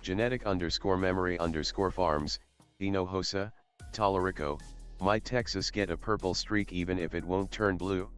Genetic_memory_farms, Hinojosa, Talarico, might Texas get a purple streak even if it won't turn blue?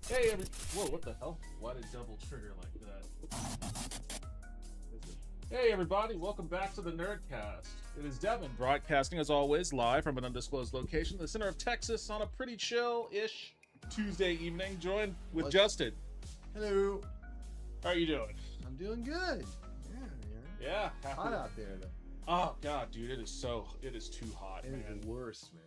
Hey, whoa, what the hell? Why did double trigger like that? Hey, everybody, welcome back to the Nerdcast. It is Devin, broadcasting as always live from an undisclosed location in the center of Texas on a pretty chill-ish Tuesday evening, joined with Justin. Hello. How are you doing? I'm doing good. Yeah. Hot out there, though. Oh, God, dude, it is too hot, It man. is the worst, man.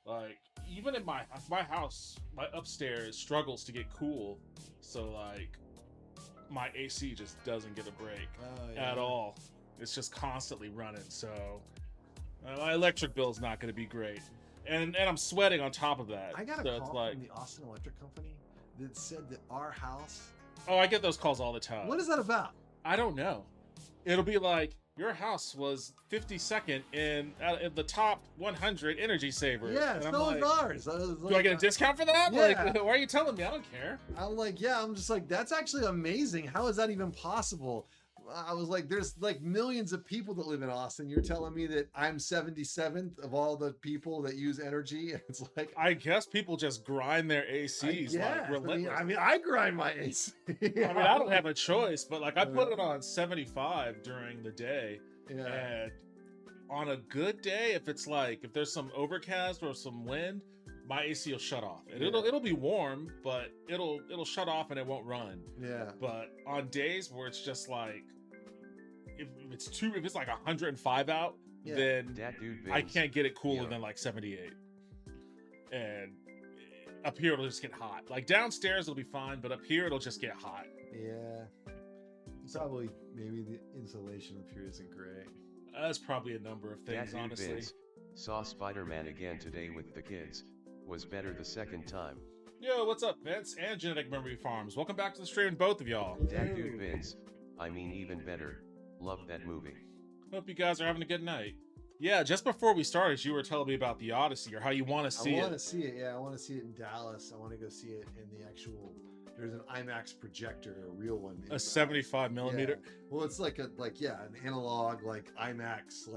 Like, even in my house, my upstairs struggles to get cool, so like my AC just doesn't get a break at all. It's just constantly running, so my electric bill is not going to be great, and I'm sweating on top of that. I got a so call it's like, from the Austin Electric Company that said that our house. oh, I get those calls all the time. What is that about? I don't know. It'll be like, your house was 52nd in the top 100 energy savers. Yeah, and so I'm is like, ours. do I get a discount for that? Yeah. Like, why are you telling me? I don't care. I'm like, yeah, I'm just like, that's actually amazing. How is that even possible? I was like, there's like millions of people that live in Austin. You're telling me that I'm 77th of all the people that use energy? It's like, I guess people just grind their ACs like relentless. I mean, I grind my AC. I don't have a choice, but like I put it on 75 during the day, Yeah. and on a good day, if there's some overcast or some wind, my AC will shut off. And it'll be warm, but it'll shut off and it won't run. Yeah. But on days where it's just like if it's like 105 out, then I can't get it cooler than like 78. And up here it'll just get hot. Like downstairs it'll be fine, but up here it'll just get hot. Yeah. Probably maybe the insulation up here isn't great. That's probably a number of things, honestly. Vince saw Spider-Man again today with the kids. Was better the second time. Yo, what's up, Vince and Genetic Memory Farms? Welcome back to the stream, both of y'all. That dude Vince, I mean even better. Love that movie. Hope you guys are having a good night. Yeah, just before we started, you were telling me about the Odyssey or how you want to see it. I want to see it. Yeah, I want to see it in Dallas. I want to go see it in the actual. There's an IMAX projector, a real one. A 75 millimeter. Yeah. Well, it's like an analog IMAX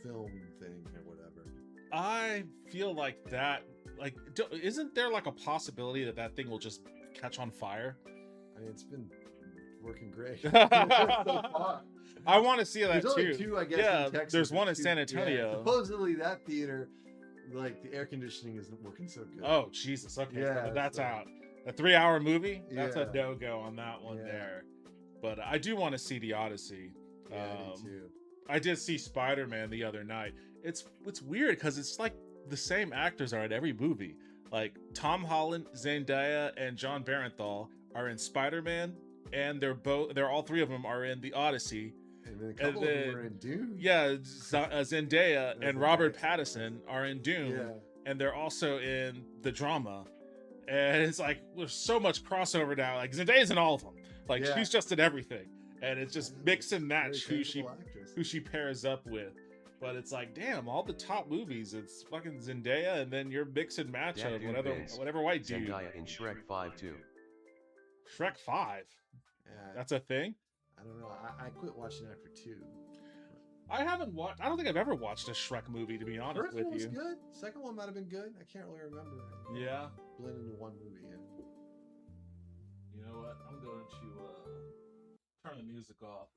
film thing or whatever. I feel like that. Like, isn't there like a possibility that thing will just catch on fire? I mean, it's been working great. I want to see that there's too. Only two, I guess. Yeah, in Texas. there's one in San Antonio. Yeah, supposedly that theater, like the air conditioning isn't working so good. Oh Jesus! Okay, yeah, so that's out. A 3-hour movie? That's yeah. a no-go on that one there. But I do want to see the Odyssey. Yeah, I do too. I did see Spider-Man the other night. It's weird because it's like the same actors are in every movie. Like Tom Holland, Zendaya, and John Barenthal are in Spider-Man, and they're all three of them are in the Odyssey. And then a couple of them are in Dune. Yeah, Zendaya and Zendaya. Robert Pattinson are in Dune, Yeah. and they're also in the drama. And it's like there's so much crossover now. Like Zendaya's in all of them. Like Yeah. she's just in everything, and it's just mix and match Very who capable actress. she pairs up with. But it's like, damn, all the top movies, it's fucking Zendaya, and then your mix and match Yeah, of dude, Vince. whatever white dude. Zendaya in Shrek 5 too. Shrek 5. Yeah, That's a thing. I don't know. I quit watching after 2. I haven't watched. I don't think I've ever watched a Shrek movie, to be honest First with one was you. good. Second one might have been good. I can't really remember. Yeah. Blend into one movie. Yeah. You know what? I'm going to turn the music off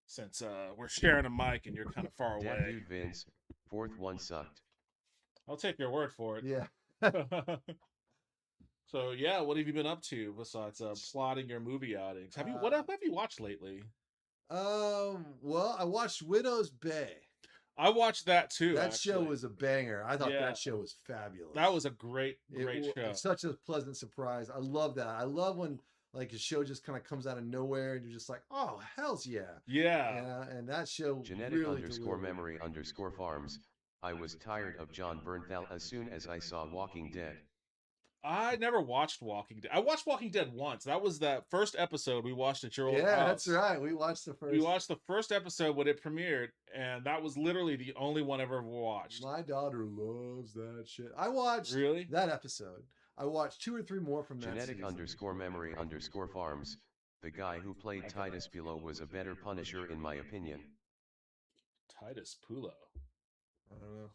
since we're sharing a mic and you're kind of far That away. dude Vince, fourth one sucked. I'll take your word for it. Yeah. So yeah, what have you been up to besides plotting your movie outings? What have you watched lately? Well, I watched Widow's Bay. I watched that too. That show actually. was a banger. I thought Yeah. that show was fabulous. That was a great It show. was such a pleasant surprise. I love that. I love when like a show just kind of comes out of nowhere and you're just like, oh, hell's yeah. Yeah. And that show Genetic really underscore delivered. memory underscore farms. I was tired of John Bernthal as soon as I saw Walking Dead. I never watched Walking Dead. I watched Walking Dead once. That was that first episode we watched at your old house. Yeah, that's right. We watched the first. We watched the first episode when it premiered, and that was literally the only one I've ever watched. My daughter loves that shit. I watched Really? that episode. I watched 2 or 3 more from that Genetic season. underscore memory underscore farms. The guy who played Titus Pilo was a better Punisher in my opinion. Titus Pulo. I don't know.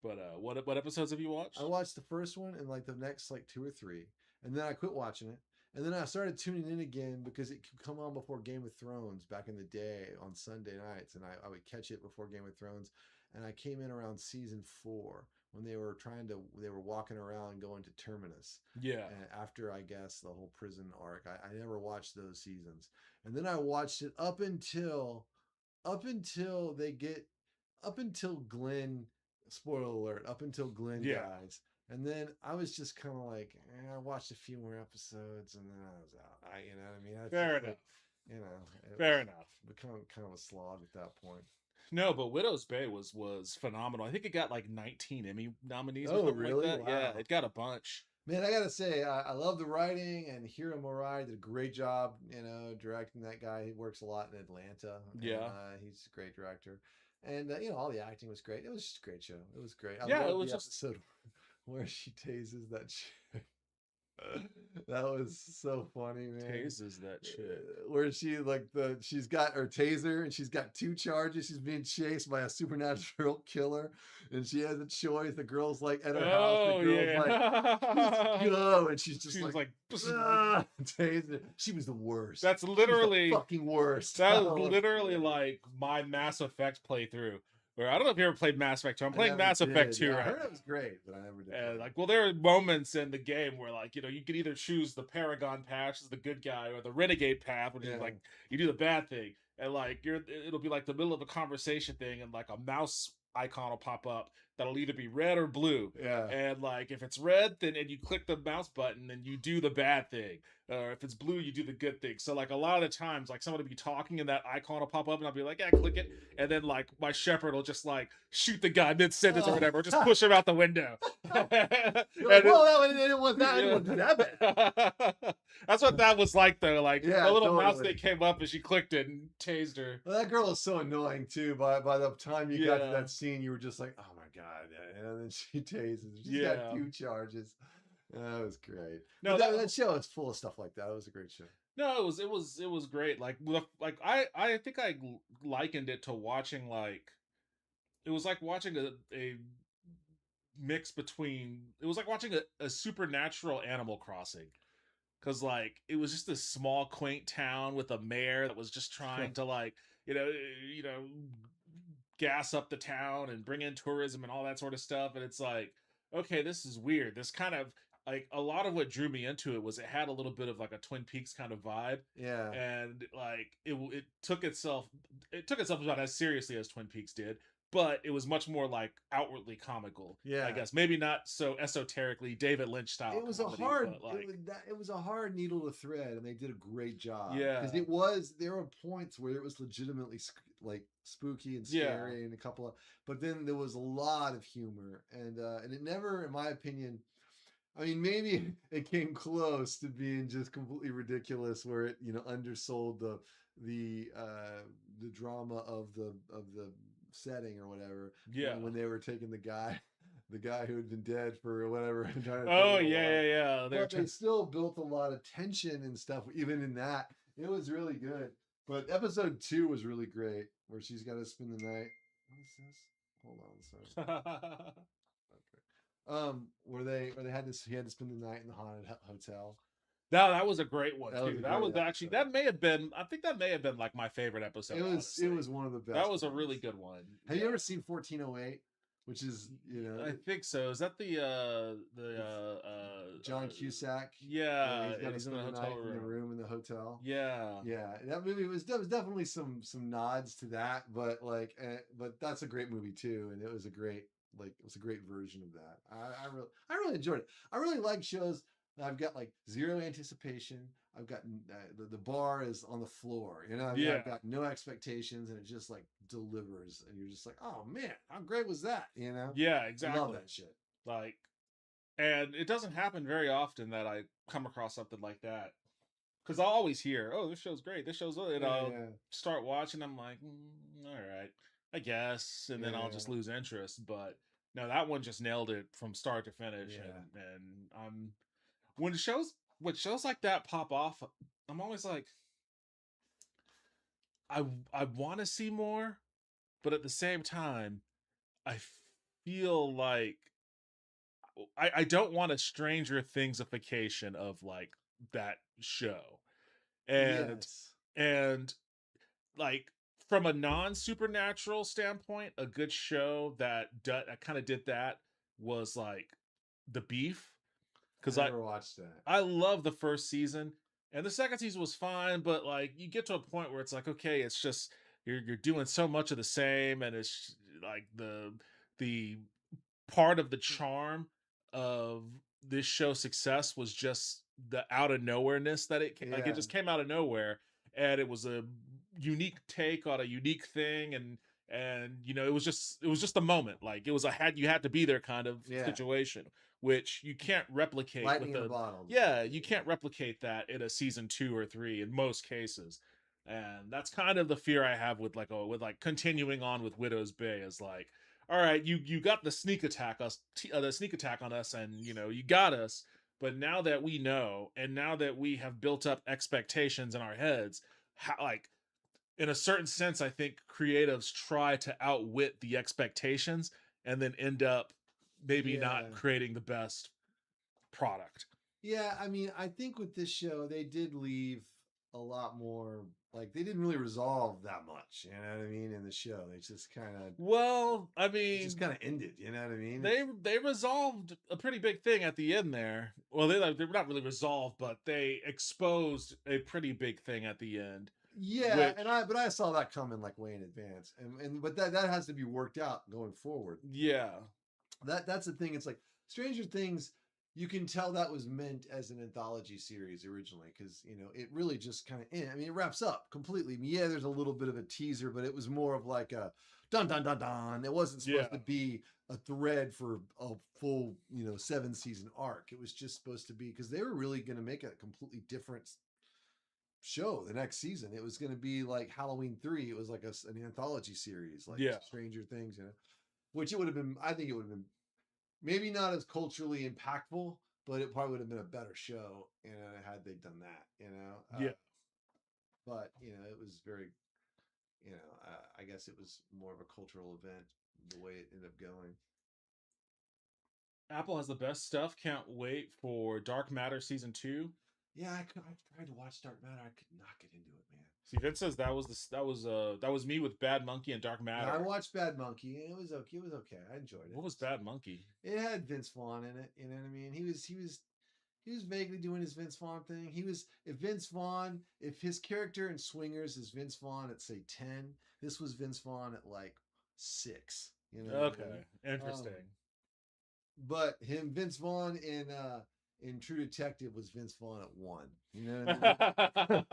But what episodes have you watched? I watched the first one and like the next like 2 or 3, and then I quit watching it. And then I started tuning in again because it could come on before Game of Thrones back in the day on Sunday nights, and I would catch it before Game of Thrones. And I came in around season 4 when they were walking around going to Terminus. Yeah. And after, I guess, the whole prison arc, I never watched those seasons. And then I watched it up until Glenn, spoiler alert, up until Glenn dies. And then I was just kind of like, I watched a few more episodes and then I was out. You know what I mean? That's Fair just enough. Like, you know, Fair enough. Become kind of a slog at that point. No, but Widow's Bay was phenomenal. I think it got like 19 Emmy nominees. Oh, or something really? Like that. Wow. Yeah, it got a bunch. Man, I gotta say, I love the writing, and Hiro Murai did a great job, directing that guy. He works a lot in Atlanta. Yeah. He's a great director. And, all the acting was great. It was just a great show. It was great. I Yeah, loved it was the just- episode where she tases that chick. That was so funny, man. Tases that shit. Where she's got her taser and she's got 2 charges. She's being chased by a supernatural killer, and she has a choice. The girl's like at her house. Oh, The girl's yeah. like, go, and she's just She was like, taser. She was the worst. that's She was literally the fucking worst. that Oh, was literally like my Mass Effect playthrough. Where I don't know if you ever played Mass Effect 2. I'm I playing never Mass Effect did. 2 Yeah, I right heard it was great, but I never did. And play it. well, there are moments in the game where you could either choose the Paragon path as the good guy or the Renegade path, which is Yeah. like you do the bad thing. And it'll be like the middle of a conversation thing, and like a mouse icon will pop up that'll either be red or blue. Yeah. And like if it's red, then and you click the mouse button and you do the bad thing. Or if it's blue, you do the good thing. So like a lot of the times, like someone will be talking and that icon will pop up and I'll be like, yeah, click it. And then like my shepherd will just like shoot the guy mid sentence or whatever, or just push him out the window. You're like, And well, they didn't want that. They didn't want that bad. That's what that was like though. Like Yeah, the little mouse totally. thing came up and she clicked it and tased her. Well, that girl is so annoying too. By the time you got to Yeah. that scene, you were just like, "Oh my god!" And then she tases. She's Yeah. got 2 charges. That was great. No, But that- that show is full of stuff like that. It was a great show. No, it was great. Like I think I likened it to watching it was like watching a mix between it was like watching a supernatural Animal Crossing. Cause like it was just this small quaint town with a mayor that was just trying to gas up the town and bring in tourism and all that sort of stuff. And it's like, okay, this is weird. This kind of like a lot of what drew me into it was it had a little bit of like a Twin Peaks kind of vibe, Yeah. and like it took itself about as seriously as Twin Peaks did, but it was much more like outwardly comical. Yeah. I guess maybe not so esoterically David Lynch style. It was comedy, a hard but, like, it was a hard needle to thread, and they did a great job. Yeah. Because there were points where it was legitimately like spooky and Yeah. scary, and a couple of, but then there was a lot of humor, and it never, in my opinion, I mean, maybe it came close to being just completely ridiculous, where it undersold the drama of the setting or whatever. Yeah. When they were taking the guy who had been dead for whatever. trying to Oh take him alive. yeah. But they still built a lot of tension and stuff. Even in that, it was really good. But episode 2 was really great, where she's got to spend the night. What is this? Hold on, sorry. Where he had to spend the night in the haunted hotel. That was a great one That was too. a That was great actually episode. that may have been, I think that may have been like my favorite episode. It was honestly. one of the best. That was a ones. really good one. Have you ever seen 1408? Which is I think so. Is that the John Cusack? Yeah, he's got to he's in spend the the night hotel in the room. room in the hotel. Yeah, Yeah, that movie was there was definitely some nods to that, but but that's a great movie too, and it was a great version of that. I really enjoyed it. I really like shows that I've got like zero anticipation. I've got the bar is on the floor, Yeah. I've got no expectations, and it just like delivers, and you're just like, oh man, how great was that? yeah, exactly. I love that shit. Like, and it doesn't happen very often that I come across something like that. Because I'll always hear, "Oh, this show's great. This show's," and I'll start watching. I'm like, all right, I guess, and then I'll just lose interest. But no, that one just nailed it from start to finish. Yeah. And I'm when shows like that pop off, I'm always like, I want to see more, but at the same time, I feel like I don't want a Stranger Thingsification of like that show. And Yes. and like from a non-supernatural standpoint, a good show that kind of did that was like The Beef, because I never watched that. I love the first season, and the second season was fine, but like you get to a point where it's like, okay, it's just you're doing so much of the same, and it's like the part of the charm of this show's success was just the out of nowhereness that like it just came out of nowhere, and it was a unique take on a unique thing, and it was just a moment, like it was you had to be there kind of situation, which you can't replicate Lightning with in a bottle. yeah, you can't replicate that in a season 2 or 3 in most cases. And that's kind of the fear I have with continuing on with Widow's Bay, is like, all right, you got the sneak attack on us, and you got us, but now that we know, and now that we have built up expectations in our heads, how, like, in a certain sense, I think creatives try to outwit the expectations and then end up maybe not creating the best product. Yeah, I mean, I think with this show, they did leave a lot more, like, they didn't really resolve that much, you know what I mean, in the show. They just kind of, well, I it mean, just kind of ended, you know what I mean? they resolved a pretty big thing at the end there. Well, they were not really resolved, but they exposed a pretty big thing at the end. Yeah, but I saw that coming like way in advance, but that has to be worked out going forward. Yeah, that's the thing. It's like Stranger Things. You can tell that was meant as an anthology series originally, because it really just kind of, I mean, it wraps up completely. I mean, yeah, there's a little bit of a teaser, but it was more of like a dun dun dun dun. It wasn't supposed to be a thread for a full 7-season arc. It was just supposed to be, because they were really going to make a completely different show the next season. It was going to be like Halloween 3. It was like an anthology series, like Stranger Things, which it would have been. I think it would have been maybe not as culturally impactful, but it probably would have been a better show, had they done that, But it was very, I guess it was more of a cultural event the way it ended up going. Apple has the best stuff. Can't wait for Dark Matter season 2. Yeah, I tried to watch Dark Matter. I could not get into it, man. See, Vince says that was me with Bad Monkey and Dark Matter. I watched Bad Monkey, and it was okay. I enjoyed it. What was Bad Monkey? It had Vince Vaughn in it. You know what I mean? He was he was vaguely doing his Vince Vaughn thing. If his character in Swingers is Vince Vaughn at say 10, this was Vince Vaughn at like 6. You know what I Okay, mean? interesting. But Vince Vaughn in True Detective was Vince Vaughn at 1. You know what I mean?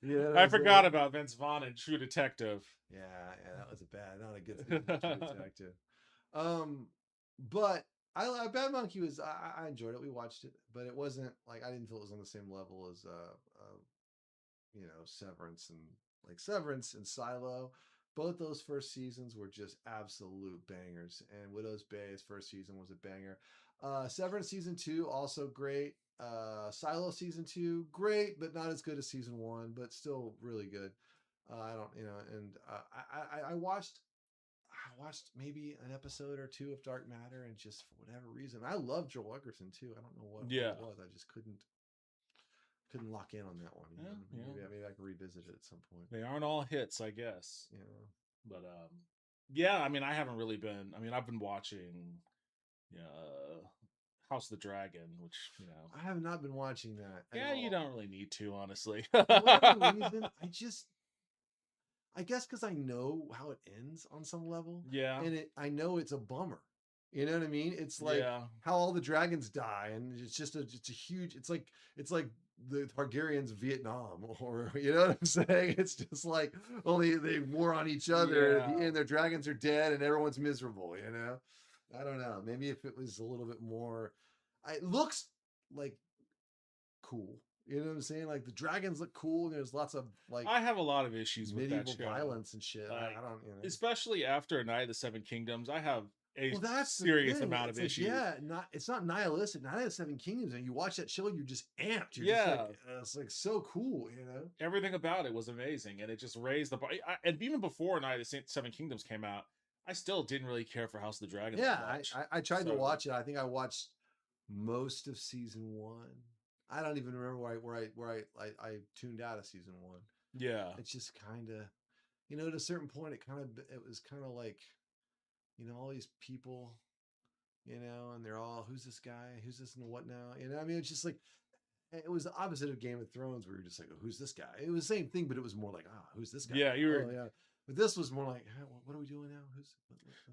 You know what I I'm forgot saying? about Vince Vaughn in True Detective. Yeah, that was not a good thing for True Detective. But Bad Monkey was I enjoyed it. We watched it, but it wasn't like I didn't feel it was on the same level as Severance and Silo. Both those first seasons were just absolute bangers, and Widow's Bay's first season was a banger. Severance season 2 also great. Silo season 2 great, but not as good as season 1, but still really good. I don't, and I watched maybe an episode or 2 of Dark Matter, and just for whatever reason, I love Joel Edgerton too. I don't know what Yeah. it was. I just couldn't lock in on that one. Yeah. Maybe I can revisit it at some point. They aren't all hits, I guess. Yeah. But yeah, I mean, I haven't really been. I mean, I've been watching House of the Dragon, which I have not been watching that. Yeah, you don't really need to, honestly. For whatever reason, I guess because I know how it ends on some level. Yeah. And I know it's a bummer. You know what I mean? It's like how all the dragons die, and it's a huge. It's like the Targaryens Vietnam, or you know what I'm saying? It's just like only they war on each other. At the end, their dragons are dead, and everyone's miserable. You know, I don't know. Maybe if it was a little bit more, it looks like cool. You know what I'm saying? Like the dragons look cool, and there's lots of like I have a lot of issues with that show. Violence and shit. Like, I don't, especially after Night of the Seven Kingdoms, I have a that's serious amount of issues. It's not nihilistic. Night of the Seven Kingdoms, and you watch that show, you're just amped. You're just like, it's like so cool, Everything about it was amazing, and it just raised the bar. And even before Night of the Seven Kingdoms came out, I still didn't really care for House of the Dragon. Yeah, I tried to watch it. I think I watched most of season 1. I don't even remember where I tuned out of season 1. Yeah, it's just kind of, at a certain point, it was kind of like, all these people, and they're all, who's this guy? Who's this and what now? I mean, it's just like, it was the opposite of Game of Thrones, where you're just like, oh, who's this guy? It was the same thing, but it was more like, who's this guy? Yeah, yeah. But this was more like, what are we doing now?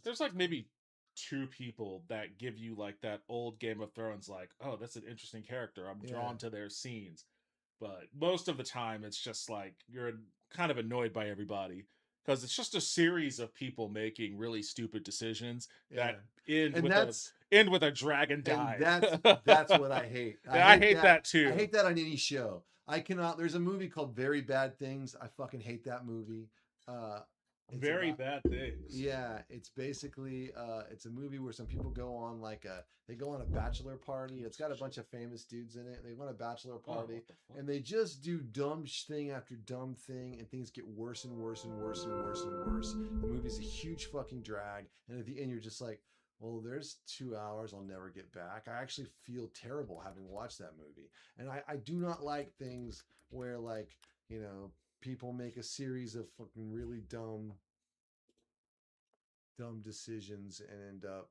There's like maybe 2 people that give you like that old Game of Thrones, like, oh, that's an interesting character. I'm drawn to their scenes. But most of the time, it's just like you're kind of annoyed by everybody, because it's just a series of people making really stupid decisions that end with a dragon dying. That's what I hate. I hate that too. I hate that on any show. I cannot. There's a movie called Very Bad Things. I fucking hate that movie. Very Bad Things. Yeah, it's basically it's a movie where some people go on they go on a bachelor party. It's got a bunch of famous dudes in it. They go on a bachelor party, and they just do dumb thing after dumb thing, and things get worse and worse and worse and worse and worse. The movie's a huge fucking drag, and at the end you're just like, well, there's 2 hours I'll never get back. I actually feel terrible having watched that movie, and I do not like things where people make a series of fucking really dumb decisions and end up,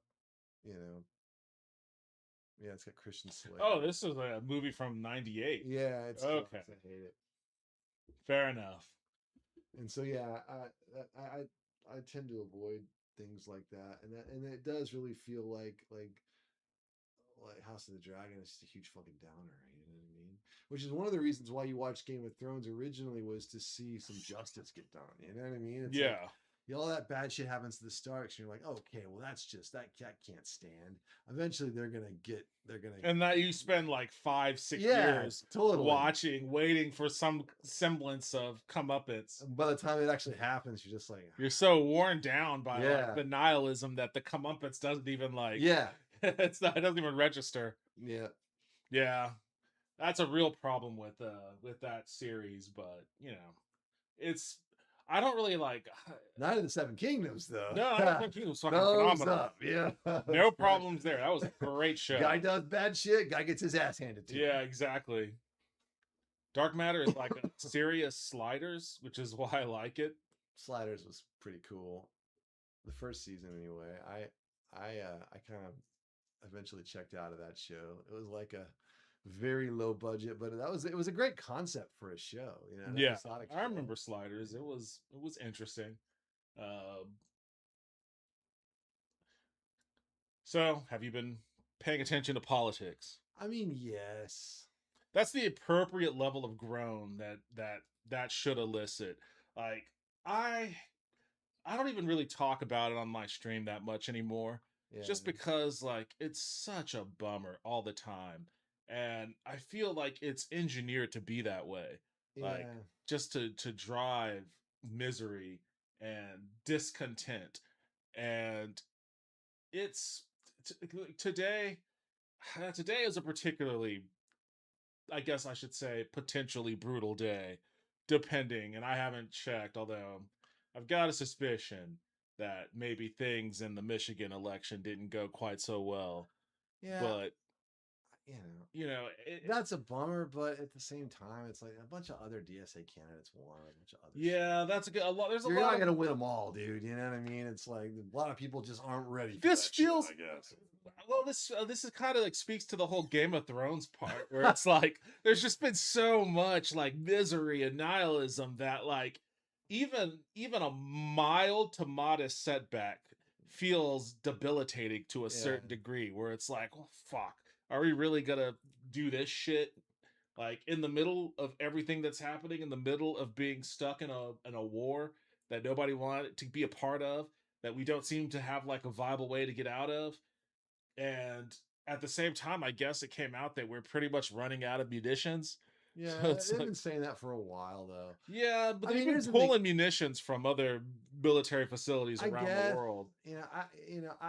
it's got Christian Slater. Oh, this is a movie from '98. Yeah, it's okay. I hate it. Fair enough. And so I tend to avoid things like that, and it does really feel like House of the Dragon is just a huge fucking downer. You know what I mean? Which is one of the reasons why you watched Game of Thrones originally, was to see some justice get done. You know what I mean? It's all that bad shit happens to the Starks, and you're like, okay, well, that's just that can't stand. Eventually, they're gonna. And that you spend like 5-6 years watching, waiting for some semblance of comeuppance. By the time it actually happens, you're just like, you're so worn down by the nihilism that the comeuppance doesn't even like. Yeah, it doesn't even register. Yeah. That's a real problem with that series, but it's. I don't really like Night of the Seven Kingdoms, though. No, Night of the Seven Kingdoms fucking phenomenal. Up. Yeah, no problems there. That was a great show. Guy does bad shit. Guy gets his ass handed to him. Yeah, exactly. Dark Matter is like a serious Sliders, which is why I like it. Sliders was pretty cool. The first season, anyway. I kind of eventually checked out of that show. It was very low budget, but it was a great concept for a show, you know, an Yeah, episodic I show. remember Sliders. It was interesting. Um, so, have you been paying attention to politics? I mean, yes. That's the appropriate level of groan that should elicit. Like I I don't even really talk about it on my stream that much anymore, Yeah. just because like it's such a bummer all the time, and I feel like it's engineered to be that way, like Yeah. just to drive misery and discontent, and it's today. Today is a particularly, I guess I should say, potentially brutal day, depending. And I haven't checked, although I've got a suspicion that maybe things in the Michigan election didn't go quite so well. Yeah. But You know, you know, that's a bummer, but at the same time, it's like a bunch of other DSA candidates won, a bunch of other yeah, that's a good. A lot. There's a You're lot. not gonna win them all, dude. You know what I mean? It's like a lot of people just aren't ready. For This that shit, feels. I guess. Well, this is kind of like speaks to the whole Game of Thrones part, where it's like there's just been so much like misery and nihilism that like even a mild to modest setback feels debilitating to a certain degree. Where it's like, well, fuck, are we really gonna do this shit? Like in the middle of everything that's happening, in the middle of being stuck in a war that nobody wanted to be a part of, that we don't seem to have like a viable way to get out of, and at the same time, I guess it came out that we're pretty much running out of munitions. Yeah, So it's they've like, been saying that for a while, though. yeah, but I they've mean, been here's the thing. pulling munitions from other military facilities I around guess, the world.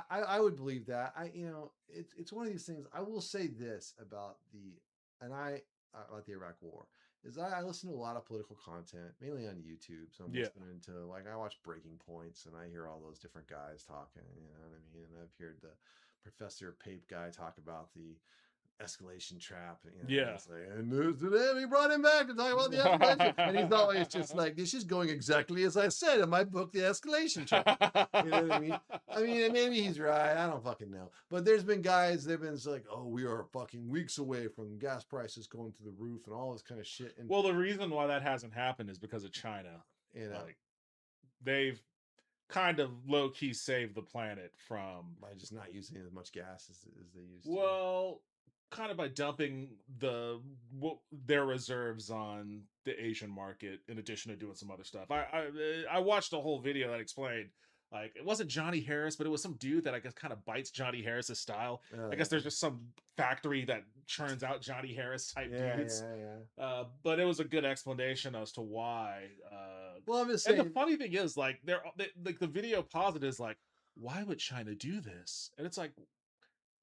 I would believe that. It's one of these things. I will say this about about the Iraq War is I listen to a lot of political content, mainly on YouTube. So I'm Yeah. listening to like I watch Breaking Points and I hear all those different guys talking. You know what I mean? And I've heard the Professor Pape guy talk about the escalation trap. You know, Yeah. it's like, and today we brought him back to talk about the escalation. And he's always just like, this is going exactly as I said in my book, The Escalation Trap. You know what I mean? I mean, maybe he's right. I don't fucking know. But there's been guys, they've been like, oh, we are fucking weeks away from gas prices going through the roof and all this kind of shit. And Well, the reason why that hasn't happened is because of China. you know, Like they've kind of low key saved the planet from, by just not using as much gas as they used to. well, kind of by dumping their reserves on the Asian market in addition to doing some other stuff. I watched a whole video that explained, like, it wasn't Johnny Harris, but it was some dude that I guess kind of bites Johnny Harris's style. I guess there's just some factory that churns out Johnny Harris type dudes. Yeah. But it was a good explanation as to why. Well, I'm just And saying. the funny thing is, like, like the video posit is like, why would China do this? And it's like,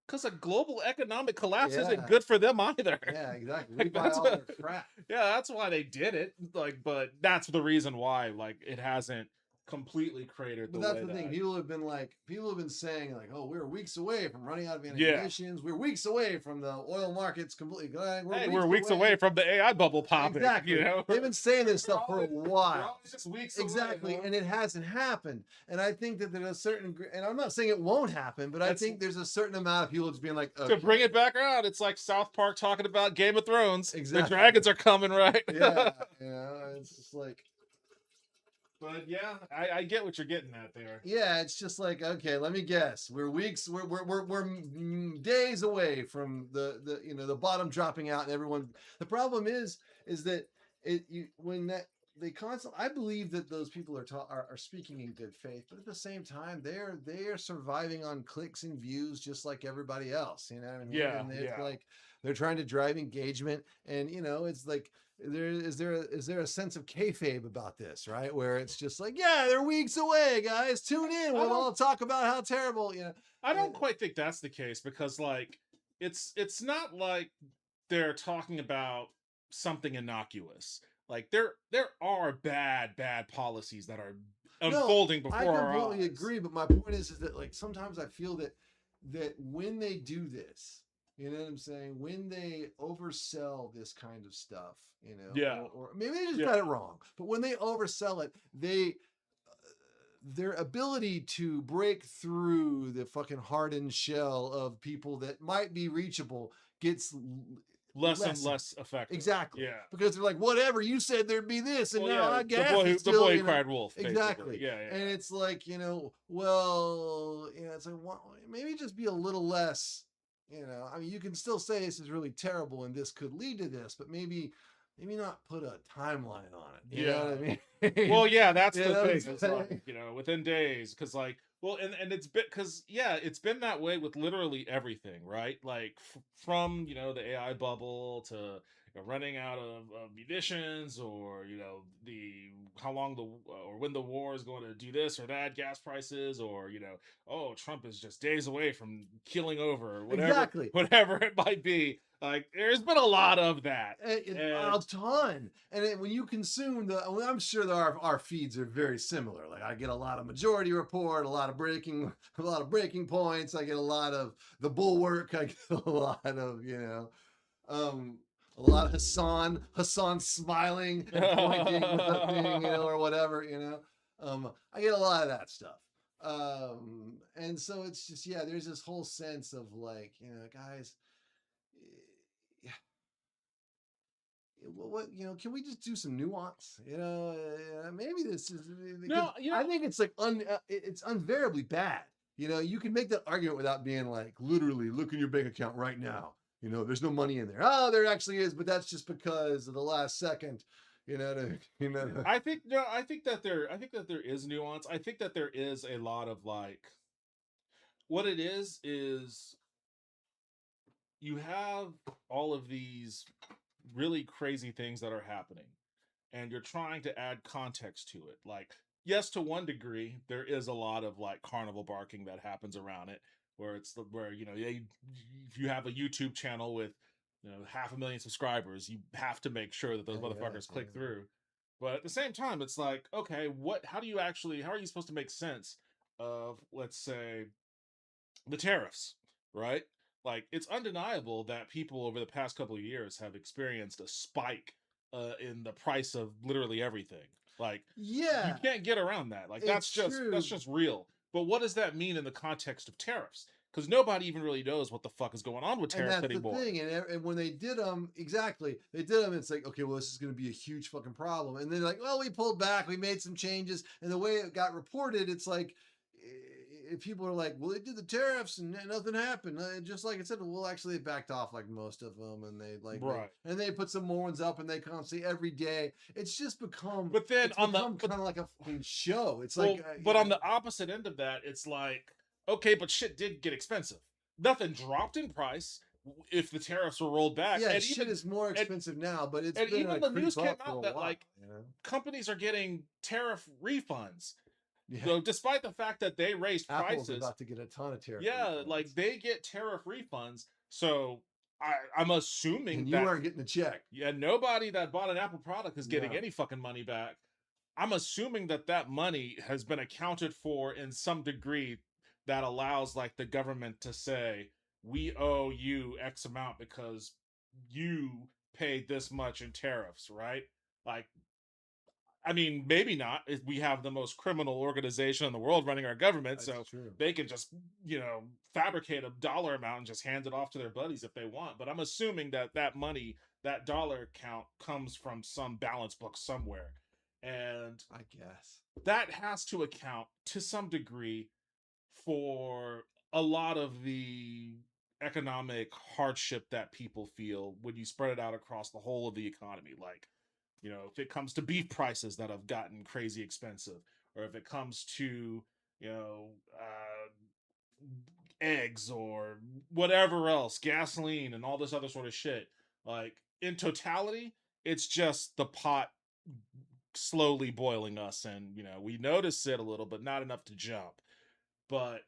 because a global economic collapse isn't good for them either. Yeah, exactly. Like, We buy that's all what- their crap. Yeah, that's why they did it. Like, but that's the reason why, like, it hasn't completely cratered But the that's way the thing. that- People have been saying like, "Oh, we're weeks away from running out of ammunitions. We're weeks away from the oil markets completely going. We're weeks away from the AI bubble popping." Exactly. You know, They've been saying this We're stuff for a always- we're while. always just weeks Exactly, away, and it hasn't happened. And I think that there's a certain, and I'm not saying it won't happen, but I That's- think there's a certain amount of people just being like, to bring it back around. It's like South Park talking about Game of Thrones. Exactly. The dragons are coming, right? yeah, you know, it's just like. But yeah, I get what you're getting at there. Yeah, it's just like, okay, let me guess. We're days away from the bottom dropping out and everyone. The problem is that I believe that those people are speaking in good faith, but at the same time they are surviving on clicks and views just like everybody else. You know what I mean? Yeah, And it's yeah. like they're trying to drive engagement, and it's like. Is there a sense of kayfabe about this, right? Where it's just like, yeah, they're weeks away, guys. Tune in. We'll all talk about how terrible, I don't quite think that's the case because, like, it's not like they're talking about something innocuous. Like there are bad policies that are unfolding before I our completely eyes. agree, but my point is that like sometimes I feel that when they do this, you know what I'm saying? When they oversell this kind of stuff, Yeah. or maybe they just got it wrong, but when they oversell it, their ability to break through the fucking hardened shell of people that might be reachable gets less and lessen. less effective. Exactly. Yeah. Because they're like, whatever, you said there'd be this, and Well, now yeah, I guess the it's boy still, who cried wolf. Basically. exactly. Yeah, yeah. And it's like, well, it's like, maybe just be a little less, I mean, you can still say this is really terrible and this could lead to this, but maybe not put a timeline on it. You know what I mean? Well, yeah, that's You the know what I'm thing. It's saying? like, within days, because like, well, and it's been because it's been that way with literally everything, right? Like from the AI bubble to running out of munitions, or the how long the or when the war is going to do this or that, gas prices, or oh, Trump is just days away from keeling over, or whatever, Exactly. whatever it might be. Like, there's been a lot of that. A ton. And when you consume I'm sure that our feeds are very similar. Like, I get a lot of Majority Report, a lot of breaking points. I get a lot of the Bulwark. I get a lot of a lot of Hassan smiling and pointing with a thing, or whatever. I get a lot of that stuff. And so it's just, there's this whole sense of like, guys, what can we just do some nuance? Maybe this is No, I think it's like it's unvariably bad. You can make that argument without being like, literally look in your bank account right now. There's no money in there. Oh, there actually is, but that's just because of the last second. I think that there is nuance. I think that there is a lot of like, what it is you have all of these really crazy things that are happening, and you're trying to add context to it. Like, yes, to one degree, there is a lot of like carnival barking that happens around it, where if you have a YouTube channel with 500,000 subscribers, you have to make sure that those motherfuckers click through. But at the same time, it's like, okay, how are you supposed to make sense of, let's say, the tariffs, right? Like, it's undeniable that people over the past couple of years have experienced a spike in the price of literally everything. Like, you can't get around that. Like, that's just real. But what does that mean in the context of tariffs? Because nobody even really knows what the fuck is going on with tariffs anymore. And that's the thing. And when they did them, it's like, okay, well, this is going to be a huge fucking problem. And then like, well, we pulled back, we made some changes, and the way it got reported, it's like, if people are like, well, they did the tariffs and nothing happened, just like I said, well, actually they backed off like most of them, and they and they put some more ones up, and they constantly every day. It's just become, but then kind of like a fucking show. It's but on the opposite end of that, it's like, okay, but shit did get expensive. Nothing dropped in price if the tariffs were rolled back. Yeah, and shit is more expensive now, but it's been even the news came out that while, companies are getting tariff refunds. Yeah. So despite the fact that they raised Apple's prices, about to get a ton of tariff. Yeah, refunds. like they get tariff refunds. So I'm assuming and you aren't getting a check. Yeah, nobody that bought an Apple product is getting any fucking money back. I'm assuming that money has been accounted for in some degree that allows like the government to say, we owe you X amount because you paid this much in tariffs, right? Like, I mean, maybe not. We have the most criminal organization in the world running our government, so they can just, fabricate a dollar amount and just hand it off to their buddies if they want. But I'm assuming that money, that dollar count, comes from some balance book somewhere. And I guess that has to account to some degree for a lot of the economic hardship that people feel when you spread it out across the whole of the economy. Like, if it comes to beef prices that have gotten crazy expensive, or if it comes to, eggs or whatever else, gasoline and all this other sort of shit, like, in totality, it's just the pot slowly boiling us, and, we notice it a little, but not enough to jump. But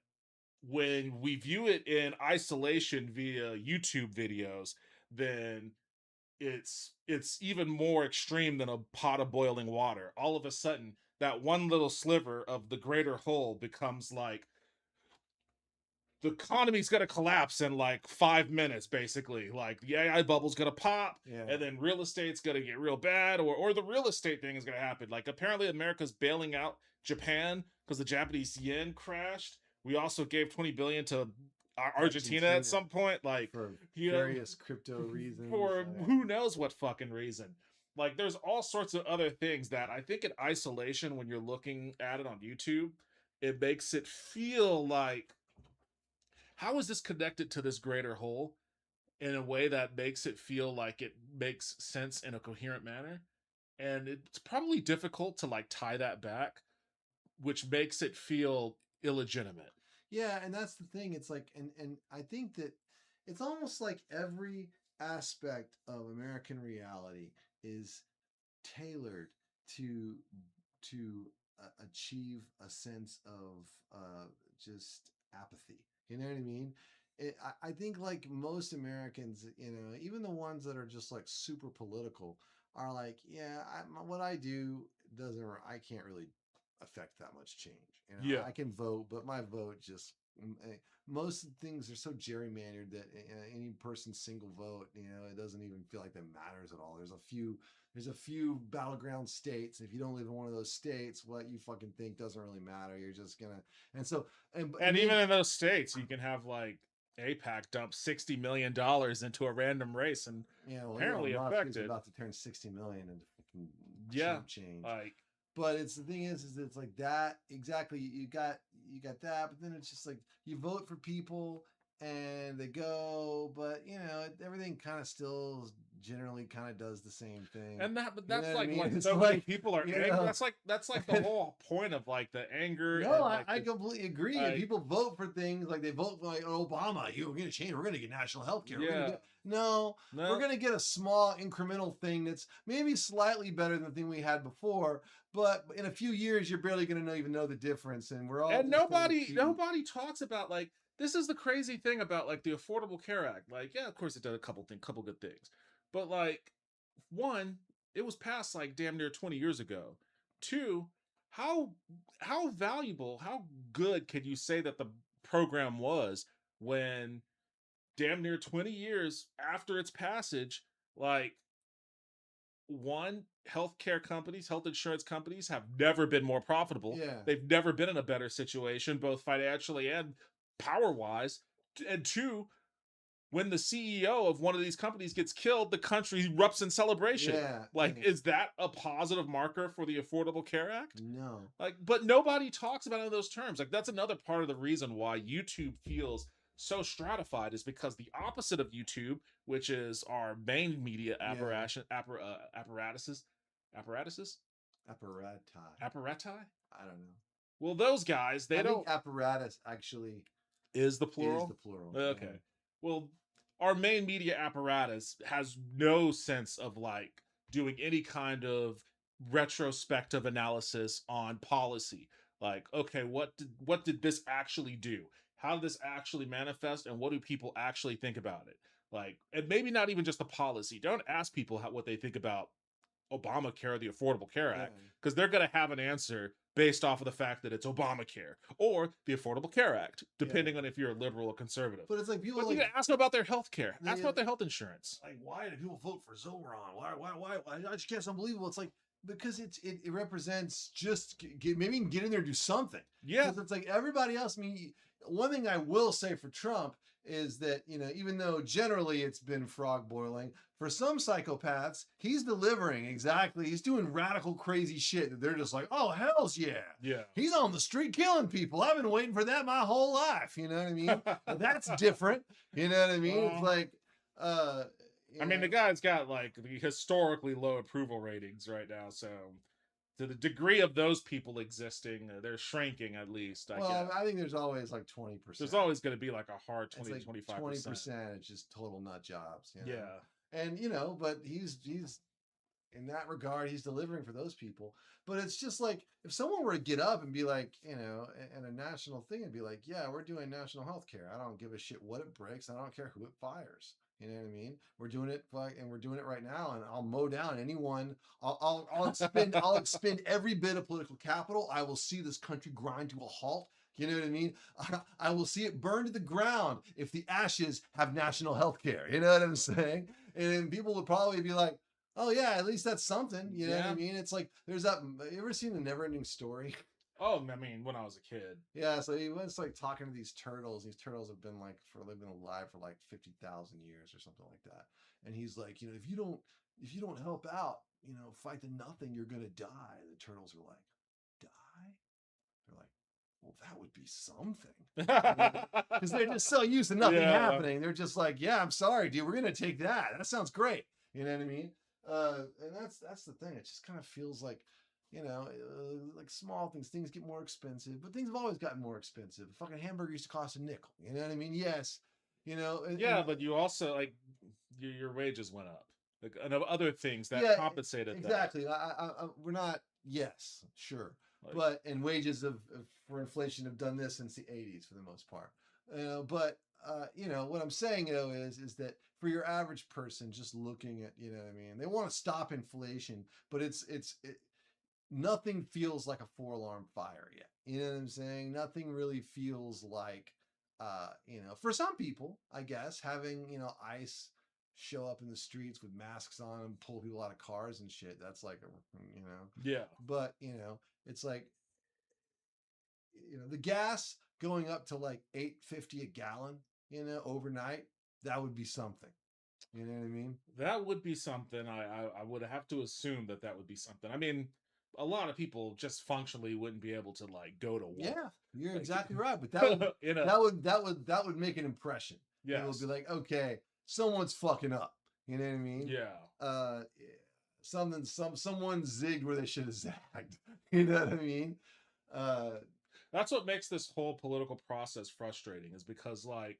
when we view it in isolation via YouTube videos, then it's even more extreme than a pot of boiling water. All of a sudden, that one little sliver of the greater whole becomes like the economy's gonna collapse in like 5 minutes, basically. Like, the AI bubble's gonna pop, and then real estate's gonna get real bad, or the real estate thing is gonna happen. Like, apparently America's bailing out Japan because the Japanese yen crashed. We also gave $20 billion to Argentina at some point, like for you know, various crypto reasons. for who knows what fucking reason. Like there's all sorts of other things that I think in isolation, when you're looking at it on YouTube, it makes it feel like, how is this connected to this greater whole in a way that makes it feel like it makes sense in a coherent manner? And it's probably difficult to like tie that back, which makes it feel illegitimate. Yeah, and that's the thing. It's like, and I think that it's almost like every aspect of American reality is tailored to achieve a sense of just apathy. You know what I mean? I think like most Americans, you know, even the ones that are just like super political, are like, yeah, what I do doesn't, I can't really affect that much change. You know, Yeah. I can vote, but my vote just most things are so gerrymandered that any person's single vote, you know, it doesn't even feel like that matters at all. There's a few battleground states. If you don't live in one of those states, what you fucking think doesn't really matter. You're just gonna, and so, And even in those states, you can have like APAC dump $60 million into a random race and yeah, well, apparently Elon Musk is affected. about to turn 60 million into fucking Yeah, change. like, but it's the thing is it's like that exactly. You got that, but then it's just like you vote for people and they go, but you know everything kind of still generally kind of does the same thing. and that, but You know that's what I like mean? what It's so many like, people are you angry. know, That's like the whole point of like the anger. no, and like I the, completely agree. like, And people vote for things like they vote for like Obama. We're going to change. We're going to get national health care. We're going to yeah, get no. no, We're going to get a small incremental thing that's maybe slightly better than the thing we had before. But in a few years, you're barely going to even know the difference. And we're all and just gonna nobody talks about like this is the crazy thing about like the Affordable Care Act. Like, yeah, of course it did a couple good things, but like one, it was passed like damn near 20 years ago. Two, how valuable, how good can you say that the program was when damn near 20 years after its passage, like one, healthcare companies, health insurance companies have never been more profitable. Yeah. They've never been in a better situation, both financially and power wise. And two, when the CEO of one of these companies gets killed, the country erupts in celebration. Yeah. Like, Yeah. is that a positive marker for the Affordable Care Act? No. Like, but nobody talks about it in those terms. Like, that's another part of the reason why YouTube feels so stratified, is because the opposite of YouTube, which is our main media apparatuses, apparati. I don't know. Well, those guys, they I don't. think apparatus actually Is the plural? is the plural. Okay. Yeah. Well, our main media apparatus has no sense of like doing any kind of retrospective analysis on policy. Like, okay, what did this actually do? How did this actually manifest, and what do people actually think about it? Like, and maybe not even just the policy. Don't ask people what they think about Obamacare, the Affordable Care Act, because they're going to have an answer based off of the fact that it's Obamacare or the Affordable Care Act, depending on if you're a liberal or conservative. But it's like people But like you can ask them about their health care. They, Ask about their health insurance. like, why do people vote for Zoran? Why? I just can't. It's unbelievable. It's like because it represents just maybe get in there and do something. Yeah. Because it's like everybody else. I mean, one thing I will say for Trump is that, you know, even though generally it's been frog boiling, for some psychopaths, he's delivering exactly. He's doing radical, crazy shit that they're just like, oh, hell's yeah. Yeah. He's on the street killing people. I've been waiting for that my whole life. You know what I mean? That's different. You know what I mean? It's like, I mean, the guy's got like the historically low approval ratings right now. So to the degree of those people existing, they're shrinking at least. I guess. I think there's always like 20%. There's always going to be like a hard 20 like to 25%. 20%. It's just total nut jobs. You know? Yeah. And, you know, but he's in that regard, he's delivering for those people. But it's just like, if someone were to get up and be like, you know, and a national thing and be like, yeah, we're doing national health care. I don't give a shit what it breaks. I don't care who it fires. You know what I mean? We're doing it, and we're doing it right now. And I'll mow down anyone. I'll expend every bit of political capital. I will see this country grind to a halt. You know what I mean? I will see it burn to the ground if the ashes have national health care. You know what I'm saying? And people would probably be like, oh yeah, at least that's something. You know what I mean? It's like, there's that, you ever seen The Never Ending Story? Oh, I mean, when I was a kid. Yeah, so he was like talking to these turtles. These turtles have been like they've been alive for like 50,000 years or something like that. And he's like, if you don't help out, fight the nothing, you're gonna die. The turtles are like, die? They're like, well, that would be something. Because they're just so used to nothing Yeah. happening. They're just like, yeah, I'm sorry, dude. We're gonna take that. That sounds great. You know what I mean? And that's the thing. It just kind of feels like, like small things. Things get more expensive, but things have always gotten more expensive. A fucking hamburger used to cost a nickel. You know what I mean? Yes. Yeah, but you also like your wages went up. Like and other things that Yeah, compensated exactly. We're not. Yes, sure. that. Like, But and wages for inflation have done this since the 80s for the most part. But what I'm saying though is that for your average person just looking at, what I mean, they want to stop inflation, but nothing feels like a four-alarm fire yet. You know what I'm saying? Nothing really feels like for some people, I guess, having, ICE show up in the streets with masks on and pull people out of cars and shit. That's like yeah. but it's like the gas going up to like $8.50 a gallon, overnight, that would be something. You know what I mean? That would be something. I would have to assume that would be something. I mean, a lot of people just functionally wouldn't be able to like go to work. Yeah, you're Like, exactly right. But that would you know, that would make an impression. yes. It would be like, okay, someone's fucking up. You know what I mean? Yeah. Someone zigged where they should have zagged. You know what I mean? That's what makes this whole political process frustrating, is because like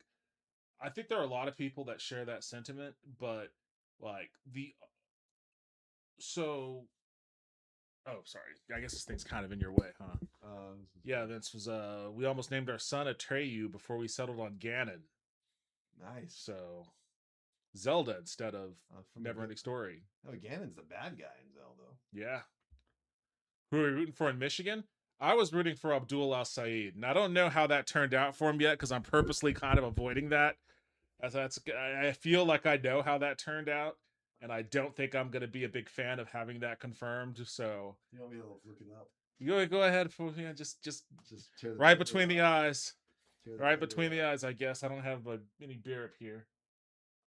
I think there are a lot of people that share that sentiment, but like so oh sorry, I guess this thing's kind of in your way, huh? Yeah, this was we almost named our son Atreyu before we settled on Ganon. Nice. So Zelda instead of Neverending Story. Oh, Ganon's the bad guy in Zelda. Yeah. Who are we rooting for in Michigan? I was rooting for Abdul Al Said, and I don't know how that turned out for him yet because I'm purposely kind of avoiding that. I feel like I know how that turned out, and I don't think I'm going to be a big fan of having that confirmed. So you want me to look it up? Go ahead for just tear the right between the off. eyes, right between the eyes. I guess I don't have any beer up here.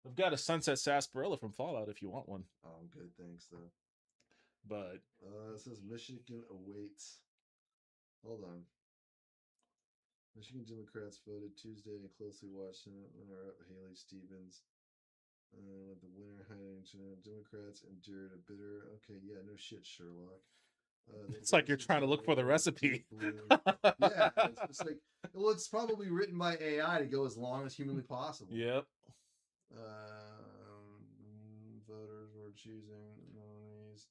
I've got a Sunset Sarsaparilla from Fallout if you want one. Oh, I'm good, thanks though. But it says Michigan awaits. Hold on. Michigan Democrats voted Tuesday and closely watched winner up Haley Stevens. With the winner hiding, Democrats endured a bitter. Okay, yeah, no shit, Sherlock. It's like you're trying to look for the recipe. Yeah, it's like, well, it's probably written by AI to go as long as humanly possible. Yep. Voters were choosing nominees.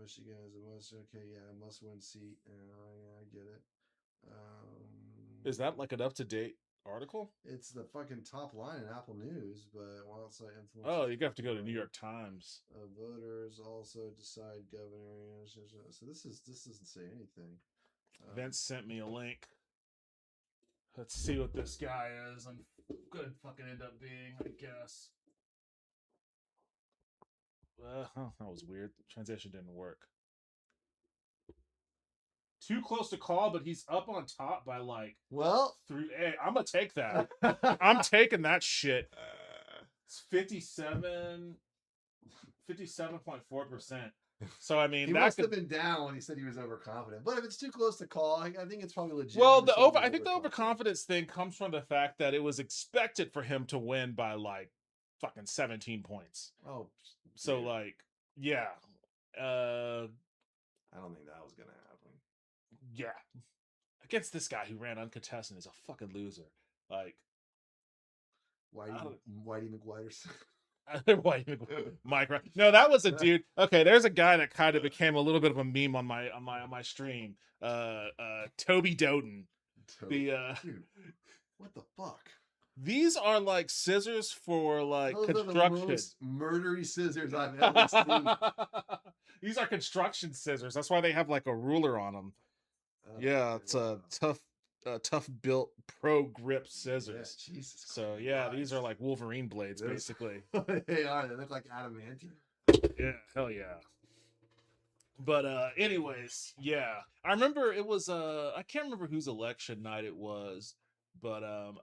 Michigan is a must. Okay, yeah, must-win seat. Yeah, I get it. Is that like an up-to-date article? It's the fucking top line in Apple News, but wildsite influence. Oh, you have to go to New York Times. Voters also decide governor. So this doesn't say anything. Vince sent me a link. Let's see what this guy is. I'm gonna fucking end up being, I guess. That was weird. The transition didn't work. Too close to call, but he's up on top by like three. Hey, I'm gonna take that. I'm taking that shit. It's 57.4%. So I mean, he must have been down when he said he was overconfident. But if it's too close to call, I think it's probably legit. Well, I think the overconfidence thing comes from the fact that it was expected for him to win by like fucking 17 points. Oh, so like, yeah. I don't think that was gonna happen. Yeah, against this guy who ran uncontested is a fucking loser. Like, Whitey McGuire. Mike, no, that was a dude. Okay, there's a guy that kind of became a little bit of a meme on my stream. Toby Doden. Dude, what the fuck? These are like scissors for like Those construction. Are the most murdery scissors I've ever seen. These are construction scissors. That's why they have like a ruler on them. Yeah, it's a tough built pro grip scissors. Yeah, Jesus so Christ. Yeah, these are like Wolverine blades, basically. They are. They look like adamantium. Yeah, hell yeah. But anyways, yeah. I remember it was I can't remember whose election night it was, but I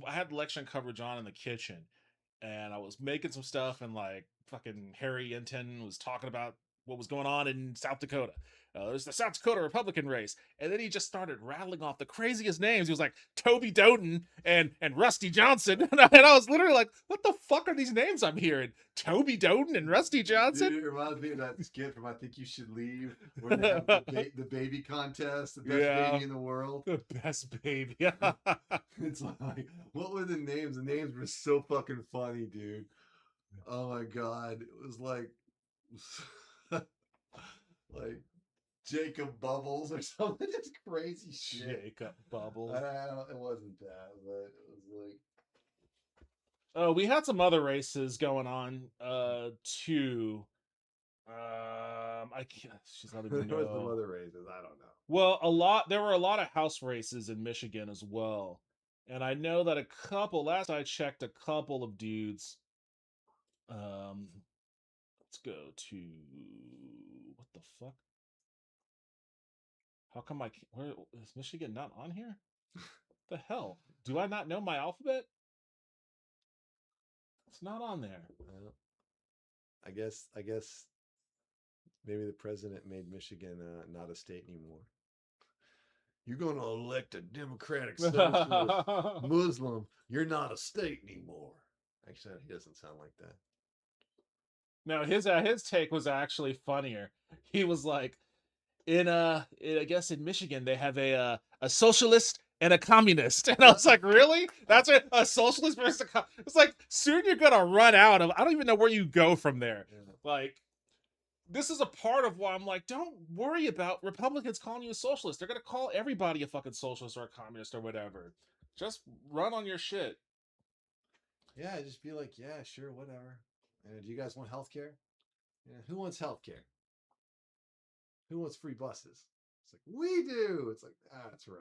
had election coverage on in the kitchen, and I was making some stuff, and like fucking Harry Enton was talking about what was going on in South Dakota. There's the South Dakota Republican race, and then he just started rattling off the craziest names. He was like Toby Doughton and Rusty Johnson, and I was literally like, "What the fuck are these names I'm hearing? Toby Doughton and Rusty Johnson?" Dude, it reminds me of that skit from I Think You Should Leave, where they have the baby contest, the best baby in the world. The best baby. It's like, what were the names? The names were so fucking funny, dude. Oh my god, it was like, like Jacob Bubbles or something, just crazy shit. Jacob Bubbles. It wasn't that, but it was like. Oh, we had some other races going on too. I can't. She's not even. There was some other races. I don't know. Well, there were a lot of house races in Michigan as well, and I know that a couple. Last I checked, a couple of dudes. Let's go to what the fuck? How come where is Michigan not on here? The hell? Do I not know my alphabet? It's not on there. I guess maybe the president made Michigan not a state anymore. You're going to elect a Democratic socialist Muslim. You're not a state anymore. Actually, he doesn't sound like that. No, his take was actually funnier. He was like, I guess in Michigan they have a socialist and a communist, and I was like, really? That's a socialist versus a communist? It's like soon you're gonna run out of. I don't even know where you go from there. Yeah. Like, this is a part of why I'm like, don't worry about Republicans calling you a socialist. They're gonna call everybody a fucking socialist or a communist or whatever. Just run on your shit. Yeah, just be like, yeah, sure, whatever. Do you guys want healthcare? Yeah, who wants healthcare? Who wants free buses? It's like, we do. It's like, that's right.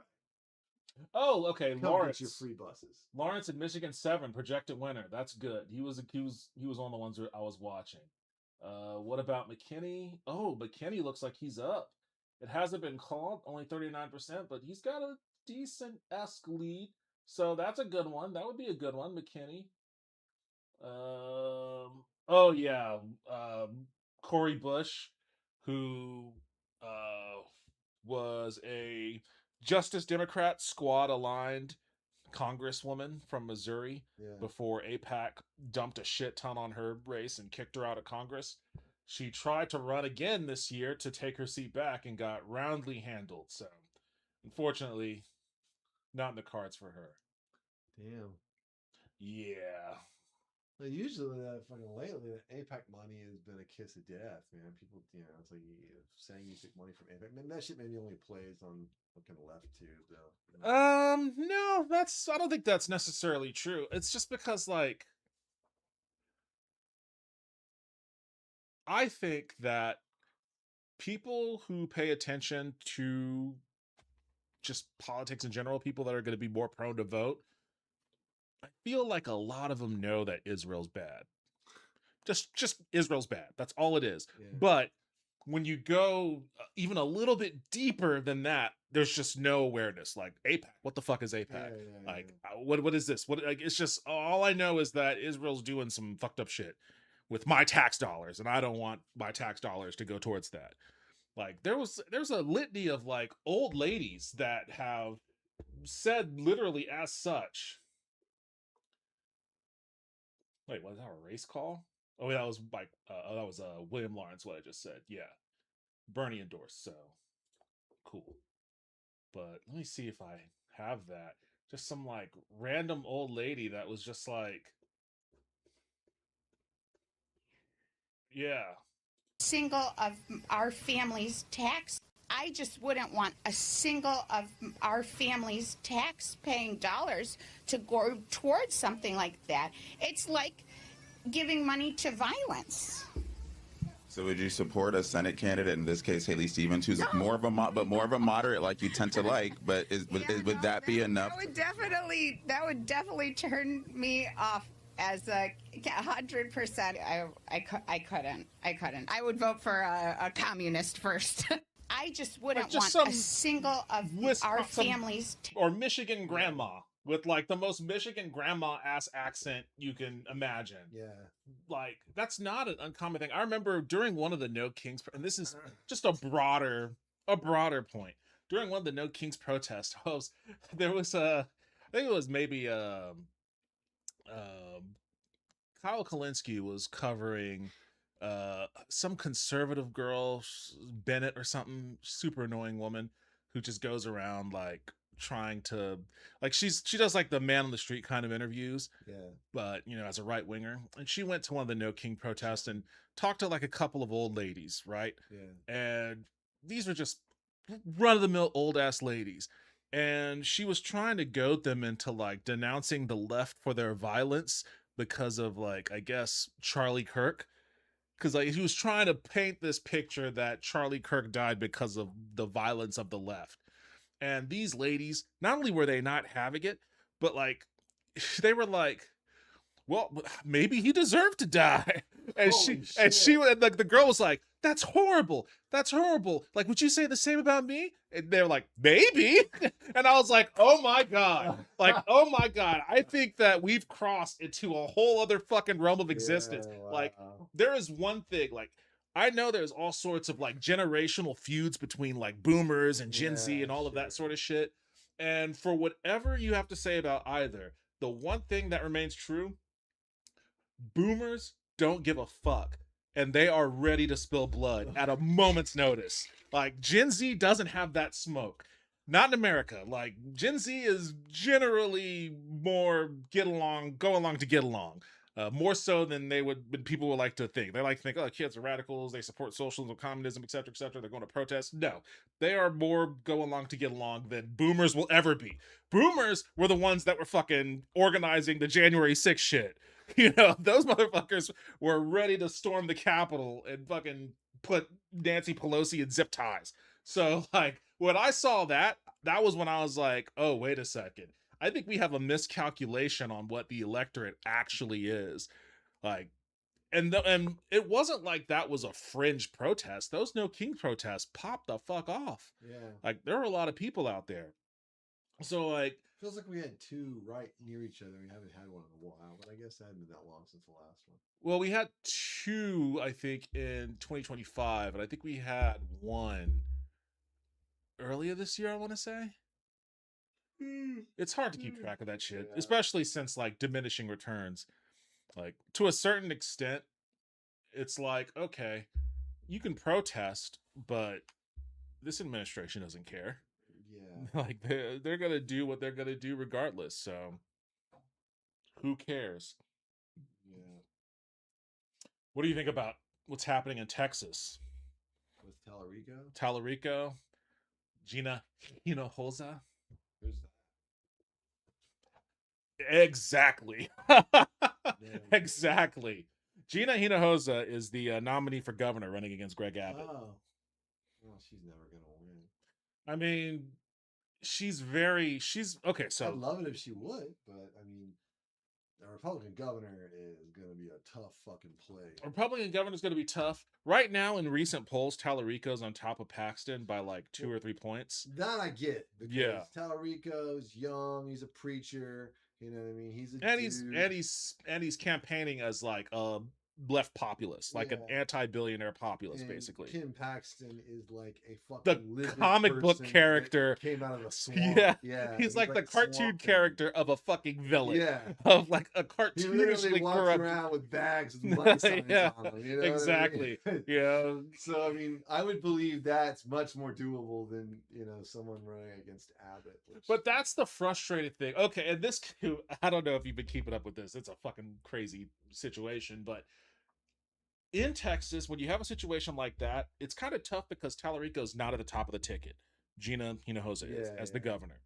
Oh, okay. Come Lawrence, get your free buses. Lawrence in Michigan 7, projected winner. That's good. He was one of the ones I was watching. What about McKinney? Oh, McKinney looks like he's up. It hasn't been called, only 39%, but he's got a decent-esque lead. So that's a good one. That would be a good one, McKinney. Oh yeah, Cori Bush, who was a Justice Democrat squad aligned congresswoman from Missouri before AIPAC dumped a shit ton on her race and kicked her out of Congress. She tried to run again this year to take her seat back and got roundly handled. So, unfortunately, not in the cards for her. Damn. Yeah. Well, usually fucking lately, the AIPAC money has been a kiss of death, man. People, it's like saying you took money from AIPAC. Man, that shit maybe only plays on fucking left too, though. No, I don't think that's necessarily true. It's just because, like, I think that people who pay attention to just politics in general, people that are going to be more prone to vote, I feel like a lot of them know that Israel's bad. Just Israel's bad. That's all it is. Yeah. But when you go even a little bit deeper than that, there's just no awareness. Like, AIPAC, what the fuck is AIPAC? Like, what is this? What, like, it's just, all I know is that Israel's doing some fucked up shit with my tax dollars, and I don't want my tax dollars to go towards that. Like, there's a litany of like old ladies that have said literally as such. Wait, was that a race call? Oh, that was like that was William Lawrence. What I just said, yeah. Bernie endorsed, so cool. But let me see if I have that. Just some like random old lady that was just like, yeah. Single of our family's tax. I just wouldn't want a single of our family's tax-paying dollars to go towards something like that. It's like giving money to violence. So would you support a Senate candidate, in this case Haley Stevens, who's more of a moderate like you tend to like, but would that be enough? That would definitely turn me off as a 100%. I couldn't. I would vote for a communist first. I just wouldn't just want a some single of our some- families. Or Michigan grandma with like the most Michigan grandma ass accent you can imagine. Yeah. Like that's not an uncommon thing. I remember during one of the No Kings, and this is just a broader point. During one of the No Kings protests, there was I think it was maybe Kyle Kalinske was covering some conservative girl, Bennett or something, super annoying woman who just goes around like trying to like she does like the man on the street kind of interviews, Yeah. but you know, as a right winger. And she went to one of the No King protests and talked to like a couple of old ladies, right? Yeah. And these were just run of the mill old ass ladies. And she was trying to goad them into like denouncing the left for their violence because of like, I guess, Charlie Kirk. Because like he was trying to paint this picture that Charlie Kirk died because of the violence of the left. And these ladies, not only were they not having it, but like they were like, well, maybe he deserved to die. And Holy she and like the girl was like, that's horrible. That's horrible. Like, would you say the same about me? And they're like, maybe. And I was like, oh my God. Like, oh my God. I think that we've crossed into a whole other fucking realm of existence. Yeah, Like, wow. there is one thing, like, I know there's all sorts of like generational feuds between like boomers and Gen Z Yeah, and all of that sure. sort of shit. And for whatever you have to say about either, the one thing that remains true, boomers don't give a fuck. And they are ready to spill blood at a moment's notice. Like Gen Z doesn't have that smoke. Not in America. Like Gen Z is generally more go along to get along. More so than people would like to think. They like to think, oh, kids are radicals, they support socialism, communism, etc., etc. They're going to protest. No, they are more go along to get along than boomers will ever be. Boomers were the ones that were fucking organizing the January 6th shit. You know, those motherfuckers were ready to storm the Capitol and fucking put Nancy Pelosi in zip ties. So, like, when I saw that was when I was like, oh, wait a second. I think we have a miscalculation on what the electorate actually is. Like, and it wasn't like that was a fringe protest. Those No King protests popped the fuck off. Yeah. Like, there were a lot of people out there. So, like, Feels like we had two right near each other. We haven't had one in a while, but I guess it hadn't been that long since the last one. well, we had two, I think, in 2025, and I think we had one earlier this year, I want to say. It's hard to keep track of that shit, Yeah. especially since like diminishing returns. Like to a certain extent, it's like, okay, you can protest, but this administration doesn't care. Yeah. Like they're gonna do what they're gonna do regardless. So who cares? Yeah. What do you think about what's happening in Texas? With Tallarico? Tallarico, Gina Hinojosa. Who's that? Exactly. Yeah. Exactly. Gina Hinojosa is the nominee for governor running against Greg Abbott. Oh. Well, she's never going to win. I mean, she's okay. I'd So love it if she would, but I mean, a Republican governor is going to be a tough fucking play. Republican governor is going to be tough. Right now, in recent polls, Tallarico's on top of Paxton by like 2 or 3 points. That I get. Because Yeah. Tallarico's young. He's a preacher. You know what I mean? He's a And dude. he's campaigning as like a left populist, like an Yeah. anti-billionaire populist, And basically. Kim Paxton is like a The fucking lizard comic book person that character. came out of the swamp. Yeah. Yeah. He's like the swamp cartoon thing. character of a fucking villain. Yeah. Of like a He literally cartoonishly walks corrupt. around with bags with money signs Yeah, on them. You know exactly. What I mean? Yeah. So I mean, I would believe that's much more doable than someone running against Abbott. Which, But that's the frustrating thing. Okay, and this, I don't know if you've been keeping up with this. It's a fucking crazy situation. But in Texas, when you have a situation like that, it's kind of tough because Tallarico's not at the top of the ticket. Gina Hinojosa is as the governor.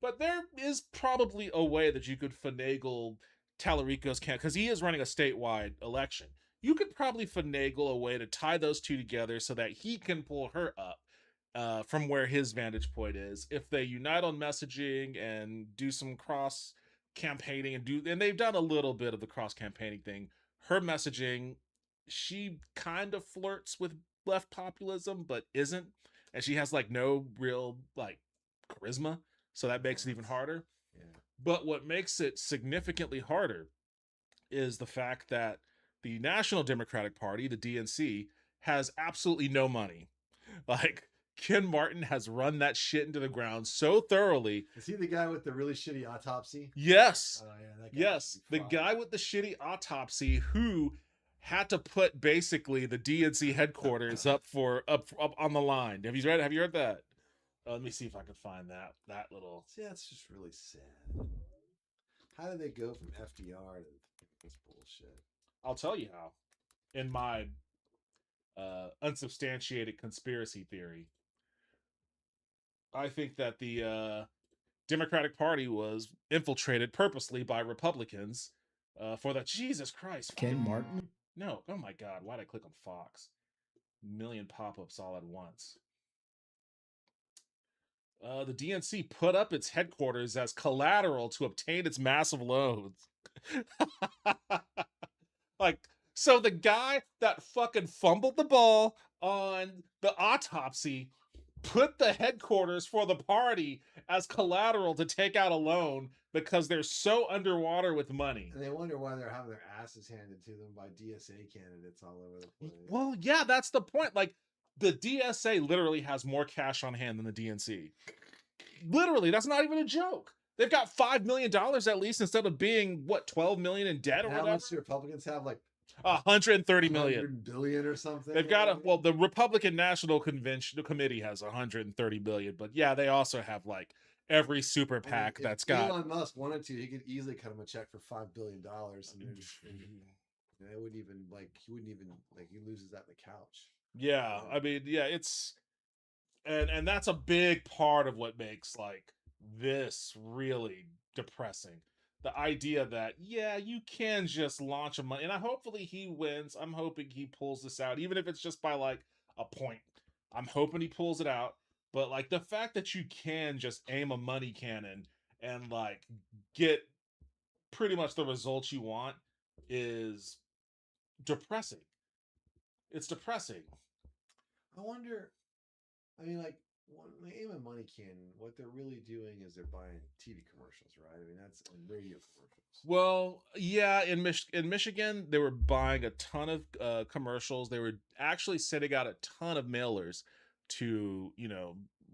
But there is probably a way that you could finagle Tallarico's because he is running a statewide election. You could probably finagle a way to tie those two together so that he can pull her up from where his vantage point is. If they unite on messaging and do some cross campaigning and they've done a little bit of the cross campaigning thing. Her messaging, she kind of flirts with left populism, but isn't, and she has like no real like charisma, so that makes it even harder. Yeah. But what makes it significantly harder is the fact that the National Democratic Party, the DNC, has absolutely no money. Like, Ken Martin has run that shit into the ground so thoroughly. Is he the guy with the really shitty autopsy? Yes. Oh yeah, that guy Yes. would be The fine. guy with the shitty autopsy who had to put basically the DNC headquarters up on the line. Have you heard that? Let me see if I can find that little. See, that's just really sad. How did they go from FDR to this bullshit? I'll tell you how. In my unsubstantiated conspiracy theory, I think that the Democratic Party was infiltrated purposely by Republicans for the Jesus Christ. Ken Martin? No. Oh my God. Why'd I click on Fox? Million pop-ups all at once. The DNC put up its headquarters as collateral to obtain its massive loans. Like, so the guy that fucking fumbled the ball on the autopsy put the headquarters for the party as collateral to take out a loan because they're so underwater with money. And they wonder why they're having their asses handed to them by DSA candidates all over the place. Well, yeah, that's the point. Like, the DSA literally has more cash on hand than the DNC. Literally, that's not even a joke. They've got $5 million at least instead of being, what, 12 million in debt or How whatever? much do Republicans have? Like 130 million. 100 billion or something? They've got the Republican National Convention Committee has 130 billion, but yeah, they also have like every super PAC if that's got. Elon Musk wanted to, he could easily cut him a check for $5 billion, and it wouldn't even he wouldn't even he loses that in the couch. Yeah, I mean, yeah, it's and that's a big part of what makes like this really depressing. The idea that yeah, you can just launch a money, and hopefully he wins. I'm hoping he pulls this out, even if it's just by like a point. I'm hoping he pulls it out. But like the fact that you can just aim a money cannon and like get pretty much the results you want is depressing. It's depressing. I wonder. I mean, like when they aim a money cannon, what they're really doing is they're buying TV commercials, right? I mean, that's and radio commercials. Well, yeah, in Michigan, they were buying a ton of commercials. They were actually sending out a ton of mailers to,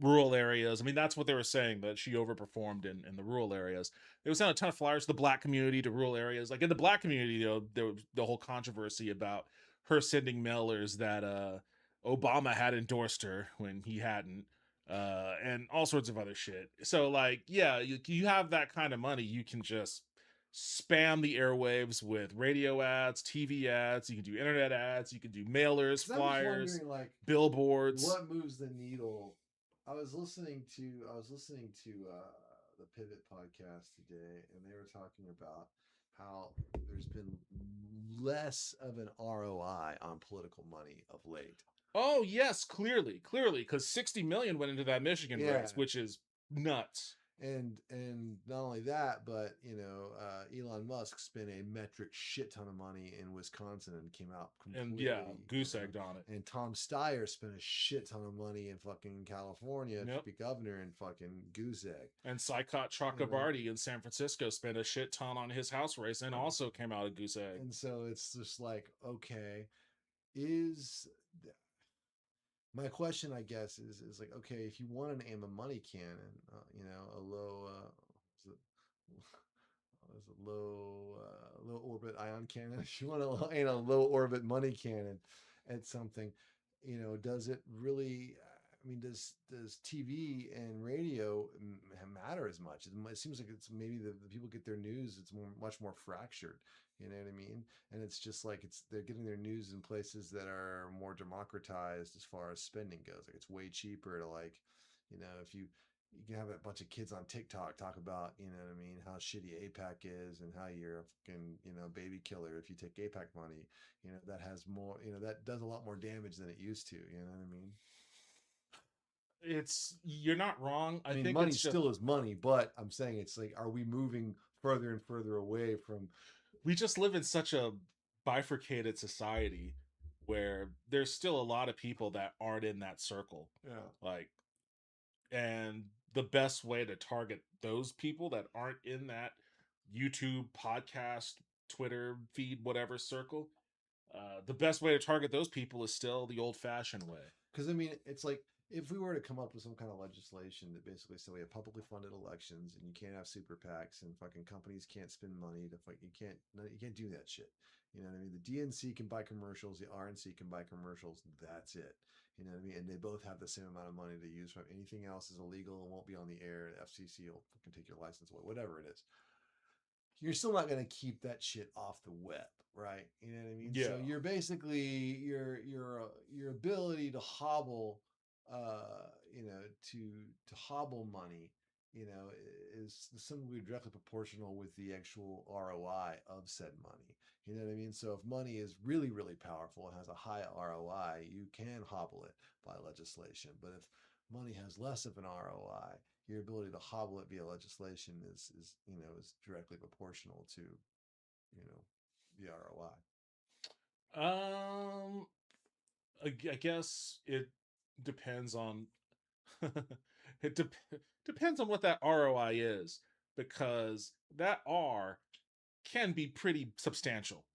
rural areas. I mean, that's what they were saying, that she overperformed in the rural areas. They were sending a ton of flyers to the black community, to rural areas. Like in the black community, there was the whole controversy about her sending mailers that Obama had endorsed her when he hadn't. And all sorts of other shit. So like, yeah, you have that kind of money, you can just spam the airwaves with radio ads, TV ads, you can do internet ads, you can do mailers, flyers, billboards. What moves the needle? I was listening to the Pivot podcast today, and they were talking about how there's been less of an ROI on political money of late. Oh yes, clearly, because 60 million went into that Michigan race, which is nuts. And not only that, but Elon Musk spent a metric shit ton of money in Wisconsin and came out completely goose egged on it. And Tom Steyer spent a shit ton of money in fucking California to be governor and fucking goose egg. And Saikat Chakrabarty in San Francisco spent a shit ton on his House race and also came out a goose egg. And so it's just like, okay, my question, I guess, is like, okay, if you want to aim a money cannon, a low orbit ion cannon, if you want to aim a low orbit money cannon at something, does it really? I mean, does TV and radio matter as much? It seems like it's maybe the people get their news. It's much more fractured. You know what I mean? And it's just like they're getting their news in places that are more democratized as far as spending goes. Like it's way cheaper to if you can have a bunch of kids on TikTok talk about, how shitty APAC is and how you're a fucking, baby killer if you take APAC money, that has more, that does a lot more damage than it used to. You know what I mean? You're not wrong. I think money still is money, but I'm saying it's like, are we moving further and further away from. We just live in such a bifurcated society where there's still a lot of people that aren't in that circle. Yeah. Like, and the best way to target those people that aren't in that YouTube, podcast, Twitter feed, whatever circle, the best way to target those people is still the old-fashioned way. Because I mean, it's like if we were to come up with some kind of legislation that basically said we have publicly funded elections and you can't have super PACs and fucking companies can't spend money to you can't do that shit. You know what I mean? The DNC can buy commercials, the RNC can buy commercials. That's it. You know what I mean? And they both have the same amount of money to use. From anything else is illegal and won't be on the air. The FCC will fucking take your license away, whatever it is. You're still not going to keep that shit off the web, right? You know what I mean? Yeah. So you're basically your ability to hobble, to hobble money, is similarly directly proportional with the actual ROI of said money. You know what I mean? So if money is really, really powerful and has a high ROI, you can hobble it by legislation. But if money has less of an ROI, your ability to hobble it via legislation is directly proportional to, the ROI. I guess it depends on depends on what that ROI is, because that R can be pretty substantial.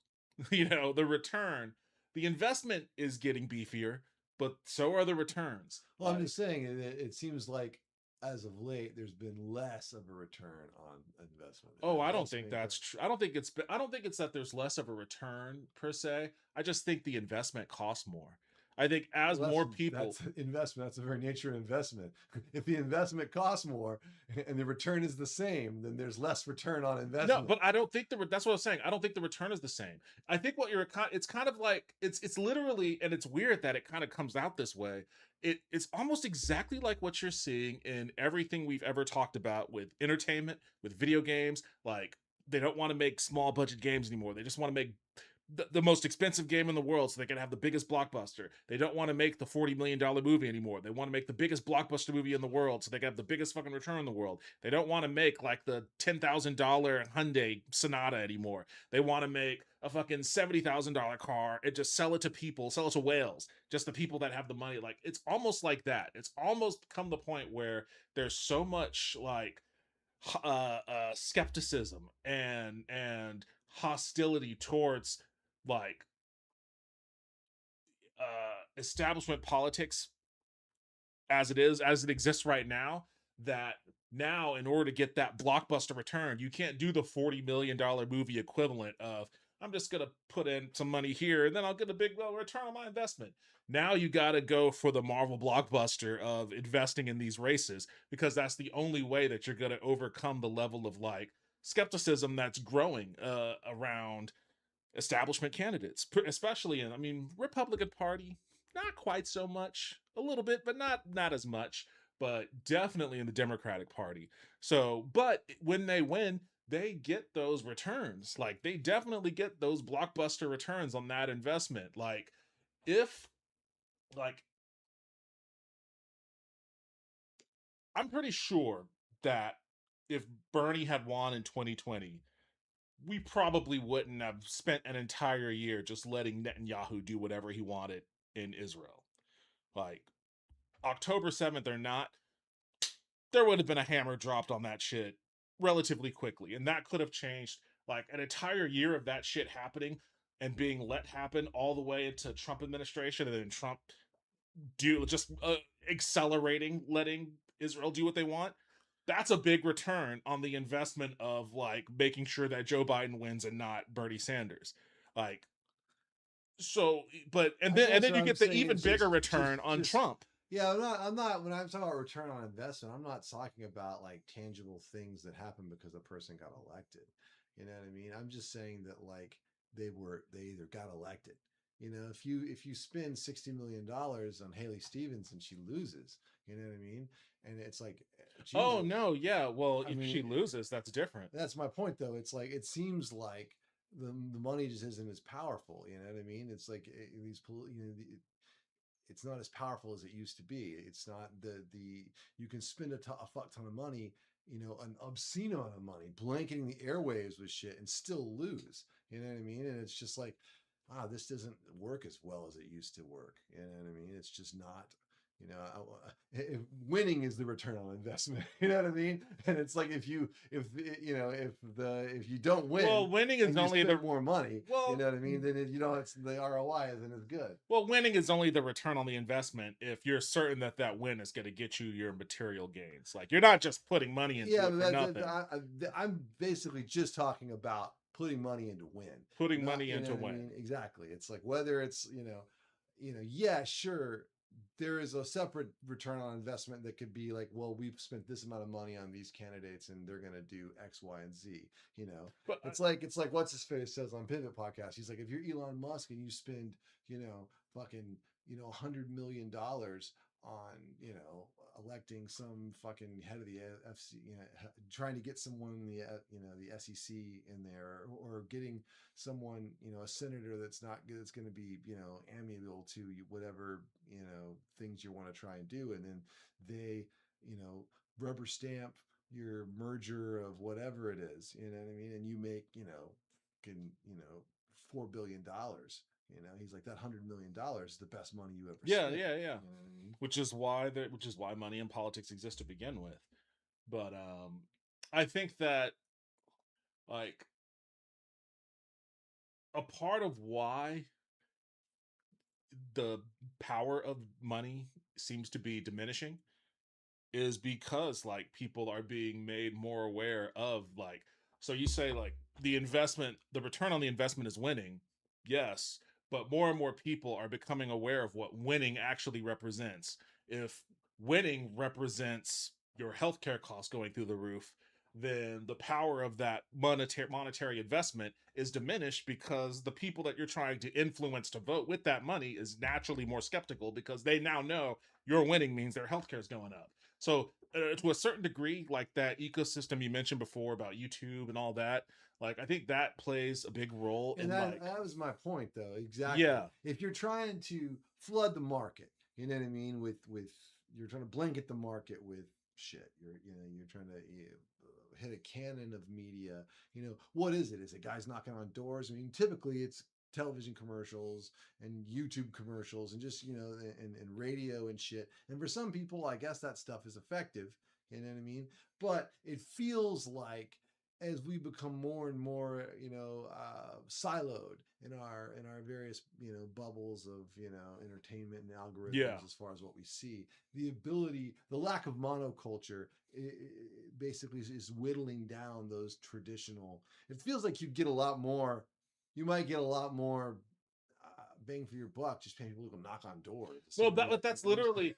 The return, the investment is getting beefier, but so are the returns. Well, I'm just saying it seems like as of late there's been less of a return on investment. Oh, I don't think that's true. I don't think it's that there's less of a return per se. I just think the investment costs more. I think as more people, that's investment. That's the very nature of investment. If the investment costs more and the return is the same, then there's less return on investment. No, but I don't think that's what I'm saying. I don't think the return is the same. I think it's kind of like it's literally, and it's weird that it kind of comes out this way. It's almost exactly like what you're seeing in everything we've ever talked about with entertainment, with video games. Like, they don't want to make small budget games anymore. They just want to make the most expensive game in the world so they can have the biggest blockbuster. They don't want to make the $40 million movie anymore. They want to make the biggest blockbuster movie in the world so they can have the biggest fucking return in the world. They don't want to make like the $10,000 Hyundai Sonata anymore. They want to make a fucking $70,000 car and just sell it to people, sell it to whales, just the people that have the money. Like, it's almost like that. It's almost come the point where there's so much like skepticism and hostility towards like establishment politics as it exists right now, that now in order to get that blockbuster return, you can't do the $40 million movie equivalent of, I'm just gonna put in some money here and then I'll get a big return on my investment. Now you gotta go for the Marvel blockbuster of investing in these races, because that's the only way that you're gonna overcome the level of like skepticism that's growing around establishment candidates, especially in, I mean, Republican Party, not quite so much, a little bit, but not as much, but definitely in the Democratic Party. So, but when they win, they get those returns. Like, they definitely get those blockbuster returns on that investment. Like, I'm pretty sure that if Bernie had won in 2020, we probably wouldn't have spent an entire year just letting Netanyahu do whatever he wanted in Israel. Like, October 7th or not, there would have been a hammer dropped on that shit relatively quickly. And that could have changed like an entire year of that shit happening and being let happen all the way into Trump administration, and then Trump accelerating, letting Israel do what they want. That's a big return on the investment of like making sure that Joe Biden wins and not Bernie Sanders. Like, so, but and then you get the even bigger return on Trump. Yeah, I'm not when I'm talking about return on investment, I'm not talking about like tangible things that happen because a person got elected. You know what I mean? I'm just saying that like they either got elected. If you spend $60 million on Haley Stevens and she loses, you know what I mean? And it's like, Jesus. Oh no, yeah. Well, if she loses, that's different. That's my point, though. It's like it seems like the money just isn't as powerful. You know what I mean? It's like it's not as powerful as it used to be. It's not you can spend a fuck ton of money you know, an obscene amount of money, blanketing the airwaves with shit and still lose. You know what I mean? And it's just like, wow, this doesn't work as well as it used to work. You know what I mean? It's just not, you know, if winning is the return on investment. You know what I mean? And it's like if you don't win, Well, winning is and you only spend the more money. well, You know what I mean? Then you know, it's the ROI isn't as good. well, winning is only the return on the investment if you're certain that that win is going to get you your material gains. Like you're not just putting money into Yeah, it for but nothing. I'm basically just talking about putting money into win. Putting Not- money you know into what I win. mean? Exactly. It's like whether it's yeah, sure. There is a separate return on investment that could be like, well, we've spent this amount of money on these candidates, and they're going to do X, Y, and Z. You know, But it's like what's his face says on Pivot Podcast. He's like, if you're Elon Musk and you spend fucking $100 million on electing some fucking head of the FC, trying to get someone in the SEC in there, or getting someone, a senator that's going to be, amiable to you, whatever, things you want to try and do. And then they, rubber stamp your merger of whatever it is, you know what I mean? And you make, $4 billion. He's like, that $100 million is the best money you ever yeah, spent. yeah, yeah. You know what I mean? Which is why money and politics exist to begin with. But I think that like a part of why the power of money seems to be diminishing is because like people are being made more aware of like, so you say like the return on the investment is winning, yes, but more and more people are becoming aware of what winning actually represents. If winning represents your healthcare costs going through the roof, then the power of that monetary investment is diminished because the people that you're trying to influence to vote with that money is naturally more skeptical because they now know your winning means their healthcare is going up. So to a certain degree, like that ecosystem you mentioned before about YouTube and all that, like I think that plays a big role And in that was my point, though. Exactly. Yeah. If you're trying to flood the market, you know what I mean, with you're trying to blanket the market with shit. You're trying to hit a cannon of media. What is it? Is it guys knocking on doors? I mean, typically it's television commercials and YouTube commercials and just and radio and shit. And for some people, I guess that stuff is effective. You know what I mean? But it feels like as we become more and more, siloed in our various, bubbles of, entertainment and algorithms, Yeah. as far as what we see, the lack of monoculture basically is whittling down those traditional. It feels like you might get a lot more bang for your buck just paying people to go knock on doors. Well, that's literally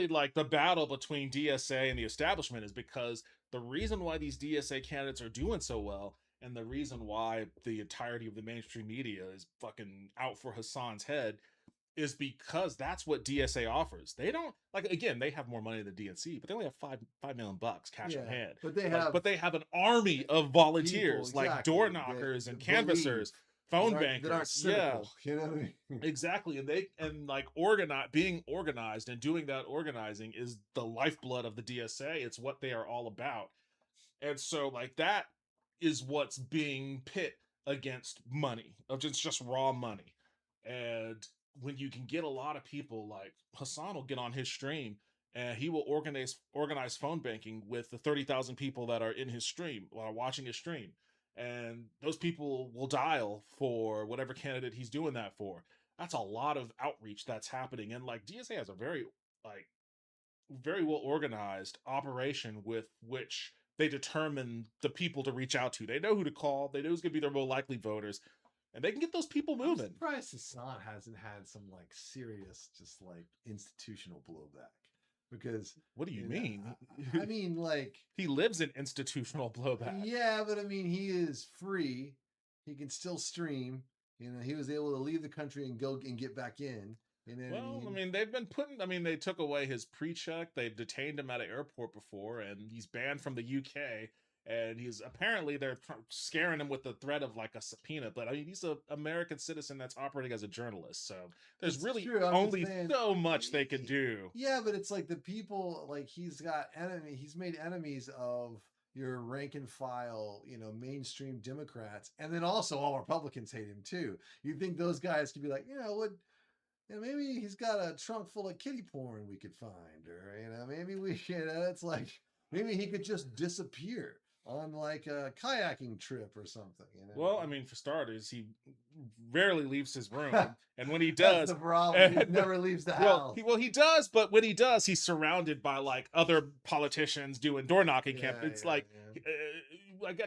like the battle between DSA and the establishment is because the reason why these DSA candidates are doing so well and the reason why the entirety of the mainstream media is fucking out for Hassan's head is because that's what DSA offers. They don't again, they have more money than DNC, but they only have $5 million cash in hand. But they have an army of volunteers, people, like exactly, door knockers that and canvassers, believe, phone that aren't bankers. cynical, you know what I mean? Exactly. And like being organized and doing that organizing is the lifeblood of the DSA. It's what they are all about. And so like that is what's being pit against money, of just raw money. And when you can get a lot of people, like Hassan will get on his stream and he will organize phone banking with the 30,000 people that are in his stream while watching his stream. And those people will dial for whatever candidate he's doing that for. That's a lot of outreach that's happening. And like DSA has a very well organized operation with which they determine the people to reach out to. They know who to call. They know who's going to be their more likely voters, and they can get those people I'm moving. surprised Hassan hasn't had some like serious, just like institutional blowback. Because What do you mean? I mean, like, he lives in institutional blowback. Yeah, but I mean, he is free. He can still stream. He was able to leave the country and go and get back in. Well, I mean, they took away his pre-check. They've detained him at an airport before, and he's banned from the UK. and he's apparently they're scaring him with the threat of like a subpoena. But I mean, he's an American citizen that's operating as a journalist, so there's It's really true, I'm just only saying, so much they can do. Yeah, but it's like the people, like he's made enemies of your rank and file, mainstream Democrats, and then also all Republicans hate him too. You think those guys could be like, maybe he's got a trunk full of kitty porn we could find, or maybe it's like maybe he could just disappear on like a kayaking trip or something. Well, I mean, for starters, he rarely leaves his room, and when he That's does, the problem. He never leaves the house. he does, but when he does, he's surrounded by like other politicians doing door knocking camp. It's like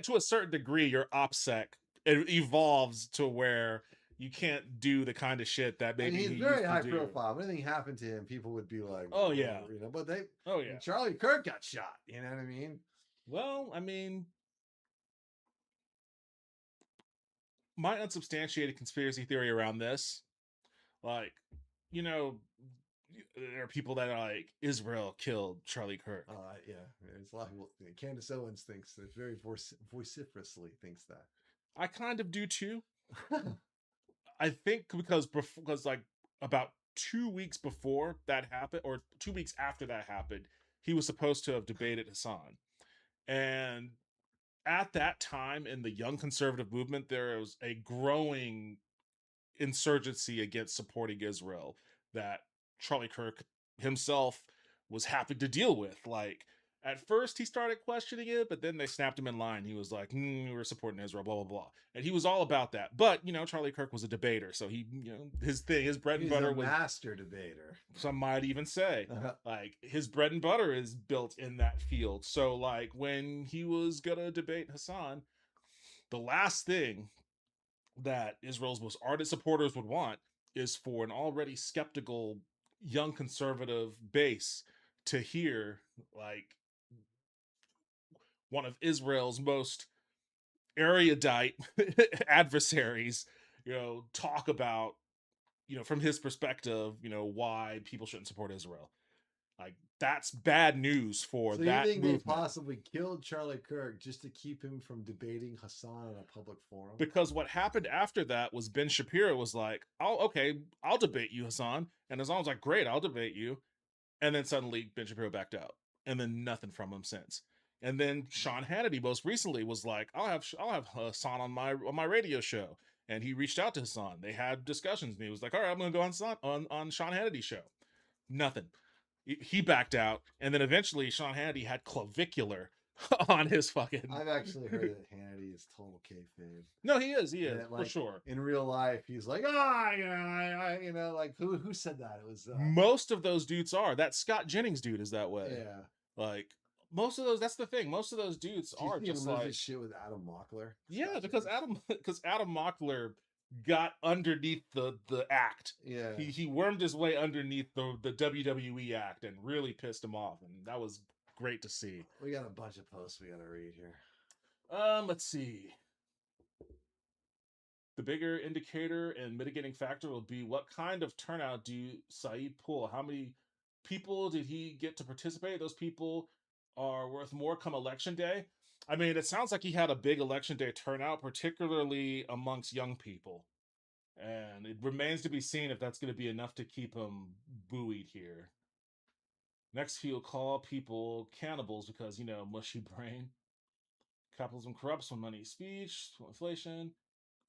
to a certain degree, your OPSEC it evolves to where you can't do the kind of shit that maybe he's he very used to high do. profile. If anything happened to him, people would be like, Oh, yeah. But Oh yeah. Charlie Kirk got shot. You know what I mean? Well, I mean, my unsubstantiated conspiracy theory around this, like, there are people that are like, Israel killed Charlie Kirk. Yeah. There's a lot of people. Candace Owens thinks that very vociferously thinks that. I kind of do too. I think because like about 2 weeks before that happened, or 2 weeks after that happened, he was supposed to have debated Hassan. And at that time in the young conservative movement, there was a growing insurgency against supporting Israel that Charlie Kirk himself was having to deal with. Like, at first he started questioning it, but then they snapped him in line. He was like, we're supporting Israel, blah, blah, blah. And he was all about that. But, Charlie Kirk was a debater. So he, his bread and butter was master debater. Some might even say. Like, his bread and butter is built in that field. So, like, when he was going to debate Hassan, the last thing that Israel's most ardent supporters would want is for an already skeptical young conservative base to hear, like, one of Israel's most erudite adversaries, talk about, from his perspective, why people shouldn't support Israel. Like, that's bad news for so that you think movement. they possibly killed Charlie Kirk just to keep him from debating Hassan in a public forum? Because what happened after that was Ben Shapiro was like, I'll debate you, Hassan. And Hassan was like, great, I'll debate you. And then suddenly Ben Shapiro backed out. And then nothing from him since. And then Sean Hannity most recently was like, I'll have Hassan on my radio show. And he reached out to Hassan. They had discussions, and he was like, all right, I'm gonna go on Sean Hannity's show. Nothing. He backed out, and then eventually Sean Hannity had clavicular on his fucking. I've actually heard that Hannity is total kayfabe. No, he is Like, for sure. In real life, he's like, like who said that? It was most of those dudes are. That Scott Jennings dude is that way. Yeah. Like, most of those, that's the thing. Most of those dudes are just like this shit with Adam Mockler. Yeah, because Adam Mockler got underneath the act. Yeah. He wormed his way underneath the WWE act and really pissed him off, and that was great to see. We got a bunch of posts we gotta read here. Let's see. The bigger indicator and mitigating factor will be what kind of turnout do Saeed pull? How many people did he get to participate? Those people are worth more come election day. I mean, it sounds like he had a big election day turnout, particularly amongst young people. And it remains to be seen if that's going to be enough to keep him buoyed here. Next, he'll call people cannibals because, mushy brain. Capitalism corrupts when money is speech, inflation.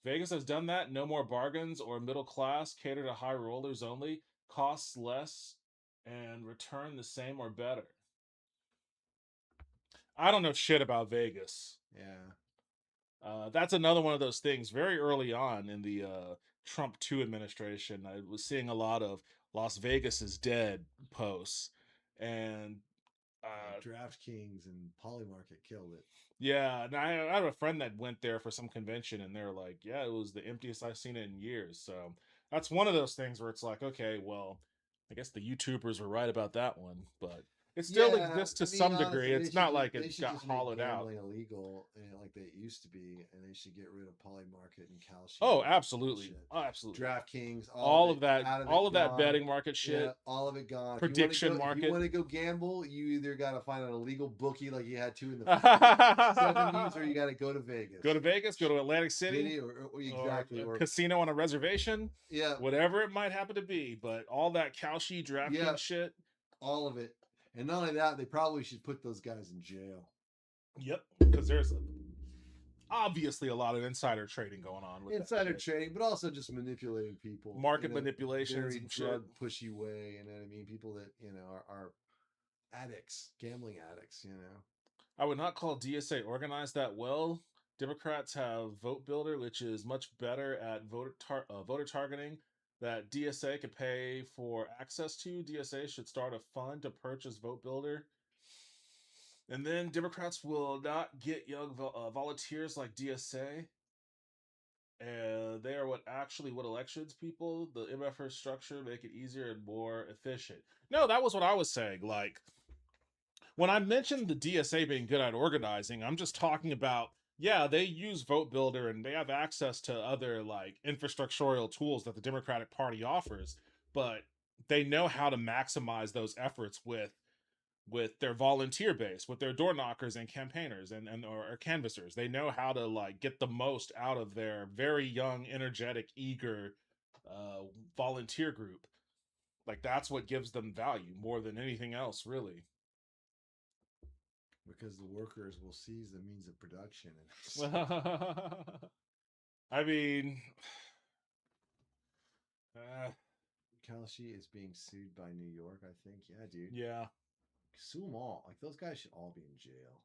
Vegas has done that. No more bargains or middle class, cater to high rollers only, costs less, and return the same or better. I don't know shit about Vegas. Yeah. That's another one of those things. Very early on in the Trump 2 administration, I was seeing a lot of Las Vegas is dead posts. And DraftKings and Polymarket killed it. Yeah, and I have a friend that went there for some convention, and they're like, yeah, it was the emptiest I've seen it in years. So that's one of those things where it's like, okay, well, I guess the YouTubers were right about that one. But it still Yeah, exists to I mean, some degree. honestly, It's not like it got hollowed out. gambling illegal, like they used to be, and they should get rid of Polymarket and Kalshi. Oh, and absolutely. shit. Oh, absolutely. DraftKings, All of it, that, out of all it, of that gone. betting market shit. Yeah, all of it gone. Prediction If market. you want to go gamble, you either got to find an illegal bookie like you had to in the 70s, or you got to go to Vegas. Go to Vegas, go to Atlantic City, or exactly, or or a casino on a reservation. yeah, Whatever it might happen to be, but all that Kalshi DraftKings shit. all of it. And not only that, they probably should put those guys in jail. Yep, because there's obviously a lot of insider trading going on with Insider that shit. trading, but also just manipulating people. Market manipulations very and shit. drug pushy way. You know what I mean? People that are addicts, gambling addicts. You know. I would not call DSA organized that well. Democrats have Vote Builder, which is much better at voter targeting that DSA could pay for access to. DSA should start a fund to purchase Vote Builder. And then Democrats will not get young volunteers like DSA. And they are what elections people. The MFR structure make it easier and more efficient. No, that was what I was saying. Like, when I mentioned the DSA being good at organizing, I'm just talking about, yeah, they use Vote Builder and they have access to other like infrastructural tools that the Democratic Party offers, but they know how to maximize those efforts with their volunteer base, with their door knockers and campaigners and or canvassers. They know how to like get the most out of their very young, energetic, eager volunteer group. Like, that's what gives them value more than anything else, really. Because the workers will seize the means of production. I mean, Kalshi is being sued by New York, I think. Yeah, dude. yeah. Sue them all. Like, those guys should all be in jail.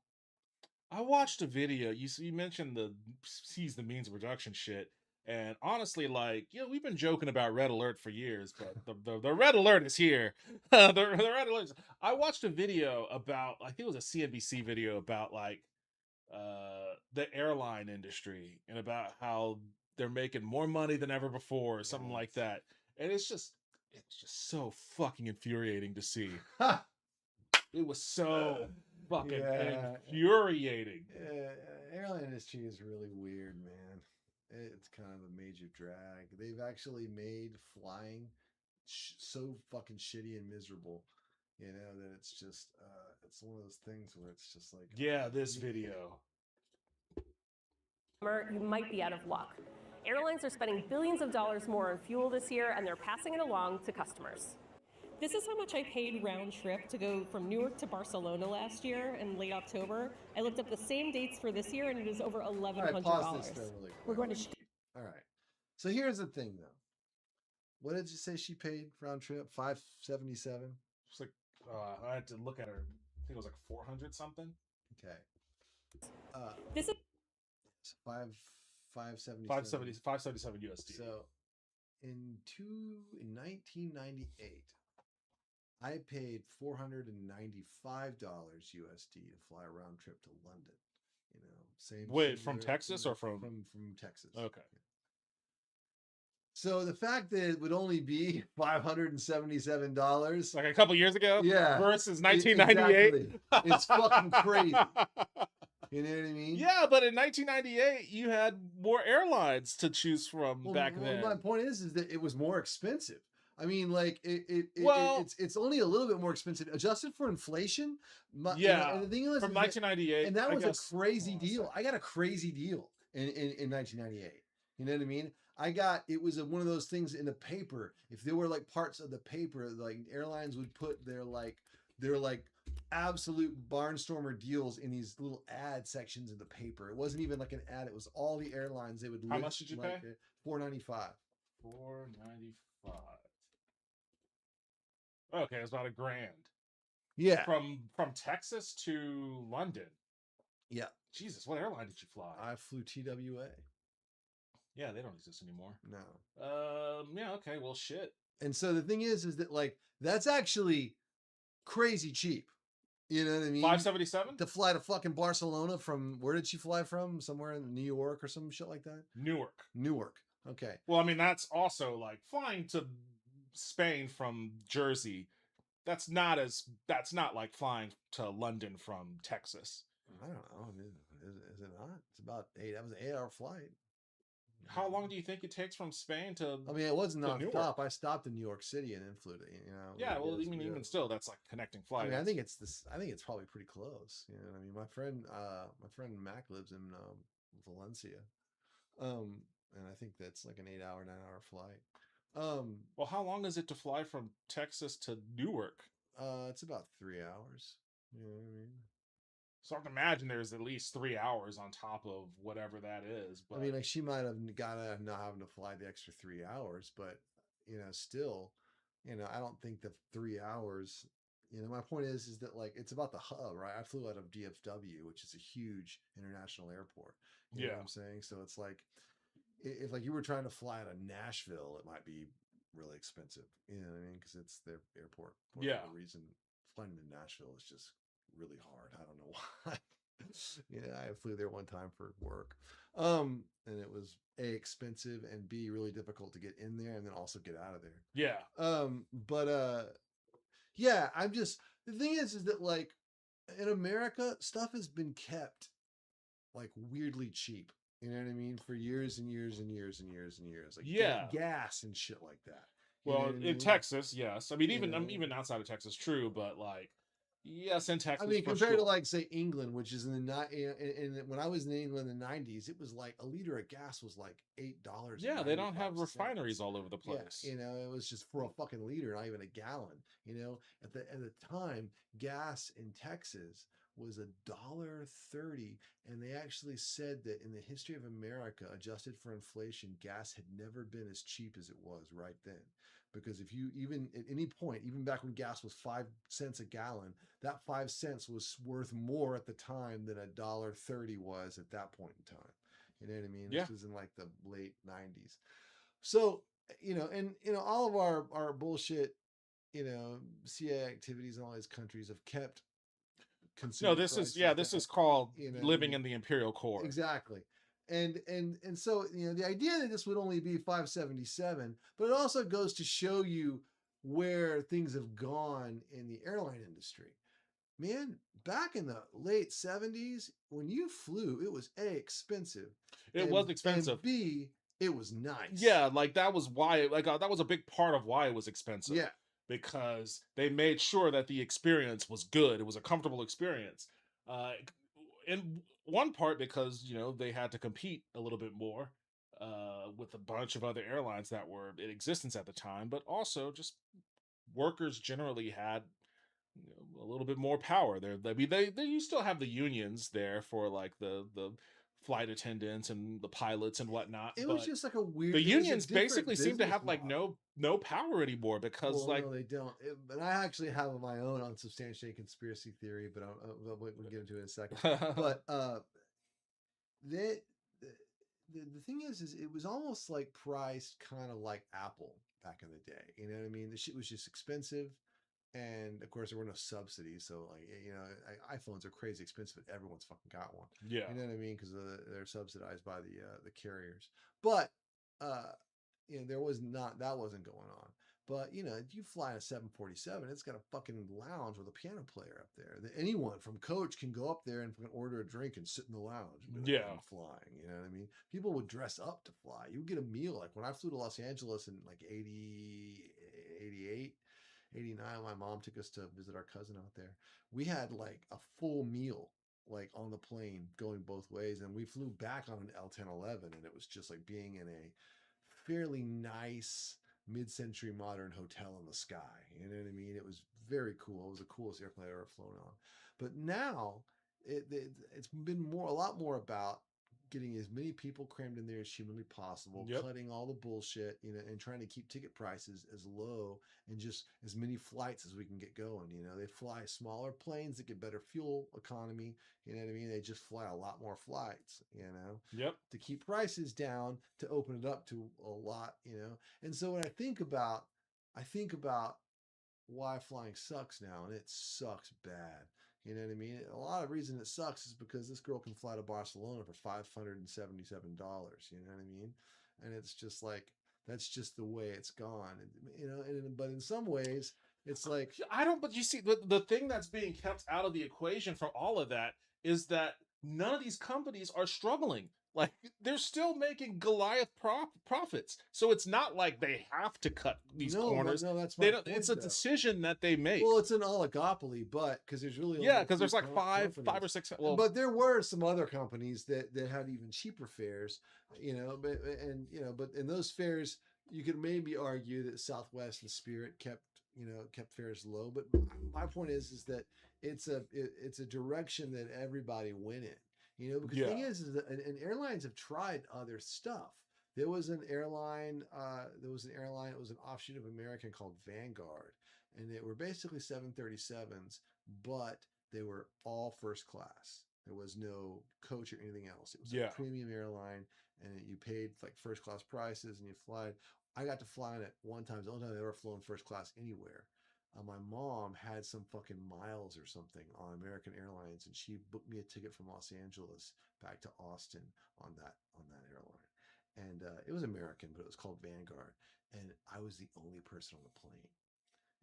I watched a video. You mentioned the seize the means of production shit. And honestly, like, we've been joking about Red Alert for years, but the Red Alert is here. the Red Alert. I watched a video about, I think it was a CNBC video about like the airline industry and about how they're making more money than ever before, or something like that. And it's just so fucking infuriating to see. It was so fucking infuriating. Airline industry is really weird, man. It's kind of a major drag. They've actually made flying so fucking shitty and miserable, that it's just it's one of those things where it's just like, this video. You might be out of luck. Airlines are spending billions of dollars more on fuel this year, and they're passing it along to customers. This is how much I paid round trip to go from Newark to Barcelona last year in late October. I looked up the same dates for this year, and it is over $1,100. All right, pause this there really quick. We're going to. All right. So here's the thing, though. What did you say she paid round trip? $577. It's like I had to look at her. I think it was like 400 something. Okay. This is 577. 577 USD. So in 1998, I paid $495 USD to fly a round trip to London. Same. Wait, from Texas or from Texas? Okay. So the fact that it would only be $577, like a couple years ago, versus 1998, exactly. It's fucking crazy. You know what I mean? Yeah, but in 1998, you had more airlines to choose from back then. My point is that it was more expensive. I mean, like it's only a little bit more expensive, adjusted for inflation. And the thing is, from 1998, and that was a crazy deal. I got a crazy deal in 1998. You know what I mean? It was one of those things in the paper. If there were like parts of the paper, like airlines would put their absolute barnstormer deals in these little ad sections of the paper. It wasn't even like an ad; it was all the airlines. They would. How much did you pay? $495. $495. Okay, it's about $1,000. Yeah. From Texas to London. Yeah. Jesus, what airline did you fly? I flew TWA. Yeah, they don't exist anymore. No. Yeah, okay, well shit. And so the thing is that like that's actually crazy cheap. You know what I mean? 577? To fly to fucking Barcelona from, where did she fly from? Somewhere in New York or some shit like that? Newark. Okay. Well, I mean, that's also like flying to Spain from Jersey that's not like flying to London from Texas. I don't know. Is it not? It's about 8. That was an 8-hour flight. How long do you think it takes from Spain to? I mean, it wasn't to Newark? nonstop. I stopped in New York City and then flew to, you know. Yeah, well, I was- mean, yeah. even still, that's like connecting I flights. mean, I think it's this. I think it's probably pretty close. You know what I mean? My friend Mac lives in Valencia, and I think that's like an 8-hour, 9-hour flight. Well, how long is it to fly from Texas to Newark? It's about 3 hours. You know what I mean? So I can imagine there's at least 3 hours on top of whatever that is. But I mean, like she might have got to not having to fly the extra 3 hours, but you know, still, you know, I don't think the 3 hours. You know, my point is that like it's about the hub, right? I flew out of DFW, which is a huge international airport. You know Yeah. what I'm saying? So it's like if like you were trying to fly out of Nashville, it might be really expensive. You know what I mean? Because it's their airport. For Yeah. whatever reason, flying to Nashville is just really hard. I don't know why. Yeah, I flew there one time for work. And it was A, expensive, and B, really difficult to get in there and then also get out of there. yeah, Yeah, I'm just the thing is that like in America, stuff has been kept like weirdly cheap. You know what I mean? For years and years and years and years and years. Like Yeah. gas and shit like that. You know well, what I in mean? Texas, yes. I mean, You even know? even outside of Texas, true. But like, yes, in Texas, I mean, for compared to sure. like say England, which is in the when I was in England in the 90s, it was like a liter of gas was like $8. Yeah, they don't have refineries all over the Yeah, place. you know, it was just for a fucking liter, not even a gallon. You know, at the time, gas in Texas was $1.30, and they actually said that in the history of America, adjusted for inflation, gas had never been as cheap as it was right then. Because if you even at any point, even back when gas was 5 cents a gallon, that 5 cents was worth more at the time than $1.30 was at that point in time. You know what I mean? Yeah. This was in like the late 90s. So, you know, and you know, all of our bullshit, you know, CIA activities in all these countries have kept consumer No, this is prices this down, is called you know, living in the imperial core. exactly. And so, you know, the idea that this would only be 577, but it also goes to show you where things have gone in the airline industry. Man, back in the late 70s, when you flew, it was A, expensive. It was expensive. And B, it was nice. Yeah, like that was why, that was a big part of why it was expensive. Yeah. Because they made sure that the experience was good. It was a comfortable experience. In one part because, you know, they had to compete a little bit more with a bunch of other airlines that were in existence at the time, but also just workers generally had, you know, a little bit more power. I mean, you still have the unions there for like the flight attendants and the pilots and whatnot. It was but just like a weird. the it was a unions different basically seem to business have like model. no power anymore because Well, like no, they don't. But I actually have my own unsubstantiated conspiracy theory, but we'll get into it in a second. But the thing is it was almost like priced kind of like Apple back in the day. You know what I mean? The shit was just expensive, and of course there were no subsidies. So like, you know, iPhones are crazy expensive, but everyone's fucking got one. yeah. You know what I mean? Because they're subsidized by the carriers. But you know, that wasn't going on. But you know, if you fly a 747, it's got a fucking lounge with a piano player up there. That anyone from Coach can go up there and fucking order a drink and sit in the lounge. And be like, Yeah. I'm flying. You know what I mean? People would dress up to fly. You would get a meal. Like when I flew to Los Angeles in like 80, 88, 89, my mom took us to visit our cousin out there. We had like a full meal like on the plane going both ways, and we flew back on an L1011, and it was just like being in a fairly nice mid-century modern hotel in the sky. You know what I mean? It was very cool. It was the coolest airplane I've ever flown on. But now it's been a lot more about getting as many people crammed in there as humanly possible, Yep. cutting all the bullshit, you know, and trying to keep ticket prices as low and just as many flights as we can get going. You know, they fly smaller planes that get better fuel economy. You know what I mean? They just fly a lot more flights, you know, Yep. to keep prices down, to open it up to a lot, you know. And so when I think about why flying sucks now, and it sucks bad. You know what I mean? A lot of reason it sucks is because this girl can fly to Barcelona for $577. You know what I mean? And it's just like that's just the way it's gone. And, you know, but in some ways, It's like, I don't, but you see, the thing that's being kept out of the equation from all of that is that none of these companies are struggling. Like, they're still making Goliath profits. So it's not like they have to cut these corners. no, that's They my don't, point, it's a though. decision that they make. Well, it's an oligopoly, but because there's really only Yeah, a because few there's like five companies. or six. Well, But there were some other companies that had even cheaper fares, but but in those fares, you could maybe argue that Southwest and Spirit kept fares low. But my point is that it's a direction that everybody went in. Because the thing is that and airlines have tried other stuff. There was an airline. It was an offshoot of American called Vanguard, and they were basically 737s, but they were all first class. There was no coach or anything else. It was a premium airline, and you paid like first class prices, and you fly. I got to fly on it one time. It's the only time I've ever flown first class anywhere. My mom had some fucking miles or something on American Airlines, and she booked me a ticket from Los Angeles back to Austin on that airline. And it was American, but it was called Vanguard, and I was the only person on the plane.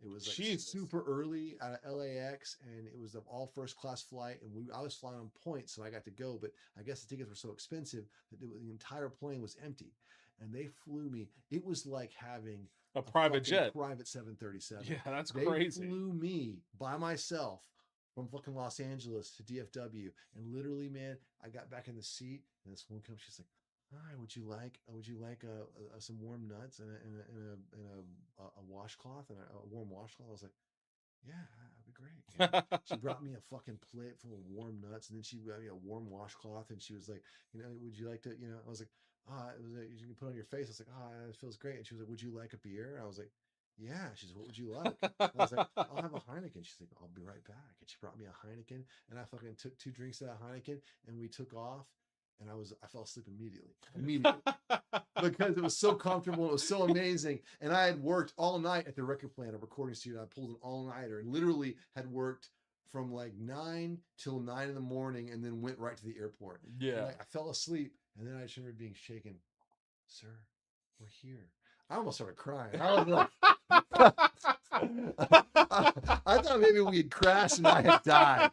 It was like super early out of LAX, and it was the all first class flight. And I was flying on points, so I got to go. But I guess the tickets were so expensive that the entire plane was empty, and they flew me. It was like having a private jet, private 737. Yeah, that's they crazy. They flew me by myself from fucking Los Angeles to DFW, and literally, man, I got back in the seat, and this woman comes. She's like, "Hi, would you like some warm nuts and a washcloth and a warm washcloth?" I was like, "Yeah, that'd be great." She brought me a fucking plate full of warm nuts, and then she got me a warm washcloth, and she was like, "Would you like to?" I was like, it was you can put on your face. I was like, it feels great. And she was like, "Would you like a beer?" And I was like, "Yeah." She said, "What would you like?" I was like, "I'll have a Heineken." She's like, "I'll be right back." And she brought me a Heineken, and I fucking took 2 drinks of that Heineken, and we took off. And I fell asleep immediately because it was so comfortable. It was so amazing. And I had worked all night at the Record Plant, a recording studio. I pulled an all-nighter and literally had worked from like 9 till 9 in the morning, and then went right to the airport. Yeah. I fell asleep, and then I just remember being shaken. "Sir, we're here." I almost started crying. I was like, I thought maybe we had crashed and I had died.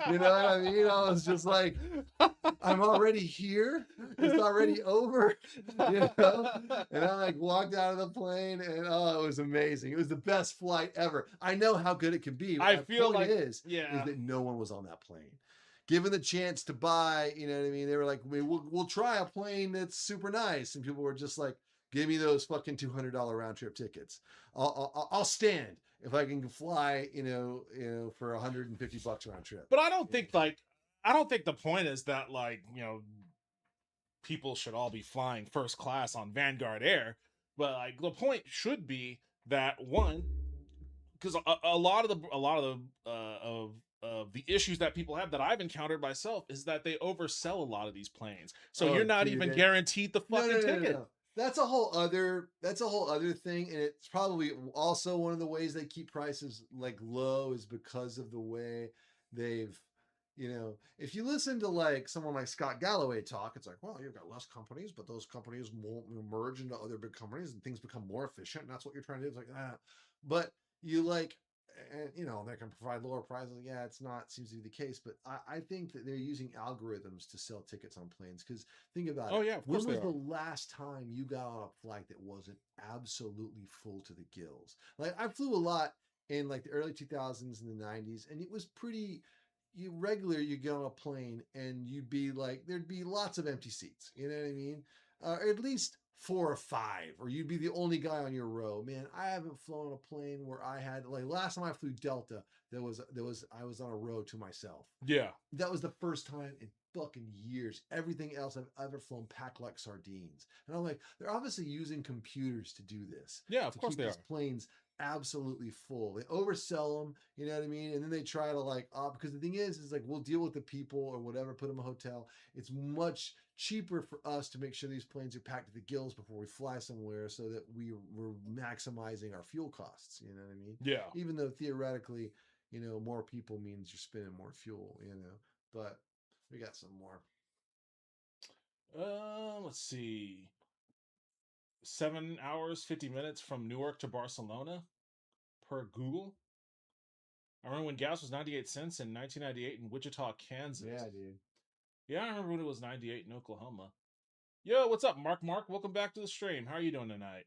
You know what I mean? I was just like, I'm already here. It's already over. And I like walked out of the plane, and it was amazing. It was the best flight ever. I know how good it can be. I feel like is that no one was on that plane. Given the chance to buy, you know what I mean? They were like, we'll try a plane that's super nice, and people were just like, "Give me those fucking $200 round trip tickets. I'll stand if I can fly, for $150 round trip." But I don't think the point is that people should all be flying first class on Vanguard Air. But like the point should be that one, because a lot of the issues that people have that I've encountered myself is that they oversell a lot of these planes. So you're not even guaranteed the fucking ticket. No. That's a whole other thing, and it's probably also one of the ways they keep prices like low is because of the way they've, if you listen to like someone like Scott Galloway talk, it's like, well, you've got less companies, but those companies won't merge into other big companies and things become more efficient, and that's what you're trying to do. It's like that. But you like, and they can provide lower prices. Yeah, seems to be the case, but I think that they're using algorithms to sell tickets on planes. Because think about it. Oh yeah, of course. When was the last time you got on a flight that wasn't absolutely full to the gills? Like I flew a lot in like the early 2000s and the 90s, and it was pretty you get on a plane and you'd be like, there'd be lots of empty seats. You know what I mean? Or at least 4 or 5, or you'd be the only guy on your row. Man, I haven't flown a plane where I had like last time I flew Delta, I was on a row to myself. Yeah. That was the first time in fucking years. Everything else I've ever flown packed like sardines. And I'm like, they're obviously using computers to do this. Yeah, of course they are. Planes absolutely full. They oversell them, you know what I mean? And then they try to because the thing is like, we'll deal with the people or whatever, put them in a hotel. It's much cheaper for us to make sure these planes are packed to the gills before we fly somewhere, so that we're maximizing our fuel costs. You know what I mean? Yeah. Even though theoretically, more people means you're spending more fuel, but we got some more. Let's see. 7 hours, 50 minutes from Newark to Barcelona per Google. I remember when gas was 98 cents in 1998 in Wichita, Kansas. Yeah, dude. Yeah, I remember when it was 98 in Oklahoma. Yo, what's up, Mark? Mark, welcome back to the stream. How are you doing tonight?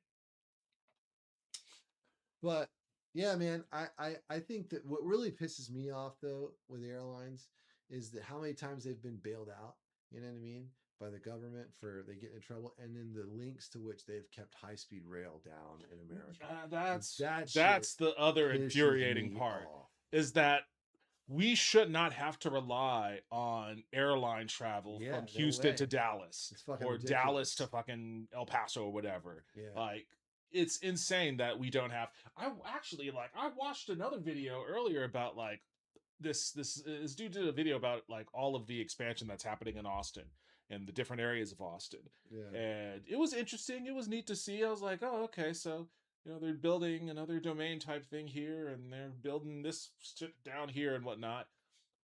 But yeah, man, I think that what really pisses me off though with airlines is that how many times they've been bailed out, you know what I mean, by the government for they get in trouble, and then the links to which they've kept high speed rail down in America. That's the other pisses infuriating me part off. is that we should not have to rely on airline travel Yeah, from no Houston way. to Dallas It's fucking or ridiculous. Dallas to fucking El Paso or whatever. Yeah. Like, it's insane that we don't have. I watched another video earlier about like this dude did a video about like all of the expansion that's happening in Austin and the different areas of Austin. Yeah. And it was interesting. It was neat to see. I was like, oh, okay, so they're building another domain type thing here, and they're building this shit down here and whatnot.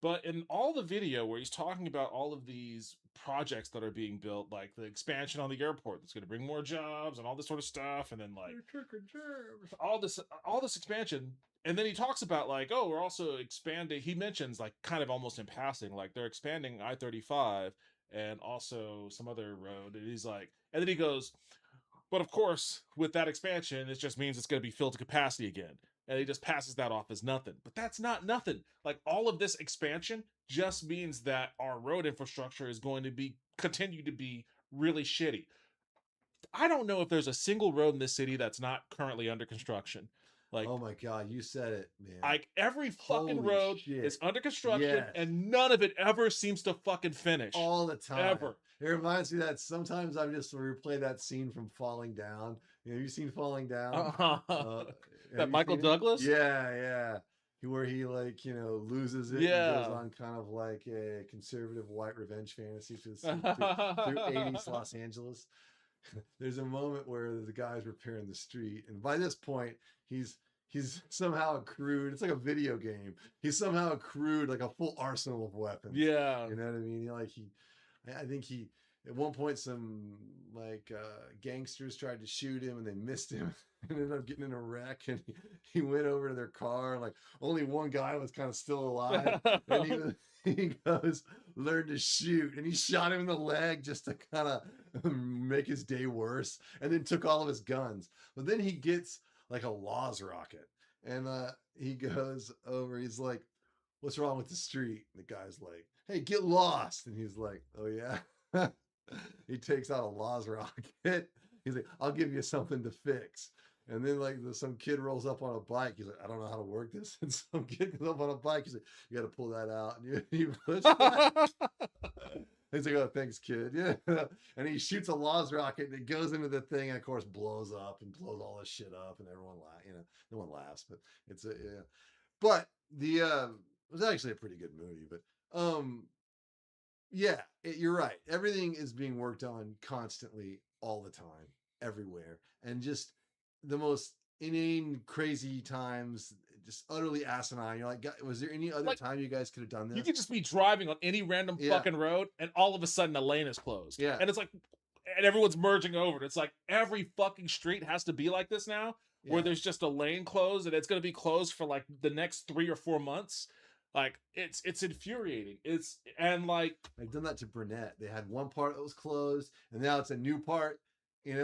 But in all the video where he's talking about all of these projects that are being built, like the expansion on the airport that's going to bring more jobs and all this sort of stuff, and then like all this expansion, and then he talks about like, oh, we're also expanding. He mentions like kind of almost in passing, like they're expanding I-35 and also some other road, and he's like, and then he goes, but of course, with that expansion, it just means it's going to be filled to capacity again. And he just passes that off as nothing. But that's not nothing. Like, all of this expansion just means that our road infrastructure is going to continue to be really shitty. I don't know if there's a single road in this city that's not currently under construction. Like, oh my God, you said it, man. like every fucking Holy road shit. is under construction, Yes. and none of it ever seems to fucking finish. All the time. Ever. It reminds me that sometimes I just replay that scene from Falling Down. You seen Falling Down? Have That you Michael seen it? Douglas? Yeah. Where he like, loses it Yeah. and goes on kind of like a conservative white revenge fantasy through 80s Los Angeles. There's a moment where the guy's repairing the street, and by this point, he's somehow accrued. It's like a video game. He's somehow accrued like a full arsenal of weapons. Yeah. You know what I mean? I think at one point some like gangsters tried to shoot him and they missed him and ended up getting in a wreck, and he went over to their car, and like only one guy was kind of still alive, and he goes, learn to shoot, and he shot him in the leg just to kind of make his day worse, and then took all of his guns. But then he gets like a Laws rocket, and he goes over, he's like, what's wrong with the street? And the guy's like, hey, get lost. And he's like, oh yeah. He takes out a Laws rocket. He's like, I'll give you something to fix. And then like some kid rolls up on a bike. He's like, I don't know how to work this. And some kid comes up on a bike. He's like, you got to pull that out. And he puts that. He's like, oh, thanks, kid. Yeah. And he shoots a Laws rocket, and it goes into the thing, and of course blows up and blows all this shit up, and everyone no one laughs, but it's yeah. But it was actually a pretty good movie. But yeah, you're right. Everything is being worked on constantly, all the time, everywhere, and just the most inane, crazy times, just utterly asinine. You're like, was there any other time you guys could have done this? You could just be driving on any random fucking road, and all of a sudden a lane is closed. Yeah. And it's like, and everyone's merging over. It's like every fucking street has to be like this now, where there's just a lane closed, and it's going to be closed for like the next 3 or 4 months. Like, it's infuriating. And like, I've done that to Burnett. They had one part that was closed, and now it's a new part. And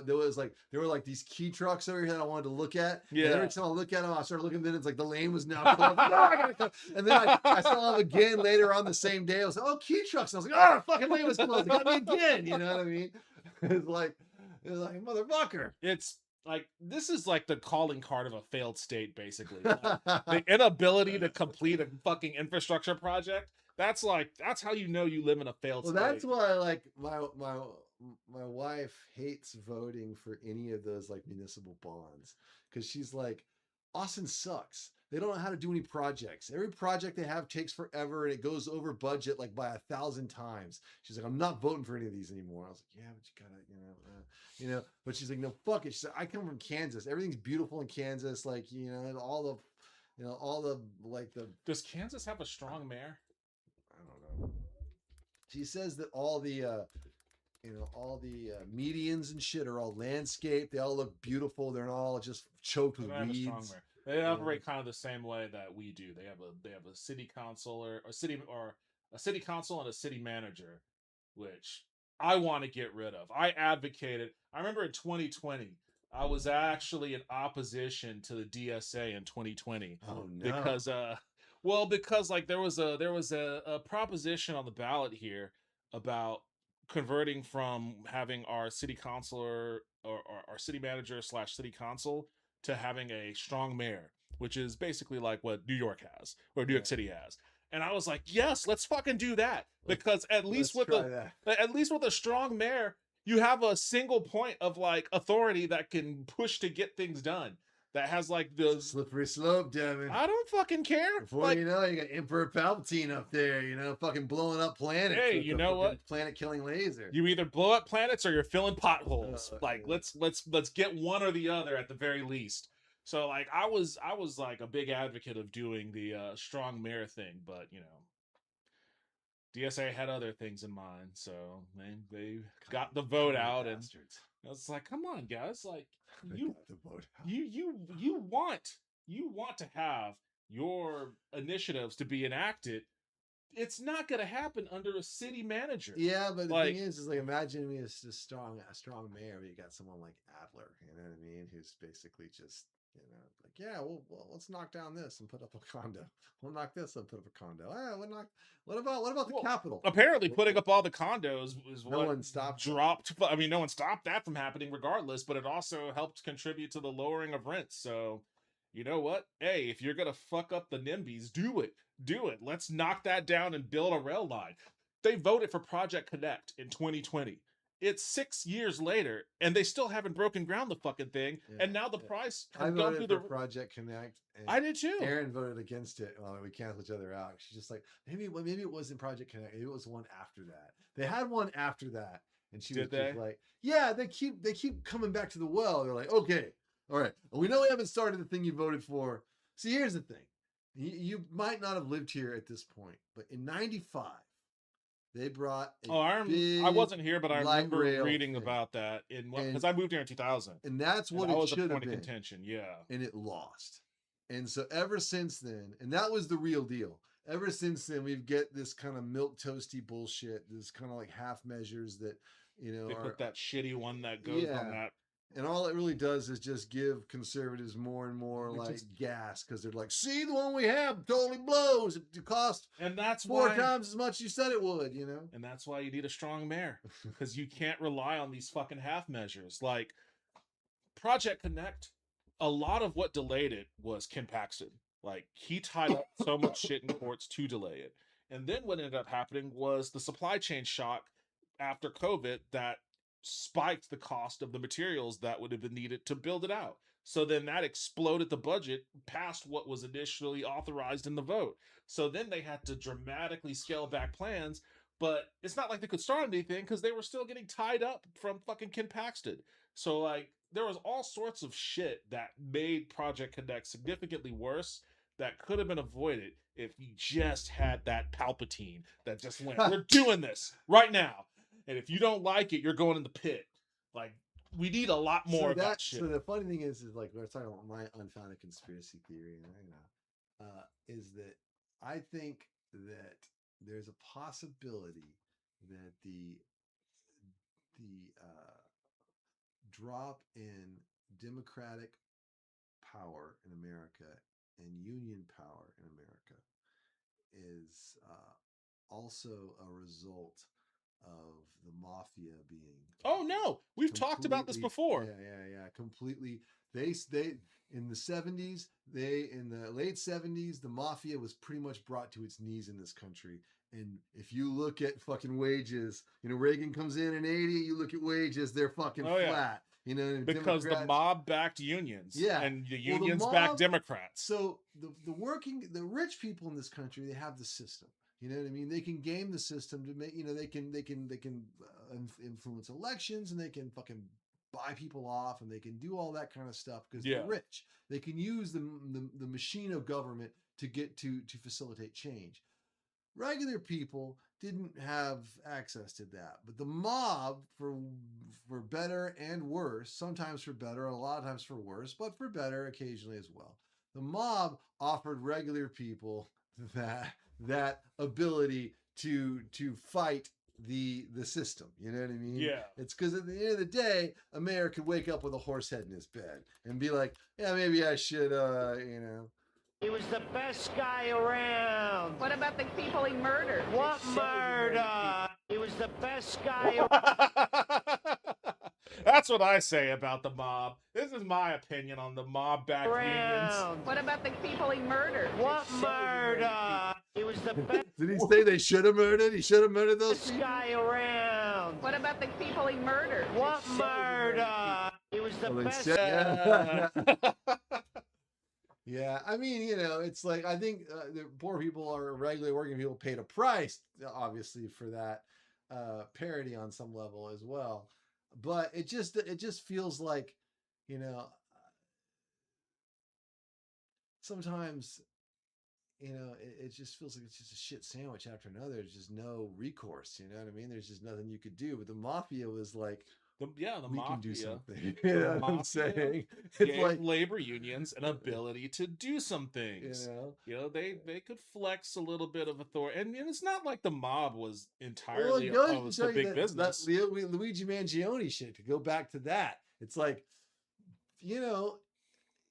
there were like these key trucks over here that I wanted to look at. Yeah. And every time I look at them, I started looking. Then it's like the lane was now closed. No, I gotta go. And then I saw them again later on the same day. I was like, oh, key trucks. And I was like, oh, the fucking lane was closed. It got me again. You know what I mean? It's like motherfucker. it's like, this is like the calling card of a failed state, basically. Like, the inability to complete a fucking infrastructure project. That's how you know you live in a failed state. That's why like my wife hates voting for any of those like municipal bonds, because she's like, Austin sucks. They don't know how to do any projects. Every project they have takes forever, and it goes over budget like by 1,000 times. She's like, I'm not voting for any of these anymore. I was like, yeah, but you gotta, But she's like, no, fuck it. She's like, I come from Kansas. Everything's beautiful in Kansas. Like, all the like the. Does Kansas have a strong mayor? I don't know. She says that all the medians and shit are all landscaped. They all look beautiful. They're all just choked with They don't have a strong weeds. mayor. They operate kind of the same way that we do. They have a city council or a city council and a city manager, which I want to get rid of. I advocated. I remember in 2020, I was actually in opposition to the DSA in 2020 Oh no. because like there was a proposition on the ballot here about converting from having our city councilor or our city manager slash city council to having a strong mayor, which is basically like what New York has or New York City has. And I was like, yes, let's fucking do that, because at least with a strong mayor, you have a single point of like authority that can push to get things done. That has like the slippery slope, Devin. I don't fucking care. Before like, you know, you got Emperor Palpatine up there, fucking blowing up planets. Hey, you know what? Planet killing laser. You either blow up planets or you're filling potholes. Let's get one or the other at the very least. So like I was like a big advocate of doing the strong mayor thing, but DSA had other things in mind, so they got the vote out, and I was like, come on, guys, like you want to have your initiatives to be enacted. It's not going to happen under a city manager. Yeah, but the thing is like imagine me as a strong mayor, but you got someone like Adler, you know what I mean, who's basically just like, yeah, well, let's knock down this and put up a condo. We'll knock this and put up a condo. What about the Capitol? Apparently, putting up all the condos is no what one stopped dropped. I mean, no one stopped that from happening, regardless. But it also helped contribute to the lowering of rents. So, you know what? Hey, if you're gonna fuck up the NIMBYs, do it. Do it. Let's knock that down and build a rail line. They voted for Project Connect in 2020. It's 6 years later, and they still haven't broken ground the fucking thing. And now the price has gone through the Project Connect. And I did too. Aaron voted against it. Well, we canceled each other out. She's just like, maybe it wasn't Project Connect. Maybe it was one after that. They had one after that, and she was just like, yeah, they keep coming back to the well. They're like, okay, all right, we know we haven't started the thing you voted for. See, here's the thing. You might not have lived here at this point, but in '95. They brought I wasn't here, but I remember reading about that because I moved here in 2000. And that's what it should have been. Contention, yeah. And it lost. And so ever since then, and that was the real deal. Ever since then, we've get this kind of milk toasty bullshit, this kind of like half measures that, they put that shitty one that goes on that. And all it really does is just give conservatives more and more gas, because they're like, see, the one we have totally blows. It costs and that's four times as much you said it would, And that's why you need a strong mayor, because you can't rely on these fucking half measures. Like Project Connect, a lot of what delayed it was Ken Paxton. Like he tied up so much shit in courts to delay it. And then what ended up happening was the supply chain shock after COVID that spiked the cost of the materials that would have been needed to build it out. So then that exploded the budget past what was initially authorized in the vote. So then they had to dramatically scale back plans, but it's not like they could start anything because they were still getting tied up from fucking Ken Paxton. So like there was all sorts of shit that made Project Connect significantly worse that could have been avoided if you just had that Palpatine that just went, we're doing this right now. And if you don't like it, you're going in the pit. Like, we need a lot more of that shit. So the funny thing is like, we're talking about my unfounded conspiracy theory, is that I think that there's a possibility that the drop in democratic power in America and union power in America is also a result of the mafia being. Oh no, we've talked about this before. Yeah. Completely. They in the 70s, in the late 70s, the mafia was pretty much brought to its knees in this country. And if you look at fucking wages, Reagan comes in 80, you look at wages, they're fucking flat. Because the mob backed unions. Yeah. And the unions backed Democrats. So the rich people in this country, they have the system. You know what I mean? They can game the system to make, they can influence elections, and they can fucking buy people off, and they can do all that kind of stuff because they're rich. They can use the machine of government to get to facilitate change. Regular people didn't have access to that, but the mob, for better and worse, sometimes for better, a lot of times for worse, but for better occasionally as well. The mob offered regular people that ability to fight the system. You know what I mean? Yeah. It's because at the end of the day, a mayor could wake up with a horse head in his bed and be like, yeah, maybe I should, He was the best guy around. What about the people he murdered? What murder? He was the best guy. That's what I say about the mob. This is my opinion on the mob back unions. What about the people he murdered? What murder? He was the best Did he say they should have murdered? He should have murdered those people? guy around. What about the people he murdered? What murder? He was the Well, they best. said- yeah. Yeah, I mean, it's like I think the poor people or regularly working people paid a price, obviously, for that parody on some level as well. But it just feels like, sometimes, it just feels like it's just a shit sandwich after another. There's just no recourse. You know what I mean? There's just nothing you could do. But the mafia was like, The we mafia. can do something. You know what I'm saying? It's Gave like, labor unions an ability to do some things. They could flex a little bit of authority, and it's not like the mob was entirely opposed to big business. That Luigi Mangione shit, to go back to that. It's like,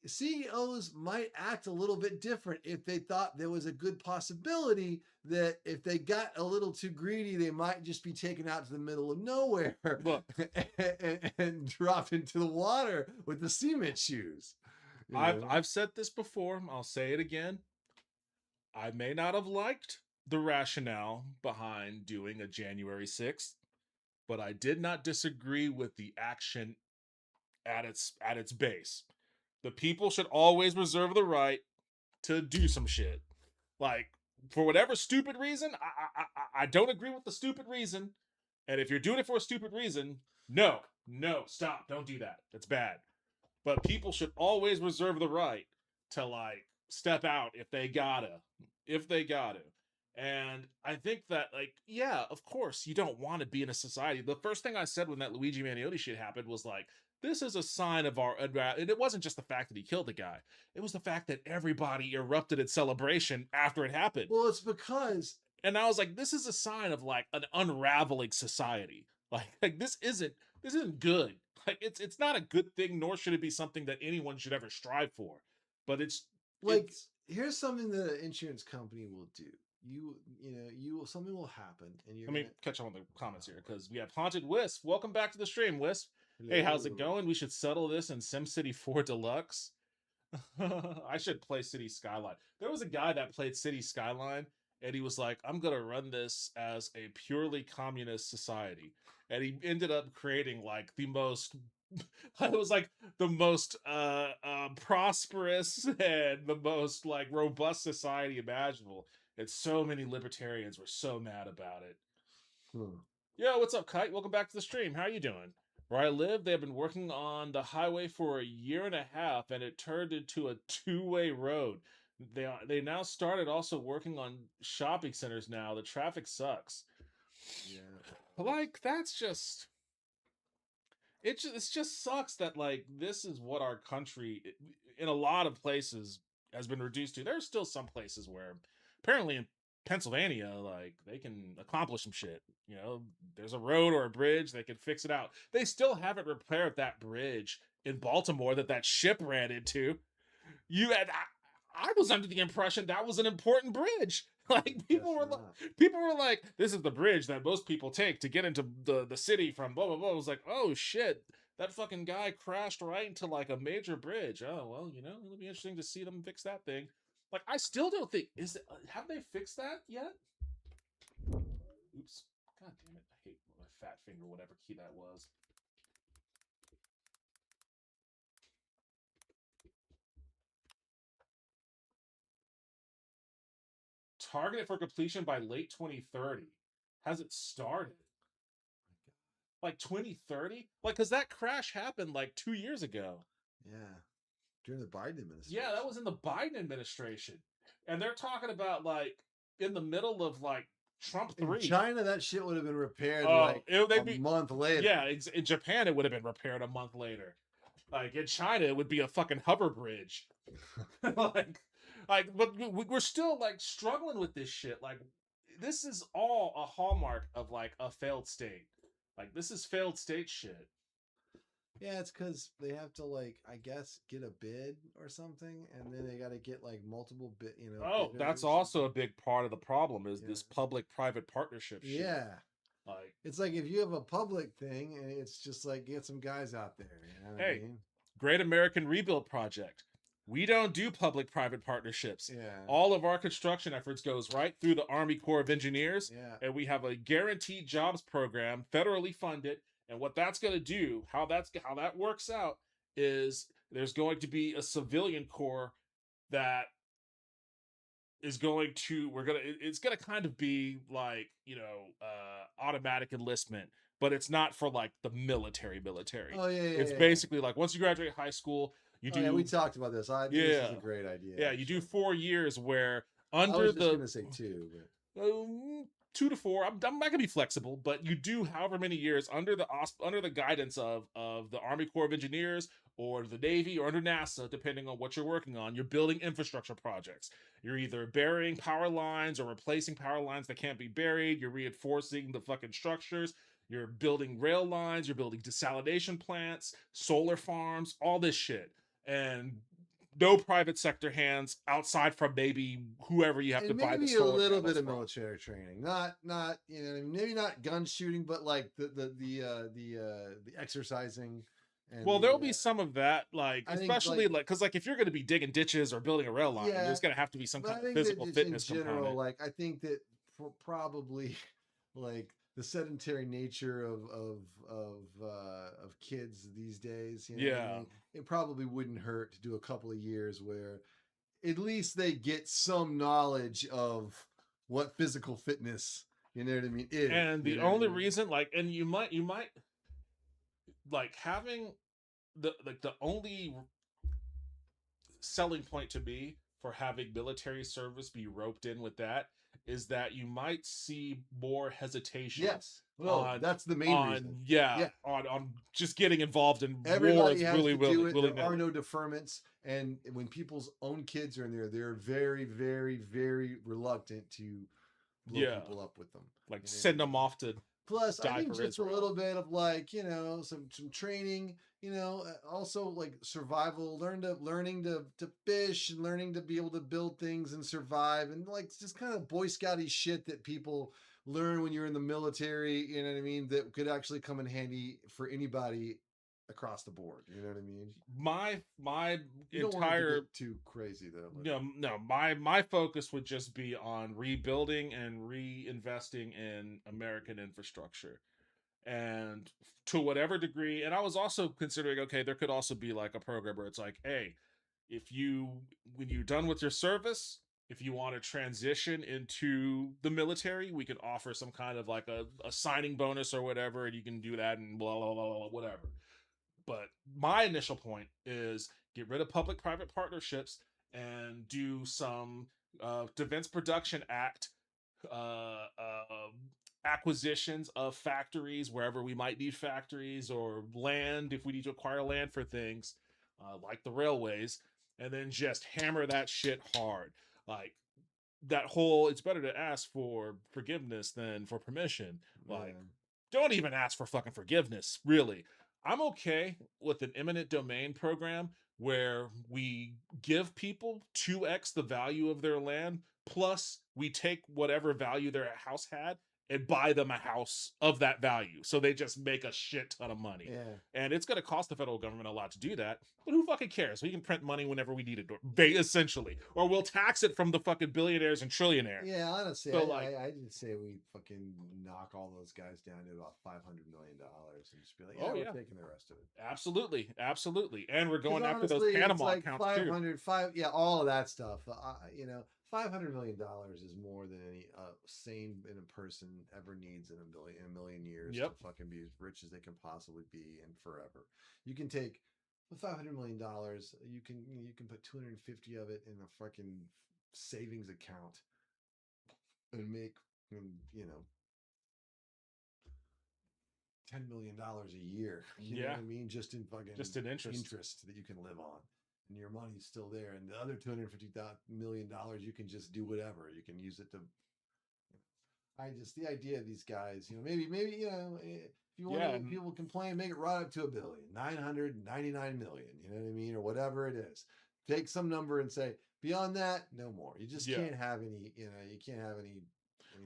CEOs might act a little bit different if they thought there was a good possibility that if they got a little too greedy, they might just be taken out to the middle of nowhere Look. and dropped into the water with the cement shoes. I've said this before. I'll say it again. I may not have liked the rationale behind doing a January 6th, but I did not disagree with the action at its base. The people should always reserve the right to do some shit. Like, for whatever stupid reason, I don't agree with the stupid reason. And if you're doing it for a stupid reason, no, stop. Don't do that. That's bad. But people should always reserve the right to, like, step out if they gotta. And I think that, like, yeah, of course, you don't want to be in a society. The first thing I said when that Luigi Maniotti shit happened was like, this is a sign of our, and it wasn't just the fact that he killed the guy. It was the fact that everybody erupted in celebration after it happened. Well, it's because, And I was like, this is a sign of like an unraveling society. Like this isn't good. Like it's not a good thing, nor should it be something that anyone should ever strive for. But it's like, it's, here's something that an insurance company will do. Something will happen, and you're let me catch up on the comments here because we have Haunted Wisp. Welcome back to the stream, Wisp. Hey, how's it going? We should settle this in SimCity 4 Deluxe. I should play City Skyline. There was a guy that played City Skyline, and he was like, I'm going to run this as a purely communist society. And he ended up creating like the most, it was like the most prosperous and the most like robust society imaginable. And so many libertarians were so mad about it. Yo, what's up, Kite? Welcome back to the stream. How are you doing? Where I live, they have been working on the highway for a year and a half, and it turned into a two-way road. They now started also working on shopping centers now. The traffic sucks. Yeah. Like, that's just... It just sucks that, like, this is what our country, in a lot of places, has been reduced to. There's still some places where, apparently in Pennsylvania, like, they can accomplish some shit. You know, there's a road or a bridge, they can fix it out. They still haven't repaired that bridge in Baltimore that ship ran into. I was under the impression that was an important bridge. Like, people were like, this is the bridge that most people take to get into the city from blah blah blah. I was like, oh shit, that fucking guy crashed right into like a major bridge. Oh well, it'll be interesting to see them fix that thing. Like, I still don't think have they fixed that yet? Oops. God damn it. I hate my fat finger, whatever key that was. Targeted for completion by late 2030. Has it started? Like 2030? Like, because that crash happened like 2 years ago. Yeah. During the Biden administration. Yeah, that was in the Biden administration. And they're talking about, like, in the middle of, like, Trump 3. In China, that shit would have been repaired a month later. Yeah, in Japan, it would have been repaired a month later. Like, in China, it would be a fucking hover bridge. But we're still like struggling with this shit. Like, this is all a hallmark of like a failed state. Like, this is failed state shit. Yeah, it's because they have to, like, I guess, get a bid or something, and then they got to get like multiple bid. Oh, that's bidders. also a big part of the problem is Yeah. this public-private partnership shit. Yeah. Like, It's like if you have a public thing, and it's just like get some guys out there. You know what I Hey. mean? Great American Rebuild Project. We don't do public-private partnerships. Yeah. All of our construction efforts goes right through the Army Corps of Engineers, Yeah. and we have a guaranteed jobs program, federally funded. And what that's going to do, how that works out, is there's going to be a civilian corps that is going to it's going to kind of be like, automatic enlistment, but it's not for like the military. Oh yeah. It's yeah. basically like once you graduate high school, you Oh, do. yeah, we talked about this. I think this is a great idea. Yeah, you do 4 years where I under was just the gonna say 2, but 2 to 4. I'm not gonna be flexible, but you do however many years under the guidance of the Army Corps of Engineers or the Navy or under NASA, depending on what you're working on. You're building infrastructure projects. You're either burying power lines or replacing power lines that can't be buried. You're reinforcing the fucking structures. You're building rail lines. You're building desalination plants, solar farms, all this shit. And no private sector hands outside from maybe whoever you have to buy the maybe a solar little panels bit of from. military training, not maybe not gun shooting, but like the exercising. And Well, there'll be some of that, like, I think, especially like because like if you're going to be digging ditches or building a rail line, Yeah, there's going to have to be some but I kind of think that physical just fitness in general, component. like I think that probably like the sedentary nature of kids these days, you know what I Yeah. mean? It probably wouldn't hurt to do a couple of years where at least they get some knowledge of what physical fitness, you know what I mean, is. And you the know what I only mean? reason, like, and you might like having the only selling point to me for having military service be roped in with that is that you might see more hesitation. Yes. Well, on- that's the main reason. Yeah, on just getting involved in Everybody wars has really to do it. willy-nilly. There are no deferments, and when people's own kids are in there, they're very, very, very reluctant to blow Yeah. people up with them. Like You know? send them off to Plus, I die think for just Israel. a little bit of like some training. Also like survival. Learning to fish and learning to be able to build things and survive, and like just kind of Boy Scouty shit that people learn when you're in the military. You know what I mean? That could actually come in handy for anybody across the board. You know what I mean? my You don't want it to entire get too crazy though. no, my focus would just be on rebuilding and reinvesting in American infrastructure, and to whatever degree. And I was also considering, okay, there could also be like a program where it's like, hey, when you're done with your service, if you want to transition into the military, we can offer some kind of like a signing bonus or whatever, and you can do that and blah blah blah, blah whatever. But my initial point is get rid of public-private partnerships and do some Defense Production Act acquisitions of factories wherever we might need factories, or land if we need to acquire land for things like the railways, and then just hammer that shit hard. Like that whole, it's better to ask for forgiveness than for permission. Like, don't even ask for fucking forgiveness, really. I'm okay with an eminent domain program where we give people 2x the value of their land, plus we take whatever value their house had and buy them a house of that value. So they just make a shit ton of money. Yeah. And it's going to cost the federal government a lot to do that. But who fucking cares? We can print money whenever we need it, essentially. Or we'll tax it from the fucking billionaires and trillionaires. Yeah, honestly, So, I did say we fucking knock all those guys down to about $500 million and just be like, yeah, Oh, we're yeah. taking the rest of it. Absolutely. Absolutely. And we're 'Cause going after those honestly, it's Panama like accounts too. 500, yeah, all of that stuff. $500 million is more than any sane in a person ever needs in a million years Yep. to fucking be as rich as they can possibly be and forever. You can take with $500 million, you can put 250 of it in a fucking savings account and make $10 million a year. You know Yeah. what I mean? Just in fucking Just in interest. that you can live on. and your money's still there, and the other $250 million you can just do whatever. You can use it to. The idea of these guys, maybe if you want Yeah, to, people complain, make it right up to $1 billion, 999 million, you know what I mean, or whatever it is. Take some number and say beyond that, no more. You just Yeah. can't have any, you can't have any.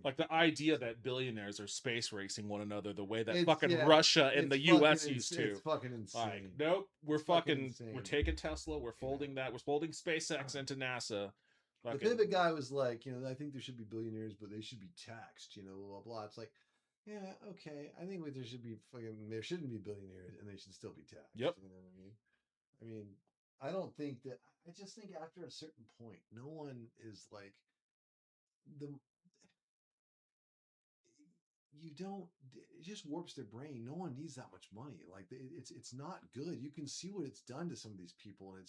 like the idea that billionaires are space racing one another the way that It's- fucking yeah, Russia and it's the US fucking used ins- to. It's fucking insane. Like, nope, we're It's fucking fucking, insane. we're taking Tesla, we're folding that, we're folding SpaceX into NASA. If Fucking, the guy was like, I think there should be billionaires, but they should be taxed, blah, blah, blah. It's like, yeah, okay. I think there shouldn't be billionaires and they should still be taxed. Yep. You know what I mean? I mean, I don't think that, I just think after a certain point, no one is like, it just warps their brain. No one needs that much money. Like it's not good. You can see what it's done to some of these people, and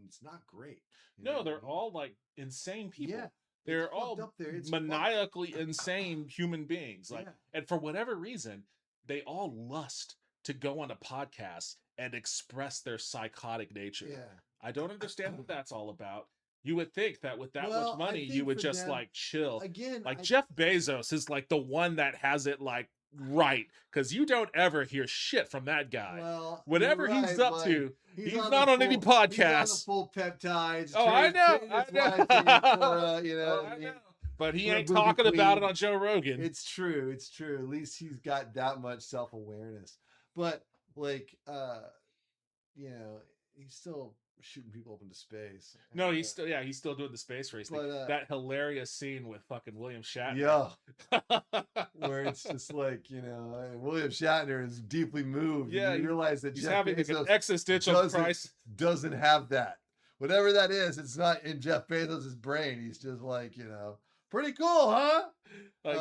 it's not great. no, they're all like insane people. Yeah, They're it's all fucked up there. It's maniacally insane human beings. Like, Yeah. and for whatever reason, they all lust to go on a podcast and express their psychotic nature. Yeah. I don't understand what that's all about. You would think that with that Well, much I money, you think would for just them- like chill. Again, Like Jeff Bezos is like the one that has it like right, because you don't ever hear shit from that guy. Well, Whatever you're he's right, up but to, he's the not on any full- He's on podcast. the full peptides. Oh, I know, trained I his know. wife in for, Oh, I know. But he for a ain't booby talking about it queen. on Joe Rogan. It's true. It's true. At least he's got that much self-awareness. But like, he's still shooting people up into space. No, And, he's still doing the space race thing. but, That hilarious scene with fucking William Shatner. yeah, where it's just like, William Shatner is deeply moved. Yeah, and you realize that he's Jeff having like an Bezos existential crisis. doesn't have that. Whatever that is, it's not in Jeff Bezos' brain. He's just like, pretty cool, huh? Like,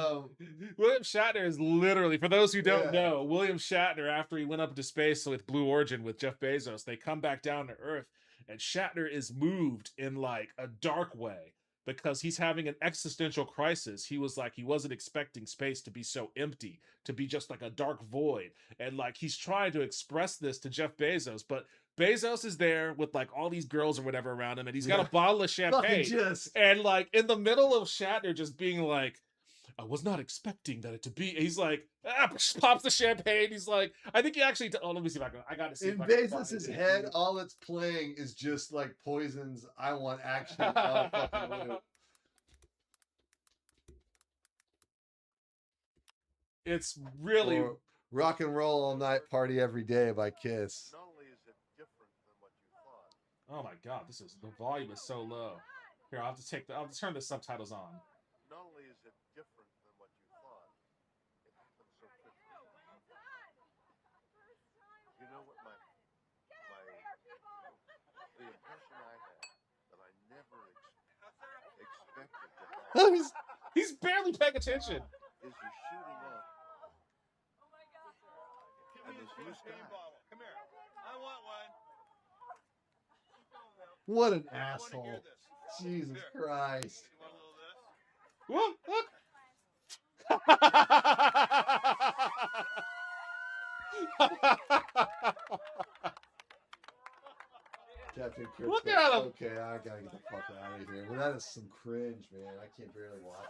William Shatner is literally, for those who don't Yeah. know, William Shatner, after he went up into space with Blue Origin with Jeff Bezos, they come back down to Earth, and Shatner is moved in like a dark way because he's having an existential crisis. He was like, he wasn't expecting space to be so empty, to be just like a dark void. And like, he's trying to express this to Jeff Bezos, but Bezos is there with like all these girls or whatever around him, and he's got Yeah. a bottle of champagne. Just And like in the middle of Shatner just being like, I was not expecting that it to be. He's like, pops the champagne. He's like, I think he actually. Oh, let me see if I got to see. in if I can find Bezos' it. head, all it's playing is just like Poison's "I Want Action." It's really. Or "Rock and Roll All Night, Party Every Day" by Kiss. Not only is it different than what you thought, Oh my god, the volume is so low. Here, I'll just I'll turn the subtitles on. not only is it different than what you thought, it happened so quickly. You know what the impression I had that I never expected to have He's barely paying attention. is you're shooting up and this new sky. Come here. I want one. What an I wanna asshole! hear this. Jesus Here. Christ! You want a little of this? Look. Captain Look Crypto. at him. Okay, I gotta get the fuck out of here. Well, that is some cringe, man. I can't barely watch it.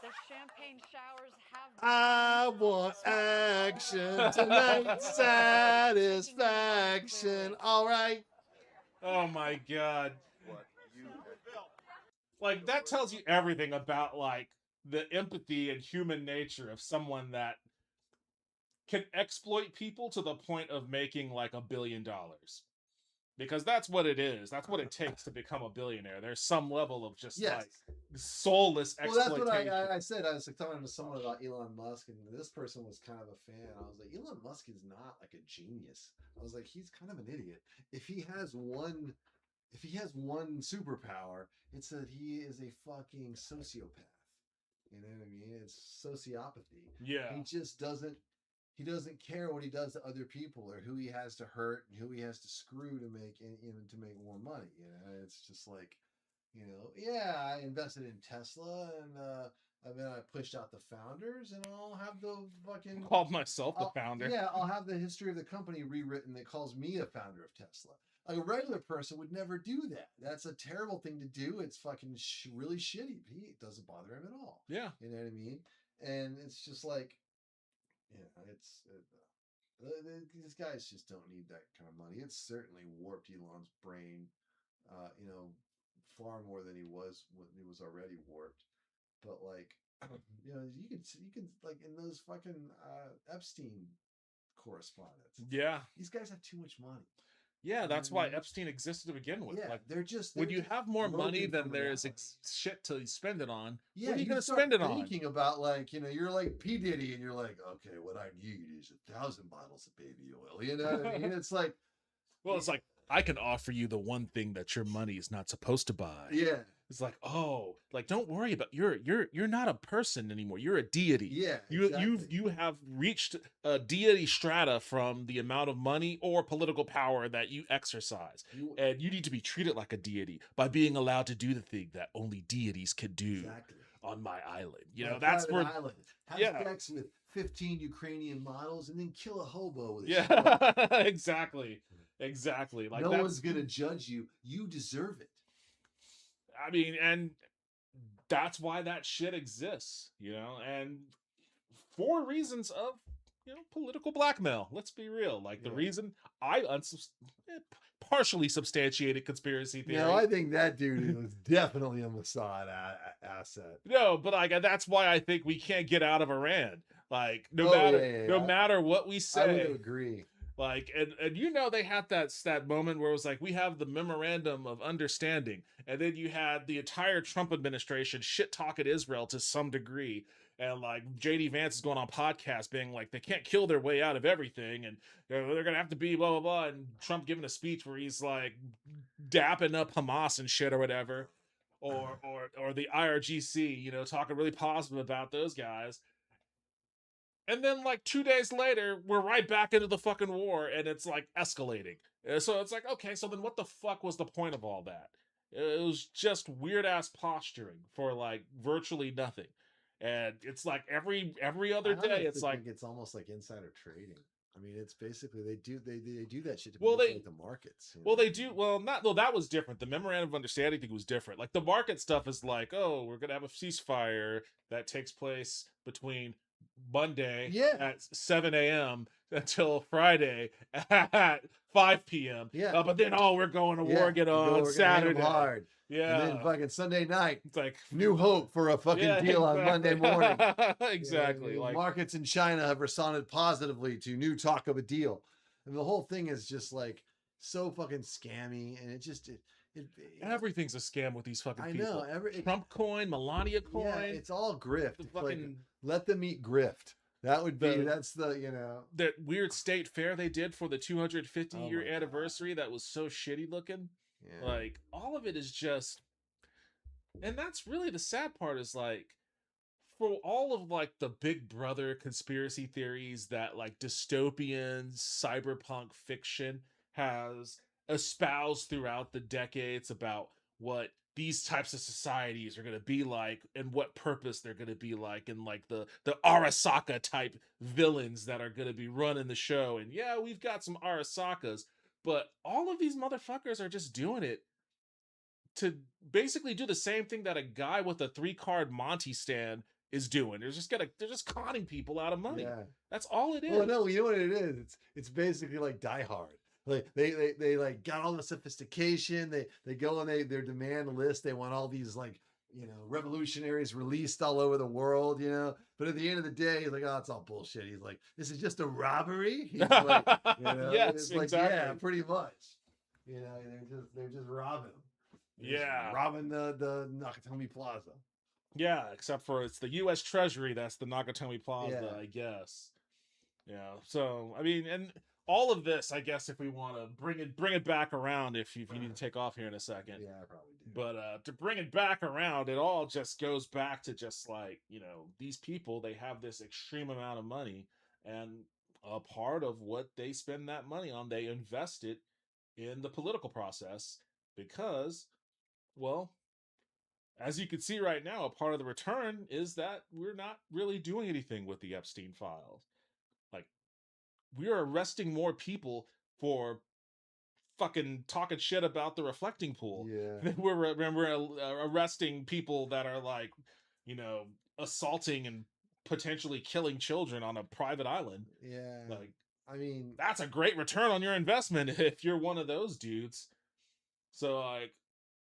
The champagne showers have. I want action tonight, satisfaction. All right. Oh my god. What you Like that tells you everything about like the empathy and human nature of someone that can exploit people to the point of making like $1 billion. Because that's what it is. That's what it takes to become a billionaire. There's some level of just Yes. like soulless Well, that's exploitation. what I said. I was like talking to someone about Elon Musk, and this person was kind of a fan. I was like, Elon Musk is not like a genius. I was like, he's kind of an idiot. If he has one superpower, it's that he is a fucking sociopath. You know what I mean? It's sociopathy. Yeah. He just doesn't. He doesn't care what he does to other people or who he has to hurt and who he has to screw to make more money. It's just like, yeah, I invested in Tesla and And then I pushed out the founders, and I'll have the fucking Called myself the founder. Yeah, I'll have the history of the company rewritten that calls me a founder of Tesla. Like a regular person would never do that. That's a terrible thing to do. It's fucking really shitty. It doesn't bother him at all. Yeah. You know what I mean? And it's just like, these guys just don't need that kind of money. It's certainly warped Elon's brain, far more than he was when he was already warped. But like, you can like in those fucking Epstein correspondence. Yeah. These guys have too much money. Yeah, that's why Epstein existed to begin with. Yeah, like, they're when you have more money than there's shit to spend it on, what are you going to spend it on? Thinking about like, you're like P. Diddy and you're like, okay, what I need is 1,000 bottles of baby oil. You know what I mean? It's like, well, it's like, I can offer you the one thing that your money is not supposed to buy. Yeah. It's like, oh, like don't worry about you're not a person anymore. You're a deity. Yeah. You have reached a deity strata from the amount of money or political power that you exercise. And you need to be treated like a deity by being allowed to do the thing that only deities can do on my island. That's where island. Have sex with 15 Ukrainian models and then kill a hobo with a shotgun. Exactly. Like no one's gonna judge you. You deserve it. I mean, and that's why that shit exists, and for reasons of, political blackmail. Let's be real. Like the reason I partially substantiated conspiracy theory. No, I think that dude was definitely a Mossad asset. No, but like that's why I think we can't get out of Iran. Like no matter what we say. I would agree. Like, and they had that moment where it was like, we have the memorandum of understanding. And then you had the entire Trump administration shit talking Israel to some degree. And like JD Vance is going on podcast being like, they can't kill their way out of everything. And they're going to have to be blah, blah, blah. And Trump giving a speech where he's like dapping up Hamas and shit or whatever. Or the IRGC, talking really positive about those guys. And then like 2 days later, we're right back into the fucking war and it's like escalating. So it's like, okay, so then what the fuck was the point of all that? It was just weird ass posturing for like virtually nothing. And it's like every other day, it's like it's almost like insider trading. I mean, it's basically they do that shit to manipulate the markets. They do. Well, that was different. The memorandum of understanding thing was different. Like the market stuff is like, oh, we're gonna have a ceasefire that takes place between Monday at 7 a.m. until Friday at 5 p.m. Yeah. But then, we're going to war again on Saturday. Hard. Yeah. And then fucking Sunday night. It's like new hope for a fucking deal on Monday morning. Exactly. Like markets in China have responded positively to new talk of a deal. And the whole thing is just like so fucking scammy. And everything's a scam with these fucking people. I know. Trump coin, Melania coin. Yeah, it's all grift. It's fucking, like, let them eat grift. That would be, that's the, that weird state fair they did for the 250-year anniversary that was so shitty looking. Yeah. Like, all of it is just, and that's really the sad part is like, for all of like the Big Brother conspiracy theories that like dystopian cyberpunk fiction has espoused throughout the decades about what these types of societies are going to be like and what purpose they're going to be like, and like the Arasaka type villains that are going to be running the show. And yeah, we've got some Arasakas, but all of these motherfuckers are just doing it to basically do the same thing that a guy with a 3-card Monty stand is doing. They're just conning people out of money. Yeah. That's all it is. Well, no, you know what it is? It's basically like Die Hard. Like they like got all the sophistication. They go and their demand list. They want all these like, revolutionaries released all over the world, But at the end of the day, he's like, oh, it's all bullshit. He's like, this is just a robbery. He's like, yes, it's like, exactly. Yeah, pretty much. They're just robbing them. Robbing the Nakatomi Plaza. Yeah, except for it's the U.S. Treasury that's the Nakatomi Plaza, I guess. Yeah. So I mean, and all of this, I guess, if we want to bring it back around, if you need to take off here in a second. Yeah, I probably do. But to bring it back around, it all just goes back to just like, these people, they have this extreme amount of money, and a part of what they spend that money on, they invest it in the political process because, well, as you can see right now, a part of the return is that we're not really doing anything with the Epstein files. Like, we are arresting more people for fucking talking shit about the reflecting pool. Yeah. Than we're arresting people that are like, you know, assaulting and potentially killing children on a private island. Yeah. Like, I mean, that's a great return on your investment if you're one of those dudes. So like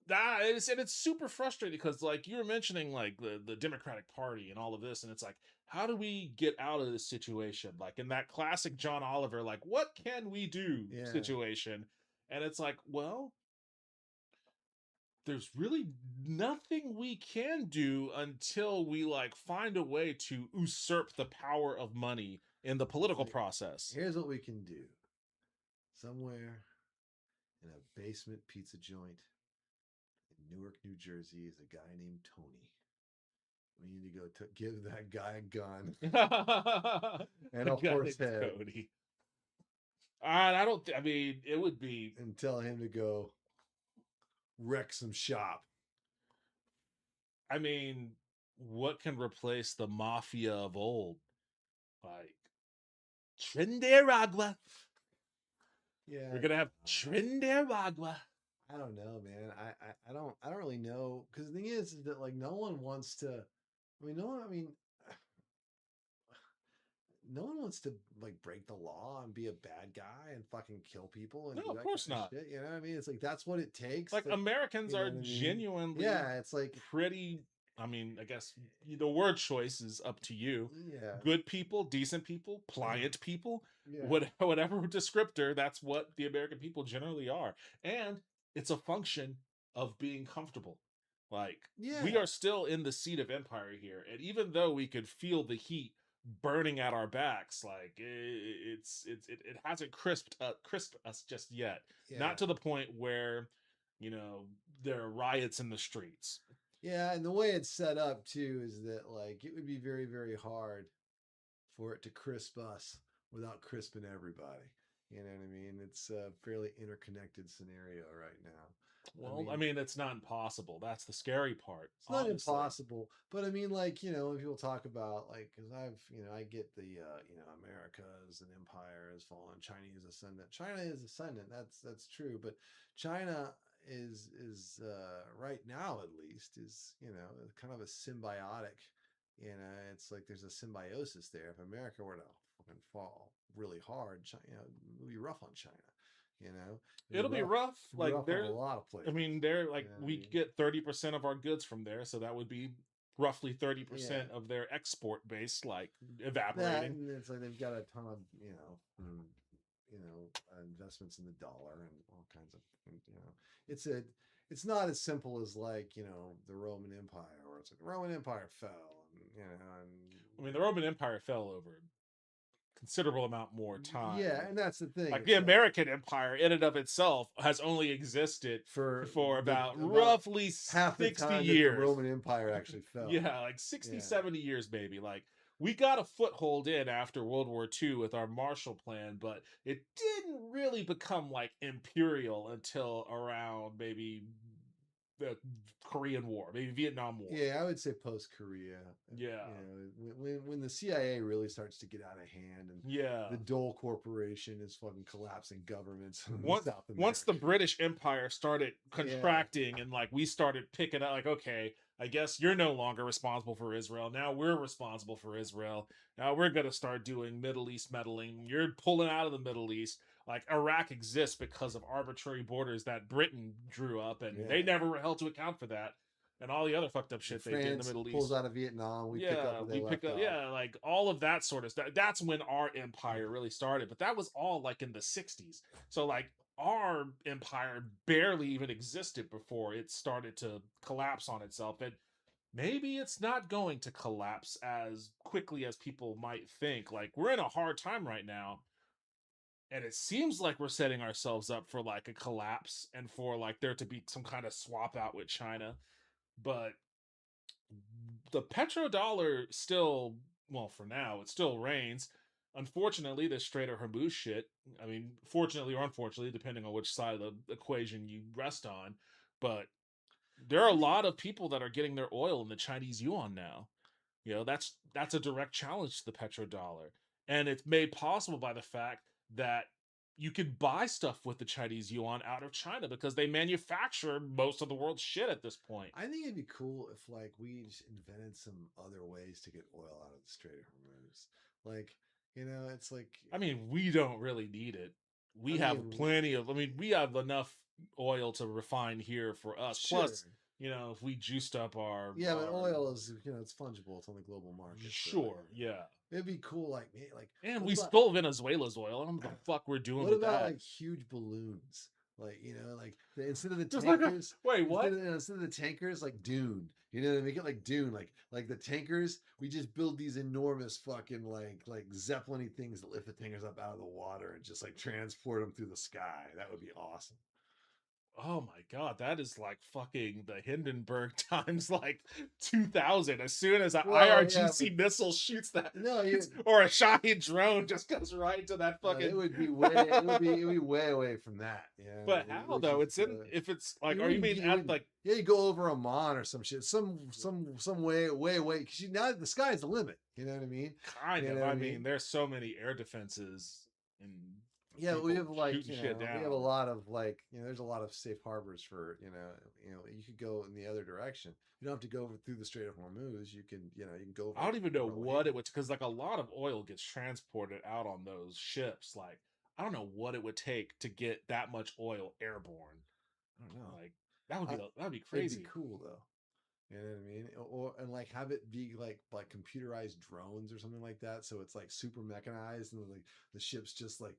that is, and it's super frustrating because like you were mentioning like the Democratic Party and all of this, and it's like, how do we get out of this situation? Like in that classic John Oliver, like, what can we do Yeah. situation? And it's like, well, there's really nothing we can do until we like find a way to usurp the power of money in the political Like, process. here's what we can do. Somewhere in a basement pizza joint in Newark, New Jersey, is a guy named Tony. We need to go give that guy a gun and a horse head. Cody. I don't. I mean, it would be, and tell him to go wreck some shop. I mean, what can replace the mafia of old? Like Trinidad. Yeah, We're gonna have Trinidad. I don't know, man. I don't really know, because the thing is that like no one wants to. No one wants to like break the law and be a bad guy and fucking kill people. And No, do of that course kind not. Shit, you know what I mean? It's like that's what it takes. Like to, Americans you know are what I mean? genuinely, Yeah, it's like pretty. I mean, I guess the word choice is up to you. Yeah. Good people, decent people, pliant people, Yeah. whatever descriptor, that's what the American people generally are. And it's a function of being comfortable. Like, we Yeah. are still in the seat of empire here. And even though we could feel the heat burning at our backs, like it hasn't crisped us just yet. Yeah. Not to the point where, you know, there are riots in the streets. Yeah, and the way it's set up too is that like it would be very, very hard for it to crisp us without crisping everybody. You know what I mean? It's a fairly interconnected scenario right now. Well, I mean, it's not impossible. That's the scary part. It's not honestly. impossible, but I mean, like, you know, when people talk about like, because I get the, America as an empire has fallen, China is ascendant. China is ascendant. That's true, but China is right now at least is kind of a symbiotic. It's like there's a symbiosis there. If America were to fucking fall really hard, China, it would be rough on China. It'll be rough. Like on there, a lot of places. I mean, they're like we get 30% of our goods from there, so that would be roughly 30% of their export base, like evaporating. And it's like they've got a ton of investments in the dollar and all kinds of it's not as simple as like the Roman Empire, where it's like the Roman Empire fell and I mean, the Roman Empire fell over considerable amount more time. Yeah, and that's the thing. Like the American Empire in and of itself has only existed for about roughly half 60 the time years. That the Roman Empire actually fell. Yeah, like 60, 70 years maybe. Like we got a foothold in after World War II with our Marshall Plan, but it didn't really become like imperial until around maybe the Korean War, maybe Vietnam War. Yeah, I would say post Korea. Yeah, when the CIA really starts to get out of hand, and the Dole Corporation is fucking collapsing governments. Once the British Empire started contracting and like we started picking up, like, okay, I guess you're no longer responsible for Israel. Now we're responsible for Israel. Now we're gonna start doing Middle East meddling. You're pulling out of the Middle East. Like Iraq exists because of arbitrary borders that Britain drew up, and they never were held to account for that, and all the other fucked up shit they did in the Middle East. Pulls out of Vietnam. We pick up where they left off. Like all of that sort of stuff. That's when our empire really started, but that was all like in the 60s. So like our empire barely even existed before it started to collapse on itself, and maybe it's not going to collapse as quickly as people might think. Like we're in a hard time right now. And it seems like we're setting ourselves up for like a collapse and for like there to be some kind of swap out with China. But the petrodollar still, well, for now, it still reigns. Unfortunately, this Strait of Hormuz shit, I mean, fortunately or unfortunately, depending on which side of the equation you rest on, but there are a lot of people that are getting their oil in the Chinese yuan now. You know, that's a direct challenge to the petrodollar. And it's made possible by the fact that you can buy stuff with the Chinese yuan out of China because they manufacture most of the world's shit at this point. I think it'd be cool if like we just invented some other ways to get oil out of the Strait of Hormuz. Like, you know, it's like I mean, we don't really need it. We I have mean, plenty of we have enough oil to refine here for us. Plus, Sure. you know, if we juiced up our yeah, but our- oil is, you know, it's fungible. It's on the global market. so, Sure, yeah. it'd be cool, like And what we about- stole Venezuela's oil. I don't know what the fuck we're doing What with about that. like huge balloons? Like, you know, like instead of the Just like a- tankers. wait, what? Instead of the tankers, like Dune. You know, they make it like Dune, like the tankers. We just build these enormous fucking like Zeppelin-y things that lift the tankers up out of the water and just like transport them through the sky. That would be awesome. Oh my god, that is like fucking the Hindenburg times like 2000. As soon as an Well, yeah, IRGC missile shoots that, No, you, or a Shahid drone just goes right into that no, fucking. it would be way, it would be way away from that. Yeah. But how though? It's in. If it's like, are you mean at like? Yeah, you go over Oman or some shit, some way, because now the sky's the limit. You know what I mean? Kind You of. know what I I mean, mean? there's so many air defenses and. Yeah, we have people like shooting you shit know, we down. have a lot of like you know, there's a lot of safe harbors for you know, you could go in the other direction. You don't have to go over through the Strait of Hormuz. You can you can go. Over I don't even know over what land. it would, because like a lot of oil gets transported out on those ships. Like I don't know what it would take to get that much oil airborne. I don't know. Like that would be that'd be It'd crazy. be cool though. You know what I mean? Or and like have it be like computerized drones or something like that. So it's like super mechanized and like the ships just like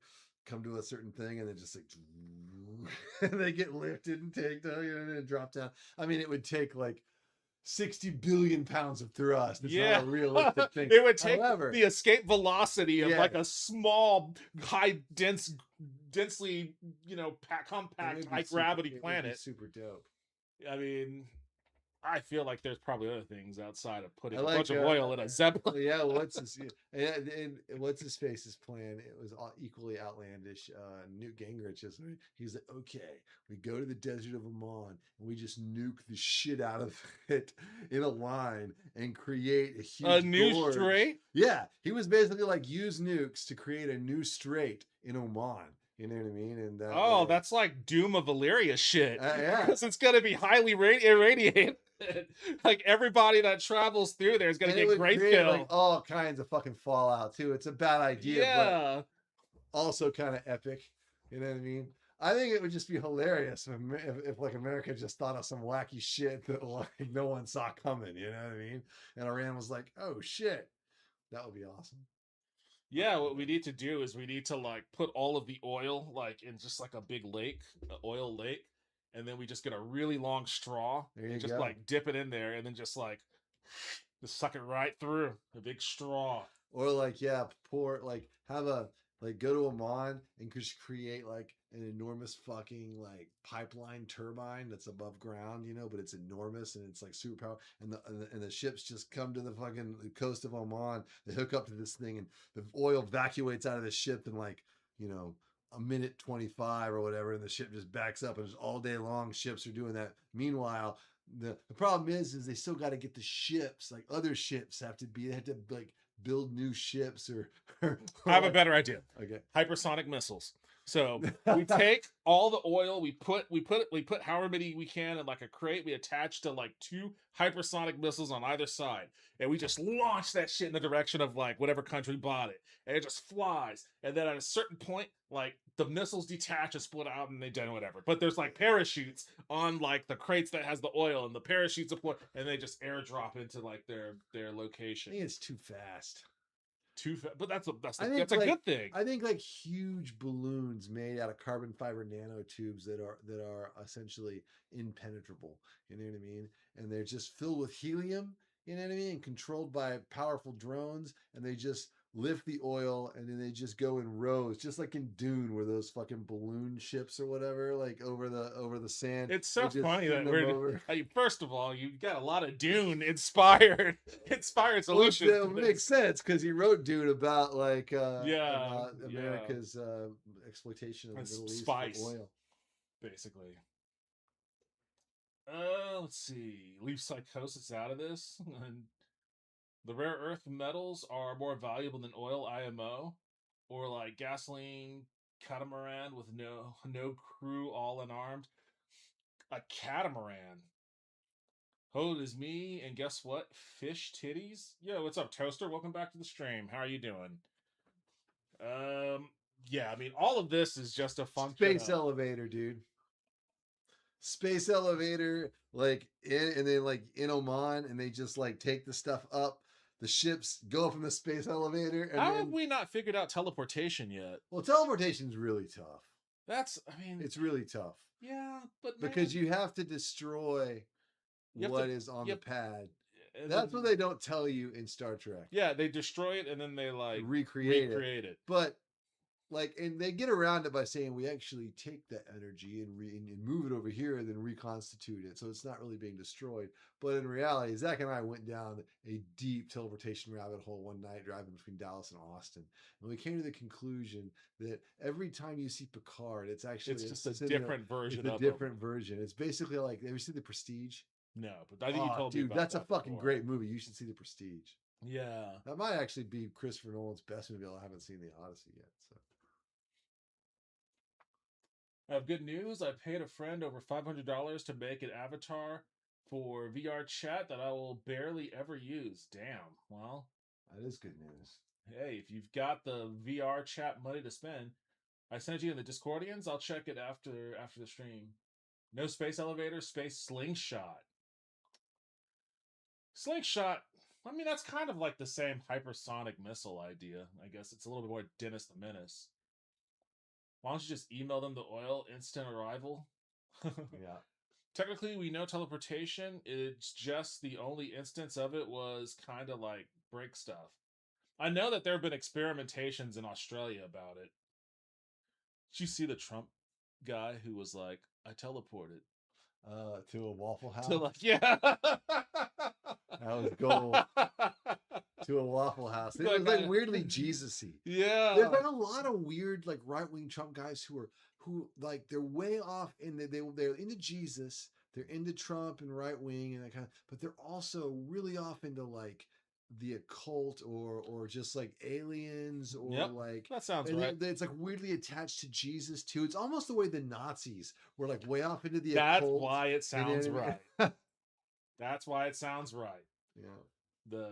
come to a certain thing and then just like and they get lifted and taken, and then drop down. I mean, it would take like 60 billion pounds of thrust. It's not a realistic thing. It would take However, the escape velocity of Yeah. like a small, densely, it compact, would be high super- gravity it would be planet. super dope. I mean, I feel like there's probably other things outside of putting I a like, bunch of oil in a zeppelin. Yeah, what's his face's plan? It was equally outlandish. Newt Gingrich is. He's like, okay, we go to the desert of Oman and we just nuke the shit out of it in a line and create a huge A new gorge. strait? Yeah, he was basically like use nukes to create a new strait in Oman. You know what I mean? And Oh, that's like Doom of Valyria shit. yeah. Because it's going to be highly irradiated. Like everybody that travels through there is going to and it get would great create, kill. like all kinds of fucking fallout too. It's a bad idea, Yeah. but also kind of epic. You know what I mean? I think it would just be hilarious if like America just thought of some wacky shit that like no one saw coming. You know what I mean? And Iran was like, "Oh shit, that would be awesome." Yeah, what we need to do is we need to like put all of the oil like in just like a big lake, an oil lake, and then we just get a really long straw There you and just go. like dip it in there and then just just suck it right through a big straw. Or like have a go to Oman and just create like an enormous fucking like pipeline turbine that's above ground, but it's enormous and it's like super power. And the ships just come to the fucking coast of Oman. They hook up to this thing and the oil evacuates out of the ship in like, a minute 25 or whatever, and the ship just backs up and just all day long ships are doing that. Meanwhile, the problem is they still got to get the ships, like other ships they have to like build new ships or I have a better idea. Okay. Hypersonic missiles. So we take all the oil, we put however many we can in like a crate, we attach to like 2 hypersonic missiles on either side, and we just launch that shit in the direction of like whatever country bought it, and it just flies. And then at a certain point, like the missiles detach and split out and they do whatever. But there's like parachutes on like the crates that has the oil, and the parachutes deploy and they just airdrop into like their location. I think it's too fast. But that's a I think, that's a like, good thing. I think like huge balloons made out of carbon fiber nanotubes that are essentially impenetrable. You know what I mean? And they're just filled with helium. You know what I mean? And controlled by powerful drones, and they just lift the oil and then they just go in rows, just like in Dune, where those fucking balloon ships or whatever, like over the sand. It's so they just funny send that them we're over. First of all, you got a lot of Dune inspired solutions. Well, to it this. makes sense because he wrote Dune about like Yeah, America's exploitation of the It's Middle East spice. for oil. Basically. Let's see. Leave psychosis out of this. And the rare earth metals are more valuable than oil, IMO, or like gasoline, catamaran with no crew, all unarmed. A catamaran. Oh, it is me, and guess what? Fish titties. Yo, what's up, Toaster? Welcome back to the stream. How are you doing? Yeah, I mean, all of this is just a function. Space elevator, dude. Space elevator, like and then like in Oman, and they just like take the stuff up. The ships go up in the space elevator. And How then, have we not figured out teleportation yet? well, teleportation's really tough. I mean, It's really tough. Yeah, but because you have to destroy what is on the pad. That's what they don't tell you in Star Trek. Yeah, they destroy it and then they like recreate it. But like, and they get around it by saying we actually take that energy and move it over here and then reconstitute it, so it's not really being destroyed. But in reality, Zach and I went down a deep teleportation rabbit hole one night driving between Dallas and Austin, and we came to the conclusion that every time you see Picard, it's just a different version. It's a different version. It's basically like, have you seen The Prestige? No, but I think you told me about that's that a fucking before. great movie. You should see The Prestige. Yeah, that might actually be Christopher Nolan's best movie. I haven't seen The Odyssey yet, so. I have good news. I paid a friend over $500 to make an avatar for VR chat that I will barely ever use. Damn. Well, that is good news. Hey, if you've got the VR chat money to spend, I sent you in the Discordians. I'll check it after the stream. No space elevator, space slingshot. Slingshot. I mean, that's kind of like the same hypersonic missile idea. I guess it's a little bit more Dennis the Menace. Why don't you just email them the oil, instant arrival? Yeah. Technically, we know teleportation. It's just the only instance of it was kind of like break stuff. I know that there have been experimentations in Australia about it. Did you see the Trump guy who was like, I teleported? To a Waffle House? To like, yeah. That was gold. To a Waffle House. It was like weirdly Jesus-y. Yeah. There's like a lot of weird like right-wing Trump guys who like they're way off in they're into Jesus, they're into Trump and right-wing and that kind of, but they're also really off into like the occult or just like aliens or like that sounds right. It's like weirdly attached to Jesus too. It's almost the way the Nazis were like way off into the That's occult. why it sounds right. That's why it sounds right. Yeah.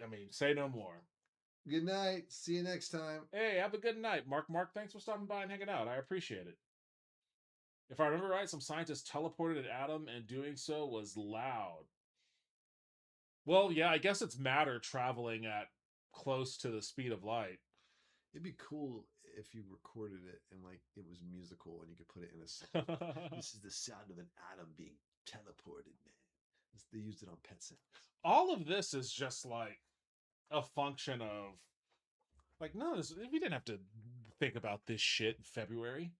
I mean, say no more. Good night. See you next time. Hey, have a good night. Mark, thanks for stopping by and hanging out. I appreciate it. If I remember right, some scientists teleported an atom and doing so was loud. Well, yeah, I guess it's matter traveling at close to the speed of light. It'd be cool if you recorded it and like it was musical and you could put it in a song. This is the sound of an atom being teleported, man. They used it on Pet Sounds. All of this is just like a function of like, no, we didn't have to think about this shit in February.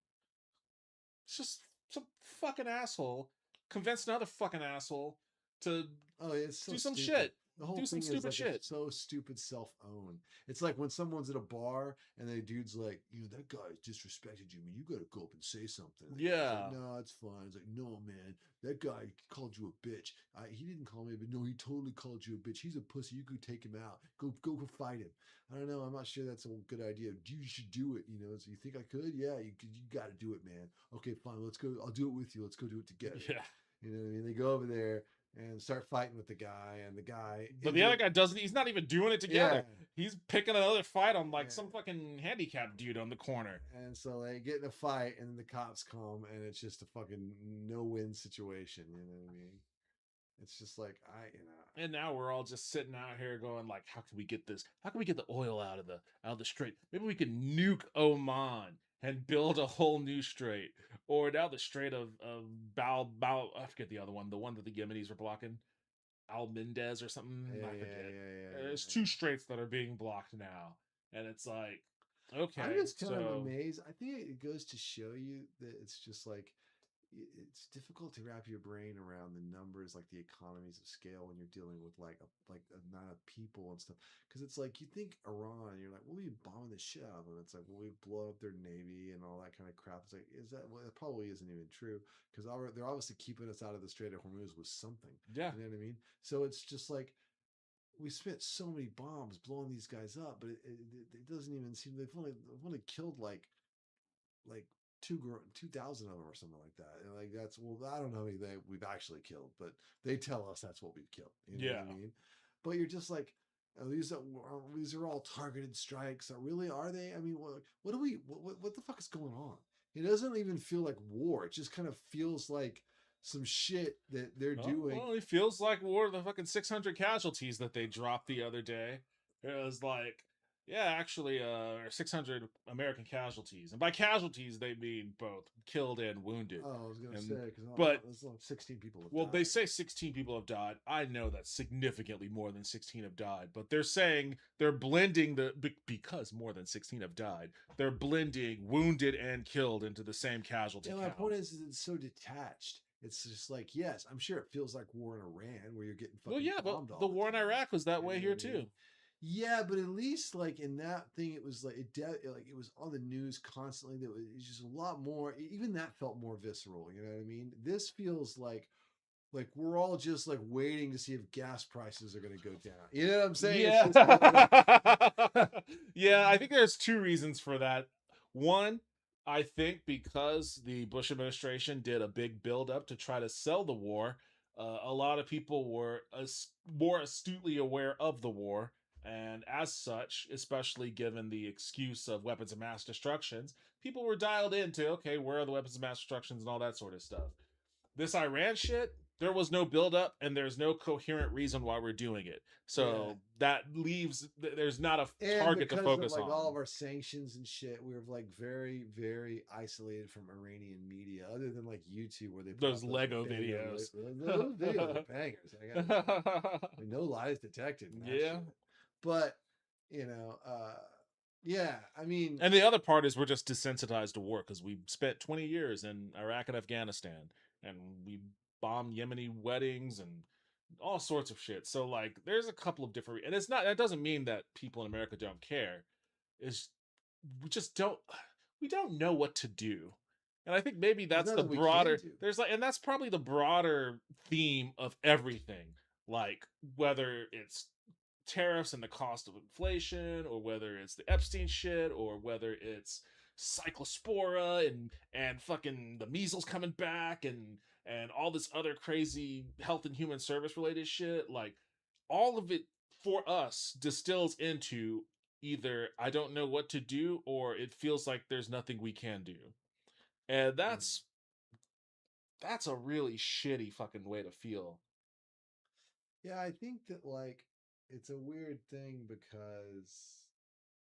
It's just some fucking asshole convinced another fucking asshole to it's so do some stupid. shit. The whole do some thing stupid is like shit. It's so stupid self-own. It's like when someone's at a bar and the dude's like, that guy disrespected you, man. You gotta go up and say something. Yeah. It's like, no, it's fine. It's like, no, man, that guy called you a bitch. He didn't call me, but no, he totally called you a bitch. He's a pussy. You could take him out. Go fight him. I don't know. I'm not sure that's a good idea. You should do it. So you think I could? Yeah, you got to do it, man. Okay, fine. Let's go. I'll do it with you. Let's go do it together. Yeah. You know what I mean? They go over there and start fighting with the guy, and the guy. But the other guy doesn't. He's not even doing it together. He's picking another fight on like some fucking handicapped dude on the corner. And so they get in a fight, and then the cops come, and it's just a fucking no-win situation. You know what I mean? It's just like And now we're all just sitting out here going like, how can we get this? How can we get the oil out of the strait? Maybe we can nuke Oman and build a whole new strait, or now the Strait of Bao. I forget the other one, the one that the Yemenis were blocking, Al Mendez or something. I forget. There's two straits that are being blocked now, and it's like, okay, I'm just kind of amazed. I think it goes to show you that it's just like, it's difficult to wrap your brain around the numbers, like the economies of scale, when you're dealing with like a amount of people and stuff. Because it's like you think Iran, you're like, well, we bombing the shit out of them. It's like, well, we blow up their navy and all that kind of crap. It's like, is that? Well, it probably isn't even true because they're obviously keeping us out of the Strait of Hormuz with something. Yeah. You know what I mean? So it's just like we spent so many bombs blowing these guys up, but it doesn't even seem they've only killed like 2,000 of them or something like that. And like that's well, I don't know how many we've actually killed, but they tell us that's what we've killed. You know what I mean? But you're just like, these are all targeted strikes. Really, are they? I mean, what do we? What the fuck is going on? It doesn't even feel like war. It just kind of feels like some shit that they're doing. Well, it feels like war. The fucking 600 casualties that they dropped the other day. It was like, yeah, actually, 600 American casualties, and by casualties they mean both killed and wounded. Oh, I was gonna say, but 16 people have well, died. they say 16 people have died. I know that significantly more than 16 have died, but they're saying they're blending because more than 16 have died. They're blending wounded and killed into the same casualty. Yeah, my count. point is it's so detached. It's just like, yes, I'm sure it feels like war in Iran where you're getting fucking Well, yeah, but bombed all the war in Iraq was that way here too. Yeah, but at least like in that thing, it was like it was on the news constantly. That was just a lot more. Even that felt more visceral. You know what I mean? This feels like we're all just like waiting to see if gas prices are going to go down. You know what I'm saying? Yeah. Yeah, I think there's two reasons for that. One, I think because the Bush administration did a big buildup to try to sell the war, a lot of people were more astutely aware of the war. And as such, especially given the excuse of weapons of mass destructions, people were dialed into, okay, where are the weapons of mass destructions and all that sort of stuff. This Iran shit, there was no buildup and there's no coherent reason why we're doing it. So that leaves, there's not a target to focus of, on. All of our sanctions and shit, we were like very, very isolated from Iranian media, other than like YouTube where they put those Lego videos. Those videos are bangers. No lies detected. Yeah. But, you know, yeah, I mean. And the other part is we're just desensitized to war because we spent 20 years in Iraq and Afghanistan and we bombed Yemeni weddings and all sorts of shit. So like there's a couple of different, and that doesn't mean that people in America don't care. We don't know what to do. And I think maybe that's the broader, and that's probably the broader theme of everything. Like whether it's tariffs and the cost of inflation, or whether it's the Epstein shit, or whether it's cyclospora and fucking the measles coming back and all this other crazy health and human service related shit. Like all of it for us distills into either I don't know what to do or it feels like there's nothing we can do. And that's a really shitty fucking way to feel. Yeah, I think that like it's a weird thing because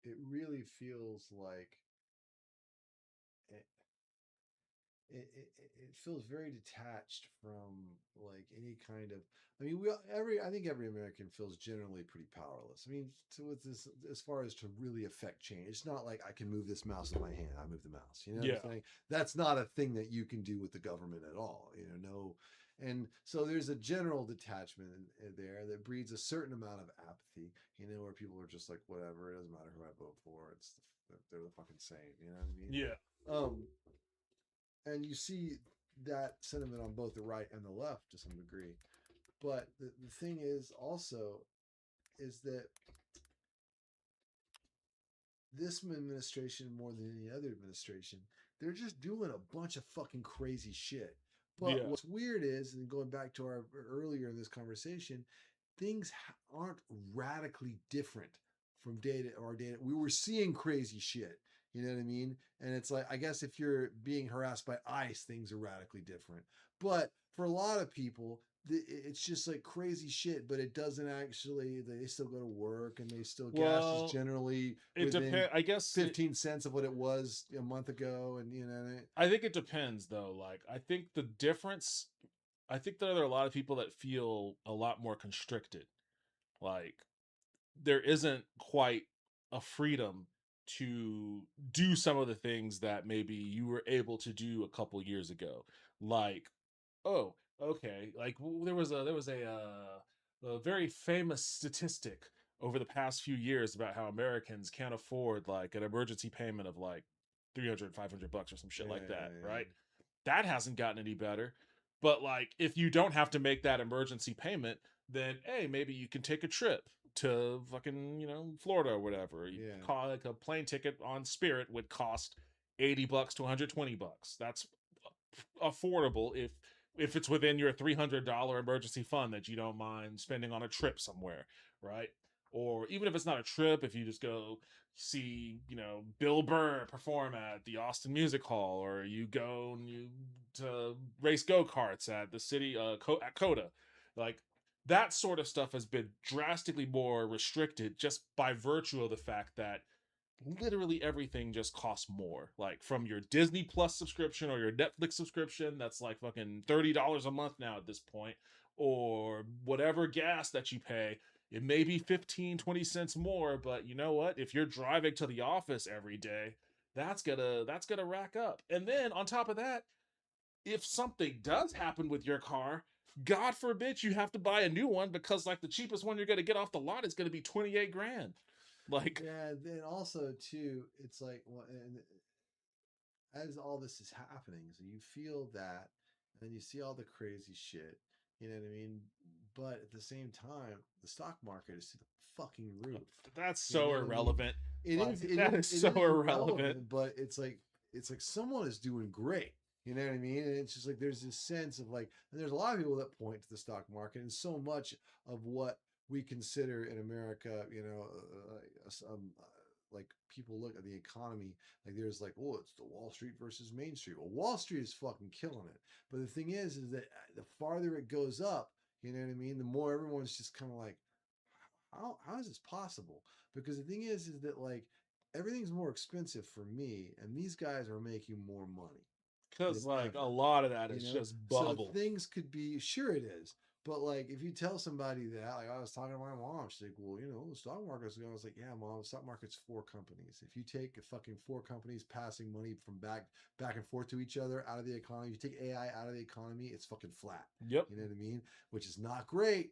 it really feels like it feels very detached from like any kind of. I mean, I think every American feels generally pretty powerless. I mean, with this as far as to really affect change, it's not like I can move this mouse with my hand. I move the mouse. You know what I'm saying? That's not a thing that you can do with the government at all. You know, no. And so there's a general detachment there that breeds a certain amount of apathy, you know, where people are just like, whatever, it doesn't matter who I vote for. They're the fucking same, you know what I mean? Yeah. And you see that sentiment on both the right and the left to some degree. But the thing is also is that this administration, more than any other administration, they're just doing a bunch of fucking crazy shit. But what's weird is, and going back to our earlier in this conversation, things aren't radically different from day to our day. We were seeing crazy shit. You know what I mean? And it's like, I guess if you're being harassed by ICE, things are radically different. But for a lot of people, it's just like crazy shit, but it doesn't actually, they still go to work and they still, gas is generally it depends. I guess 15 cents of what it was a month ago. And you know, I think it depends though. Like, I think the difference, I think that there are a lot of people that feel a lot more constricted. Like there isn't quite a freedom to do some of the things that maybe you were able to do a couple years ago. like, oh, okay, like there was a very famous statistic over the past few years about how Americans can't afford like an emergency payment of like 300, $500 or some shit like that, right? That hasn't gotten any better. But like, if you don't have to make that emergency payment, then hey, maybe you can take a trip to fucking, Florida or whatever. You call like a plane ticket on Spirit would cost $80 to $120. That's affordable if it's within your $300 emergency fund that you don't mind spending on a trip somewhere, right? Or even if it's not a trip, if you just go see, Bill Burr perform at the Austin Music Hall, or you go to race go-karts at the city at Coda, like that sort of stuff has been drastically more restricted just by virtue of the fact that literally everything just costs more. Like from your Disney Plus subscription or your Netflix subscription, that's like fucking $30 a month now at this point, or whatever gas that you pay. It may be 15-20 cents more, but you know what? If you're driving to the office every day, that's gonna rack up. And then on top of that, if something does happen with your car, God forbid you have to buy a new one, because like the cheapest one you're gonna get off the lot is gonna be 28 grand. Like, yeah, then also too, it's like, well, and as all this is happening, so you feel that, and you see all the crazy shit, you know what I mean? But at the same time, the stock market is to the fucking roof. That's so irrelevant. It Like, is. It that is is so irrelevant. irrelevant. But it's like someone is doing great. You know what I mean? And it's just like there's this sense of like, and there's a lot of people that point to the stock market, and so much of what we consider in America, like people look at the economy, like there's like, oh, it's the Wall Street versus Main Street. Well, Wall Street is fucking killing it. But the thing is that the farther it goes up, you know what I mean, the more everyone's just kind of like, how is this possible? Because the thing is that like everything's more expensive for me, and these guys are making more money. Because like a lot of that is just bubble. So things could be, sure it is. But like if you tell somebody that, like I was talking to my mom, she's like, well, the stock market's going. I was like, yeah, mom, the stock market's 4 companies. If you take fucking 4 companies passing money from back and forth to each other out of the economy, if you take AI out of the economy, it's fucking flat. Yep. You know what I mean? Which is not great,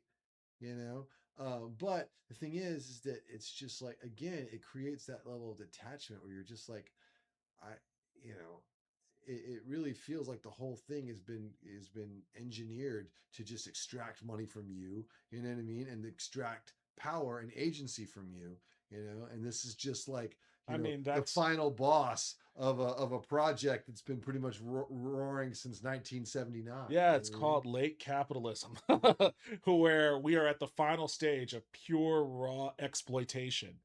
but the thing is that it's just like, again, it creates that level of detachment where you're just like, it really feels like the whole thing has been engineered to just extract money from you, you know what I mean, and extract power and agency from you, and this is just like, the final boss of a project that's been pretty much roaring since 1979. Yeah, it's called late capitalism, where we are at the final stage of pure raw exploitation.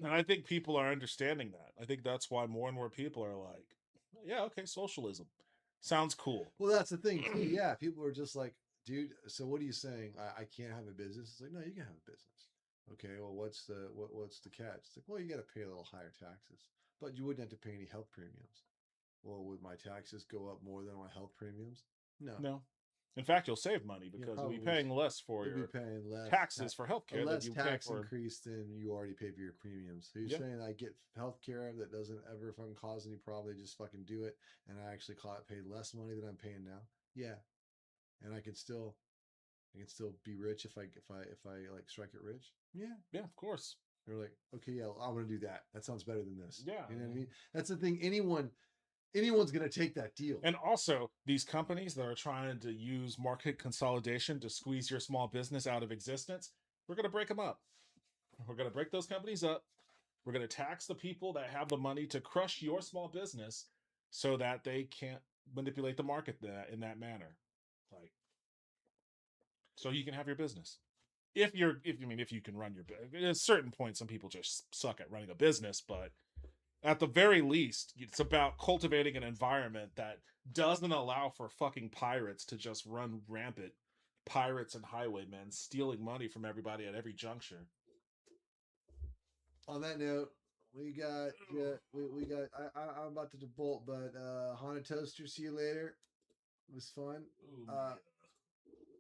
And I think people are understanding that. I think that's why more and more people are like, yeah, okay, socialism sounds cool. Well, that's the thing too. Yeah, people are just like, dude, so what are you saying? I can't have a business? It's like, no, you can have a business. Okay, well, what's the catch? It's like, well, you got to pay a little higher taxes, but you wouldn't have to pay any health premiums. Well, would my taxes go up more than my health premiums? No. In fact, you'll save money because you'll be paying less for your taxes for healthcare. Less tax increase than you already pay for your premiums. So you're saying I get healthcare that doesn't ever fucking cause any problem. They just fucking do it, and I actually pay less money than I'm paying now. Yeah, and I can still be rich if I like strike it rich. Yeah, of course. They're like, okay, yeah, I want to do that. That sounds better than this. Yeah, you know what I mean. That's the thing. Anyone's going to take that deal. And also, these companies that are trying to use market consolidation to squeeze your small business out of existence, we're going to break them up. We're going to break those companies up. We're going to tax the people that have the money to crush your small business so that they can't manipulate the market in that manner. Like, so you can have your business. If you can run your business. At a certain point, some people just suck at running a business, but at the very least, it's about cultivating an environment that doesn't allow for fucking pirates to just run rampant. Pirates and highwaymen stealing money from everybody at every juncture. On that note, we got I'm about to bolt, but Haunted Toaster, see you later. It was fun.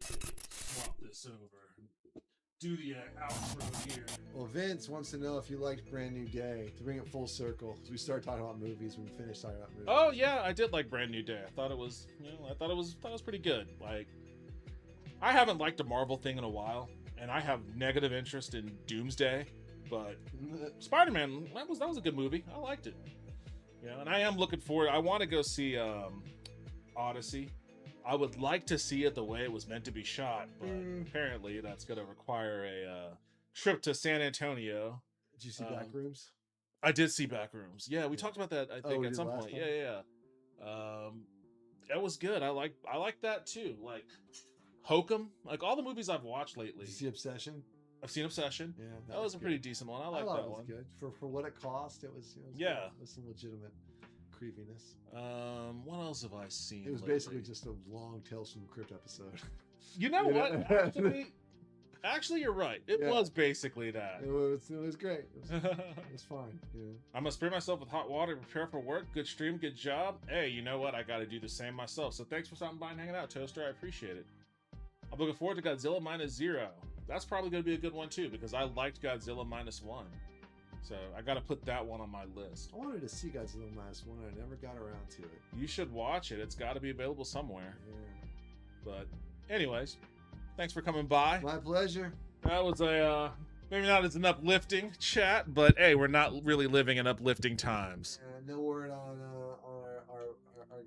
Swap this over. do the outro here. Well, Vince wants to know if you liked Brand New Day. To bring it full circle, we started talking about movies when we finished talking about movies. Oh yeah, I did like Brand New Day. I thought it was, I thought it was pretty good. Like, I haven't liked a Marvel thing in a while, and I have negative interest in Doomsday, but Spider-Man, that was a good movie. I liked it. And I am looking forward. I want to go see Odyssey. I would like to see it the way it was meant to be shot, but apparently that's going to require a trip to San Antonio. Did you see Backrooms? I did see Backrooms. Yeah, we talked about that, I think, at some point. time? Yeah. That was good. I like that too. Like Hokum, like all the movies I've watched lately. Did you see Obsession? I've seen Obsession. Yeah, that was a pretty decent one. I like thought that it was one. good for what it cost. It was yeah, good. It was some legitimate creepiness. What else have I seen? It was lately? basically just a long Tales from the Crypt episode. You know what? Actually, you're right. It was basically that. It was great. It was fine. Yeah. I'm gonna spray myself with hot water, prepare for work. Good stream, good job. Hey, you know what? I got to do the same myself. So thanks for stopping by and hanging out, Toaster. I appreciate it. I'm looking forward to Godzilla Minus Zero. That's probably going to be a good one too, because I liked Godzilla Minus One. So I got to put that one on my list. I wanted to see Godzilla Minus One. I never got around to it. You should watch it. It's got to be available somewhere. Yeah. But anyways, thanks for coming by. My pleasure. That was a maybe not as an uplifting chat, but hey, we're not really living in uplifting times. No word on our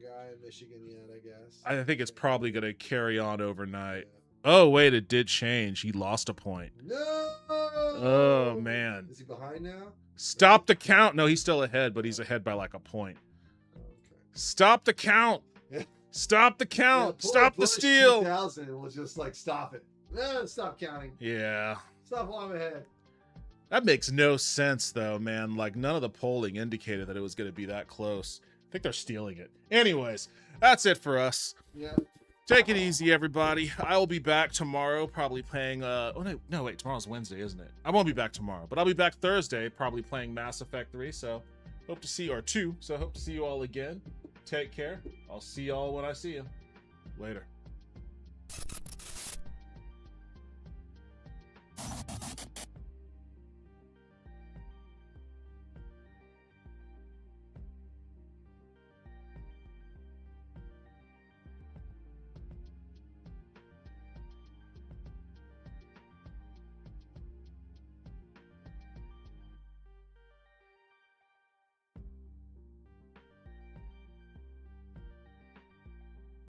guy in Michigan yet, I guess. I think it's probably going to carry on overnight. Oh, wait, it did change. He lost a point. No! Oh, man. Is he behind now? Stop the count. No, he's still ahead, but he's ahead by like a point. Okay. Stop the count. Stop the count. Yeah, stop the steal. 2000 and we'll just like stop it. No, stop counting. Yeah. Stop while I'm ahead. That makes no sense, though, man. Like, none of the polling indicated that it was going to be that close. I think they're stealing it. Anyways, that's it for us. Yeah. Take it easy, everybody. I will be back tomorrow, probably playing, no, wait, tomorrow's Wednesday, isn't it? I won't be back tomorrow, but I'll be back Thursday, probably playing Mass Effect 3, so hope to see, or 2, so hope to see you all again. Take care. I'll see y'all when I see you. Later.